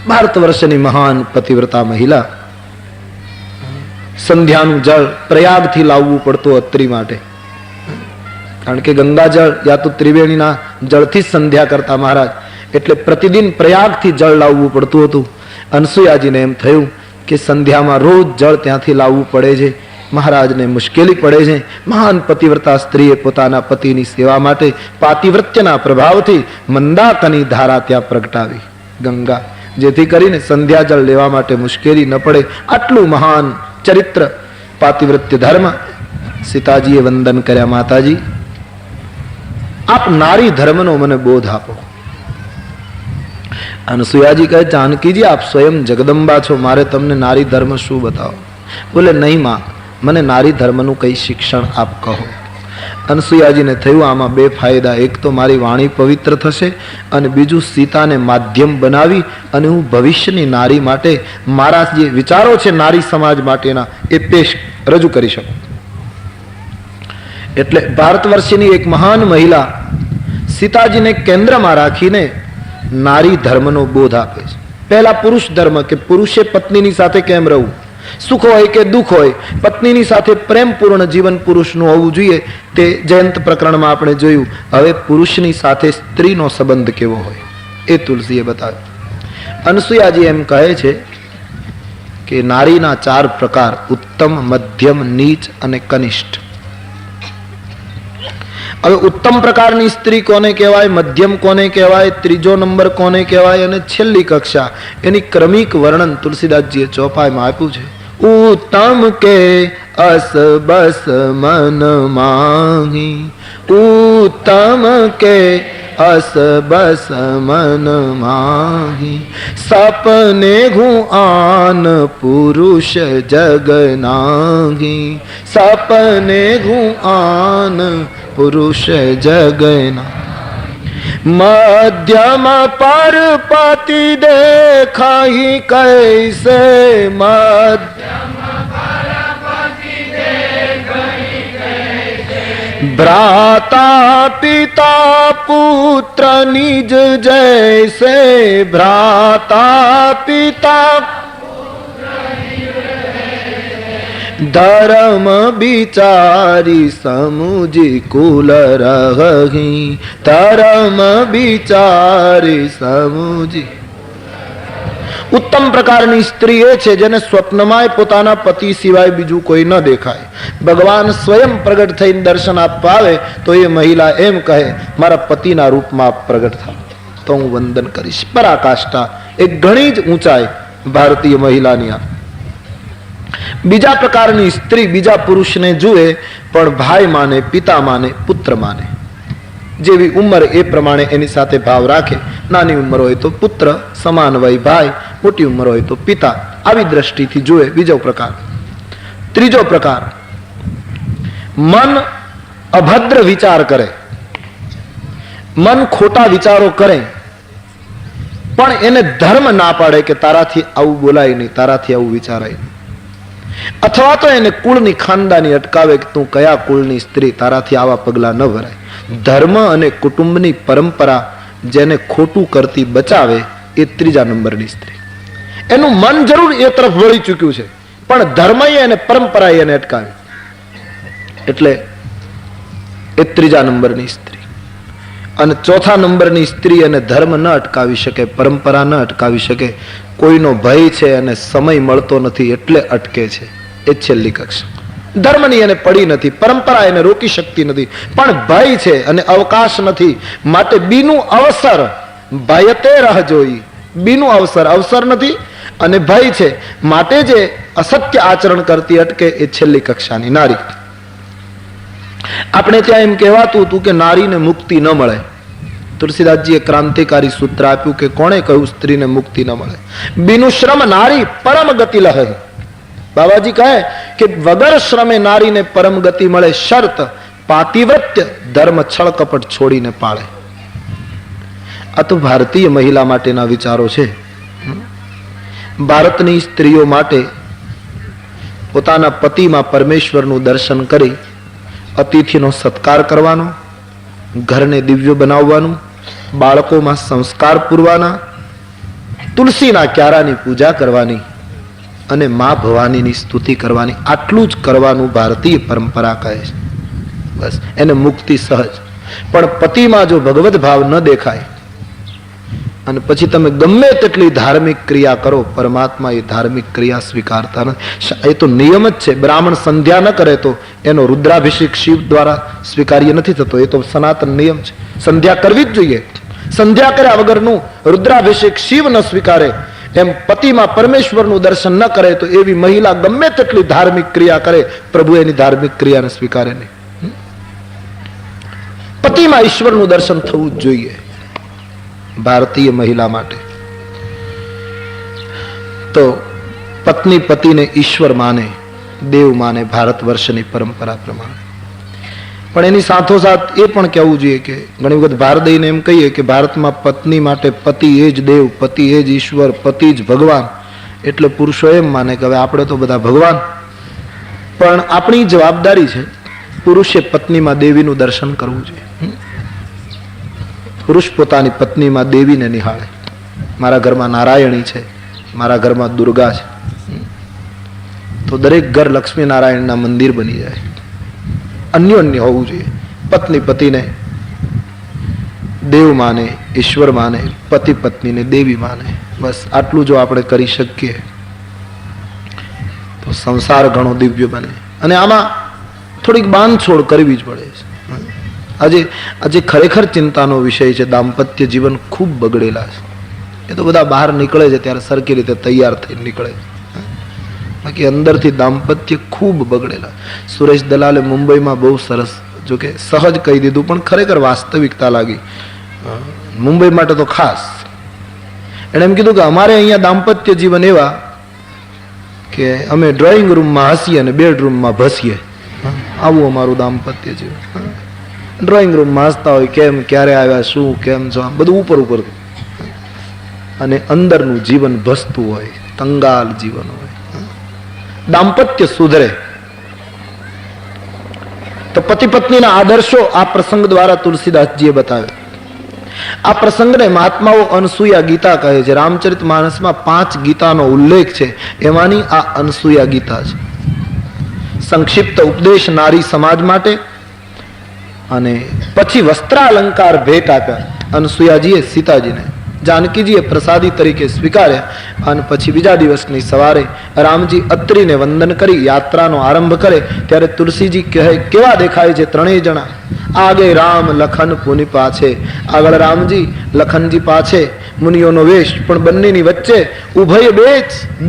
ભારત વર્ષની મહાન પતિવ્રતા મહિલા. સંધ્યાનું જળ પ્રયાગથી લાવવું પડતું અત્રી માટે, કારણ કે ગંગાજળ યા તો ત્રિવેણીના જળથી સંધ્યા કરતા મહારાજ, એટલે પ્રતિદિન પ્રયાગથી જળ લાવવું પડતું હતું. અનસુયાજીને એમ થયું કે સંધ્યામાં રોજ જળ ત્યાંથી લાવવું પડે છે, મહારાજને મુશ્કેલી પડે છે. મહાન પતિવ્રતા સ્ત્રીએ પોતાના પતિની સેવા માટે પાતિવ્રત્યના પ્રભાવથી મંદાકની ધારા ત્યાં પ્રગટાવી, ગંગા, જેથી કરીને સંધ્યા જળ લેવા માટે મુશ્કેલી ન પડે. આટલું મહાન ચરિત્ર, પાતિવ્રત્ય ધર્મ. સીતાજીએ વંદન કર્યા, માતાજી આપ નારી ધર્મનો મને બોધ આપો. અનસુયાજી કહે, જાનકીજી આપ સ્વયં જગદંબા છો, મારે તમને નારી ધર્મ શું બતાવો? બોલે, નહીં માં, મને નારી ધર્મનું કઈ શિક્ષણ આપ કહો. અનસુયાજીને થયું આમાં બે ફાયદા. એક તો મારી વાણી પવિત્ર થશે, અને બીજું સીતાને માધ્યમ બનાવી અને હું ભવિષ્યની નારી માટે મારા જે વિચારો છે નારી સમાજ માટેના એ પેશ રજૂ કરી શકું. એટલે ભારત વર્ષની એક મહાન મહિલા સીતાજીને કેન્દ્રમાં રાખીને નારી ધર્મનો બોધ આપે છે. પહેલા પુરુષ ધર્મ, કે પુરુષે પત્નીની સાથે કેમ રહેવું, સુખ હોય કે દુઃખ હોય, પત્નીની સાથે પ્રેમપૂર્ણ જીવન પુરુષનું હોવું જોઈએ. તે જયંત પ્રકરણમાં આપણે જોયું. હવે પુરુષની સાથે સ્ત્રીનો સંબંધ કેવો હોય એ તુલસીએ બતાવ્યું. અનસુયાજી એમ કહે છે કે નારીના 4 પ્રકાર: ઉત્તમ, મધ્યમ, નીચ અને કનિષ્ઠ. હવે ઉત્તમ પ્રકારની સ્ત્રી કોને કહેવાય, મધ્યમ કોને કહેવાય, ત્રીજો નંબર કોને કહેવાય, અને છેલ્લી કક્ષા, એની ક્રમિક વર્ણન તુલસીદાસજીએ ચોપાઈમાં આપ્યું છે. ઉત્તમ કે અસ બસ મન માંગી, ઉત્તમ કે અસ બસ મન માંગી, સપને ઘું આન પુરુષ જગનાગી, સપને ઘું આન પુરુષ જગના. મધ્યમ પર પતિ દેખાઈ કૈસે, મધ્યમ પર પતિ દેખાઈ કૈસે, ભ્રાતા પિતા પુત્ર નિજ જૈસે, ભ્રાતા પિતા ધર્મ બિચારી સમુજી કુલ રહી, ધર્મ બિચારી સમુજી. ઉત્તમ પ્રકારની સ્ત્રી એ છે જેને સ્વપ્નમાં પોતાના પતિ સિવાય બીજું કોઈ ન દેખાય. ભગવાન સ્વયં પ્રગટ થઈને દર્શન આપવા આવે તો એ મહિલા એમ કહે, મારા પતિના રૂપમાં આપ પ્રગટ થાવ તો હું વંદન કરીશ. પરાકાષ્ઠા, એક ઘણી જ ઊંચાઈ ભારતીય મહિલાની. આ બીજા પ્રકારની સ્ત્રી બીજા પુરુષને જુએ પણ ભાઈ માને, પિતા માને, પુત્ર માને. જેવી ઉંમર એ પ્રમાણે એની સાથે ભાવ રાખે. નાની ઉંમર હોય તો પુત્ર, સમાન વય ભાઈ, મોટી ઉંમર હોય તો પિતા. આવી દ્રષ્ટિથી જુએ. બીજો પ્રકાર. ત્રીજો પ્રકાર, મન અભદ્ર વિચાર કરે, મન ખોટા વિચારો કરે પણ એને ધર્મ ના પાડે કે તારાથી આવું બોલાય નહીં, તારાથી આવું વિચારાય નહીં. અથવા તો એને કુળની ખાનદાની અટકાવે કે તું કયા કુળની સ્ત્રી, તારાથી આવા પગલા ન ભરાય. ધર્મ અને કુટુંબની પરંપરા જેને ખોટું કરતી બચાવે એ ત્રીજા નંબરની સ્ત્રી. એનું મન જરૂર એ તરફ વળી ચૂક્યું છે પણ ધર્મએ અને પરંપરાએ એને અટકાવી, એટલે એ ત્રીજા નંબરની સ્ત્રી. અને ચોથા નંબરની સ્ત્રી એને ધર્મ ન અટકાવી શકે, પરંપરા ન અટકાવી શકે, કોઈનો ભય છે અને સમય મળતો નથી એટલે અટકે છે, એ છેલ્લી કક્ષા. ધર્મની એને પડી નથી, પરંપરા એને રોકી શકતી નથી, પણ ભય છે અને અવકાશ નથી, માટે બીનું અવસર ભયતે રહ જોઈ. બીનું અવસર, અવસર નથી અને ભય છે, માટે જે અસત્ય આચરણ કરતી અટકે એ છેલ્લી કક્ષાની નારી. આપણે ત્યાં એમ કહેવાતું હતું કે નારીને મુક્તિ ન મળે. તુલસીદાસજીએ ક્રાંતિકારી સૂત્ર આપ્યું કે કોણે કહ્યું સ્ત્રીને મુક્તિ ન મળે? બીનું શ્રમ નારી પરમ ગતિ લહે. બાબાજી કહે કે વગર શ્રમે નારીને પરમ ગતિ મળે, શરત પાતિવ્રત્ય, ધર્મ છળ કપટ છોડીને પાળે. આ તો ભારતીય મહિલા માટેના વિચારો છે. ભારતની સ્ત્રીઓ માટે પોતાના પતિમાં પરમેશ્વરનું દર્શન કરી અતિથિનો સત્કાર કરવાનો, ઘરને દિવ્ય બનાવવાનું, બાળકોમાં સંસ્કાર પૂરવાના, તુલસીના ક્યારાની પૂજા કરવાની અને મા ભવાનીની સ્તુતિ કરવાની, આટલું જ કરવાનું ભારતીય પરંપરા કહે છે. બસ એને મુક્તિ સહજ. પણ પતિમાં જો ભગવત ભાવ ન દેખાય અને પછી તમે ગમે તેટલી ધાર્મિક ક્રિયા કરો, પરમાત્મા એ ધાર્મિક ક્રિયા સ્વીકારતા નથી. એ તો નિયમ જ છે. બ્રાહ્મણ સંધ્યા ન કરે તો એનો રુદ્રાભિષેક શિવ દ્વારા સ્વીકાર્ય નથી થતો. એ તો સનાતન નિયમ છે. સંધ્યા કરવી જ જોઈએ. સંધ્યા કર્યા વગરનું રુદ્રાભિષેક શિવ ન સ્વીકારે એમ પતિમાં પરમેશ્વરનું દર્શન ન કરે તો એવી મહિલા ગમે તેટલી ધાર્મિક ક્રિયા કરે, પ્રભુ એની ધાર્મિક ક્રિયાને સ્વીકારે નહીં. પતિમાં ઈશ્વરનું દર્શન થવું જ જોઈએ ભારતીય મહિલા માટે. તો પત્ની પતિને ઈશ્વર માને, દેવ માને ભારત વર્ષની પરંપરા પ્રમાણે. પણ એની સાથોસાથ એ પણ કહેવું જોઈએ કે ઘણી વખત ભારદઈને એમ કહીએ કે ભારતમાં પત્ની માટે પતિ એ જ દેવ, પતિ એ જ ઈશ્વર, પતિ જ ભગવાન, એટલે પુરુષો એમ માને કે હવે આપણે તો બધા ભગવાન. પણ આપણી જવાબદારી છે પુરુષે પત્નીમાં દેવીનું દર્શન કરવું જોઈએ. પુરુષ પોતાની પત્નીમાં દેવીને નિહાળે. મારા ઘરમાં નારાયણી છે, મારા ઘરમાં દુર્ગા છે, તો દરેક ઘર લક્ષ્મી નારાયણના મંદિર બની જાય. અન્યોન્ય હોવું જોઈએ. પત્ની પતિને દેવ માને, ઈશ્વર માને, પતિ પત્નીને દેવી માને. બસ આટલું જો આપણે કરી શકીએ તો સંસાર ઘણો દિવ્ય બને. અને આમાં થોડીક બાંધછોડ કરવી જ પડે છે. આજે ખરેખર ચિંતાનો વિષય છે. દાંપત્ય જીવન ખૂબ બગડેલા છે. એ તો બધા બહાર નીકળે છે ત્યારે સરખી રીતે તૈયાર થઈને નીકળે છે, બાકી અંદરથી દાંપત્ય ખૂબ બગડેલા. સુરેશ દલાલે મુંબઈમાં બહુ સરસ, જોકે સહજ કહી દીધું પણ ખરેખર વાસ્તવિકતા લાગી. મુંબઈ માટે તો ખાસ એણે એમ કીધું કે અમારે અહીંયા દાંપત્ય જીવન એવા કે અમે ડ્રોઈંગ રૂમમાં હસીએ અને બેડરૂમમાં ભસીએ. આવું અમારું દાંપત્ય જીવન. ડ્રોઈંગ રૂમમાં હસતા હોય, કેમ, ક્યારે આવ્યા, શું, કેમ છો, બધું ઉપર ઉપર, અને અંદરનું જીવન ભસતું હોય, કંગાલ જીવન હોય. દાંપત્ય સુધરે તો પતિ પત્નીના આદર્શો આ પ્રસંગ દ્વારા તુલસીદાસજીએ બતાવ્યો. આ પ્રસંગને મહાત્માઓ અનસુયા ગીતા કહે છે. રામચરિત માનસમાં 5 ગીતાનો ઉલ્લેખ છે, એમાંની આ અનસુયા ગીતા છે. સંક્ષિપ્ત ઉપદેશ નારી સમાજ માટે, અને પછી વસ્ત્રાલંકાર ભેટ આપ્યા અનસુયાજીએ સીતાજીને. જાનકીજીએ પ્રસાદી તરીકે સ્વીકાર્યા અને પછી બીજા દિવસની સવારે રામજી અત્રિને વંદન કરી યાત્રાનો આરંભ કરે ત્યારે તુલસીજી કહે કેવા દેખાય છે ત્રણેય જણા. આગે રામ લખન પુનિ પાછે, આગળ રામજી લખનજી પાછે મુનિઓનો વેશ, પણ બંનેની વચ્ચે ઉભય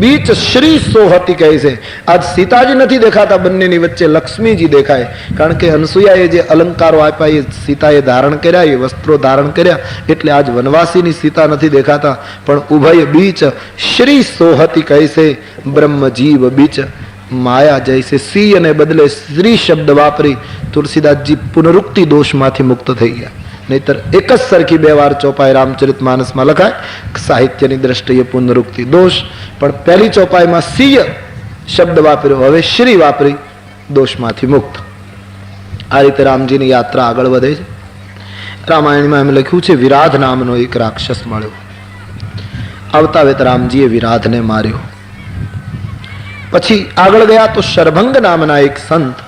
બીચ શ્રી સોહતી કહે છે. આજ સીતાજી નથી દેખાતા, બંનેની વચ્ચે લક્ષ્મીજી દેખાય, કારણ કે અનસુયાએ જે અલંકારો આપ્યા એ સીતાએ ધારણ કર્યા, એ વસ્ત્રો ધારણ કર્યા, એટલે આજ વનવાસીની સીતા નથી દેખાતા, પણ ઉભય બીચ શ્રી સોહતી કહે છે. બ્રહ્મ જીવ બીચ માયા જૈસે સી અને બદલે શ્રી શબ્દ વાપરી તુલસીદાસજી પુનરુક્તિ દોષમાંથી મુક્ત થઈ ગયા. નહીતર એક જ સરખી બે વાર ચોપાઈ રામચરિત માનસમાં લખાય, સાહિત્યની દ્રષ્ટિએ પુનરુક્તિ દોષ, પણ પહેલી ચોપાઈમાં સિંહ શબ્દ વાપર્યો, હવે શ્રી વાપરી દોષમાંથી મુક્ત. આ રીતે રામજીની યાત્રા આગળ વધે છે. રામાયણમાં એમ લખ્યું છે વિરાધ નામનો એક રાક્ષસ મળ્યો. આવતા વેત રામજીએ વિરાધને માર્યો. પછી આગળ ગયા તો શરભંગ નામના એક સંત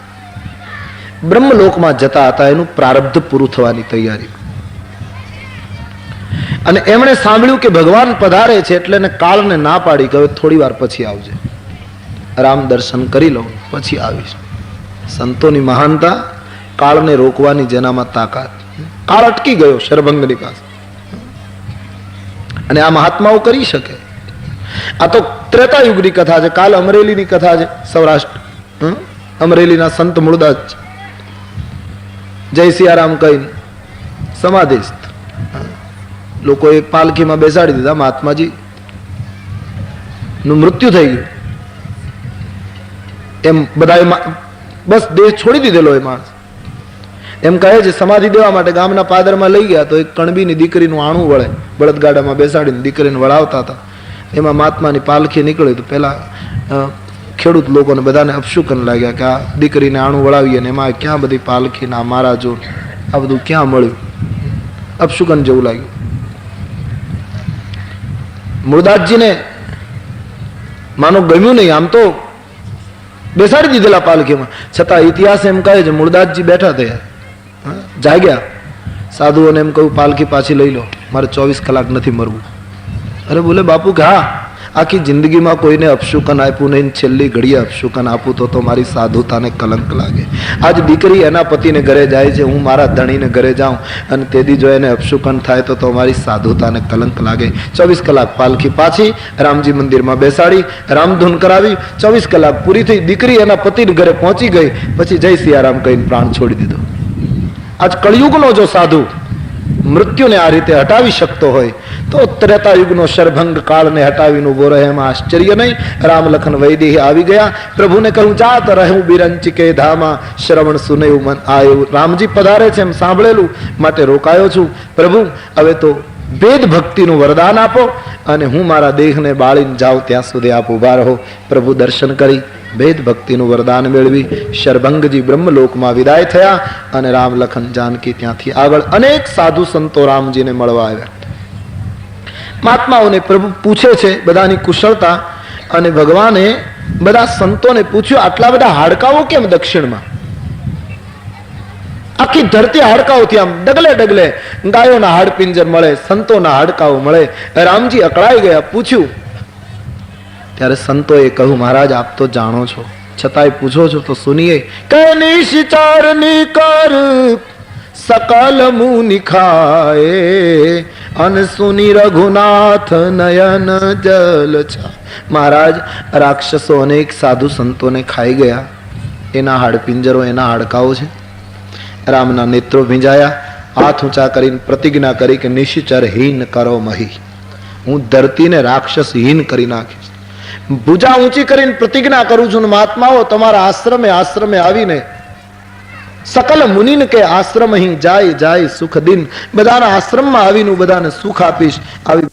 બ્રહ્મલોકમાં જતા હતા, એનું પ્રારબ્ધ પૂરું થવાની તૈયારી, અને એમણે સાંભળ્યું કે ભગવાન પધારે છે, એટલે એને કાળને ના પાડી કે હવે થોડી વાર પછી આવજે, રામ દર્શન કરી લો પછી આવીશ. સંતોની મહાનતા, કાળને રોકવાની જેનામાં તાકાત. કાળ અટકી ગયો શરભંગની પાસે, અને આ મહાત્માઓ કરી શકે. આ તો ત્રેતા યુગની કથા છે. કાલ અમરેલીની કથા છે, સૌરાષ્ટ્ર અમરેલીના સંત મૂળદાસ જય સિયારામ કઈ સમાધિસ્થ લોકોએ પાલખીમાં બેસાડી દીધા. મહાત્માજી નું મૃત્યુ થઈ ગયું, એમ બધા બસ દેહ છોડી દીધેલો એ માણસ. એમ કહે છે સમાધિ દેવા માટે ગામના પાદરમાં લઈ ગયા તો એક કણબીની દીકરીનું આણું વળે, બળદગાડામાં બેસાડીને દીકરીને વળાવતા હતા. એમાં મહાત્માની પાલખી નીકળી તો પેલા ખેડૂત લોકોને બધાને અપશુકન લાગ્યા કે આ દીકરીને આણું વળાવીએ ને એમાં ક્યાં બધી પાલખીના મારા જો આ બધું ક્યાં મળ્યું, અપશુકન જેવું લાગ્યું. મૂળદાસજીને માનો ગમ્યું નહીં, આમ તો બેસાડી દીધેલા પાલખીમાં, છતાં ઇતિહાસ એમ કહે છે મૂળદાસજી બેઠા થયા, જાગ્યા. સાધુઓને એમ કહ્યું પાલખી પાછી લઈ લો, મારે 24 કલાક નથી મરવું. અરે બોલે બાપુ કે હા, આખી જિંદગીમાં કોઈને અપશુકન આપ્યું નહીં, છેલ્લી ઘડીએ અપશુકન આપું તો મારી સાધુતાને કલંક લાગે. આજ દીકરી એના પતિને ઘરે જાય છે, હું મારા ધણીને ઘરે જાઉં અને તેથી જો એને અપશુકન થાય તો મારી સાધુતાને કલંક લાગે. 24 કલાક પાલખી પાછી રામજી મંદિરમાં બેસાડી, રામધૂન કરાવી. 24 કલાક પૂરી થઈ, દીકરી એના પતિને ઘરે પહોંચી ગઈ, પછી જય સિયારામ કહીને પ્રાણ છોડી દીધો. આજ કળિયુગનો જો સાધુ મૃત્યુને આ રીતે હટાવી શકતો હોય તો ત્રેતા યુગનો શરભંગ કાળને હટાવીને ઉભો રહે એમાં આશ્ચર્ય નહીં. રામ લખન વૈદેહી આવી ગયા, પ્રભુને કહ્યું જાત રહું બિરંચિકે ધામા, શ્રવણ સુનેવું મન આયું. રામજી પધારે છે એમ સાંભળેલું માટે રોકાયો છું. પ્રભુ હવે તો વેદ ભક્તિનું વરદાન આપો અને હું મારા દેહને બાળીને જાઉં ત્યાં સુધી આપ ઉભા રહો. પ્રભુ દર્શન કરી વેદ ભક્તિનું વરદાન મેળવી શરભંગજી બ્રહ્મલોકમાં વિદાય થયા અને રામ લખન જાનકી ત્યાંથી આગળ અનેક સાધુ સંતો રામજીને મળવા આવ્યા. મહાત્માઓને પ્રભુ પૂછે છે બધાની કુશળતા, અને ભગવાને બધા સંતોને પૂછ્યું આટલા બધા હાડકાઓ કેમ દક્ષિણમાં? આખી ધરતી હાડકાઓથી આમ ડગલે ડગલે, ગાયોના હાડપિંજર મળે, સંતોના હાડકાઓ મળે. રામજી અકળાઈ ગયા, પૂછ્યું. ત્યારે સંતોએ કહ્યું મહારાજ આપ તો જાણો છો, છતાંય પૂછો છો તો સુનીએ. કે નિશ્ચાર નિકર સકલ મુનિ ખાય, અન સુની રઘુનાથ નયન જલ છા. મહારાજ રાક્ષસો અનેક સાધુ સંતોને ખાઈ ગયા, એના હાડપિંજરો, એના હાડકાઓ છે. રામના નેત્રો ભીંજાયા, હાથ ઊંચા કરીને પ્રતિજ્ઞા કરી કે નિશ્ચર હીન કરો મહી, હું ધરતીને રાક્ષસ હીન કરી નાખીશ. ભુજા ઊંચી કરીને પ્રતિજ્ઞા કરું છું, મહાત્માઓ તમારા આશ્રમે આવીને સકલ મુનિન કે આશ્રમ અહીં જાય જાય સુખ દિન, બધાના આશ્રમમાં આવીને બધાને સુખ આપીશ. આવી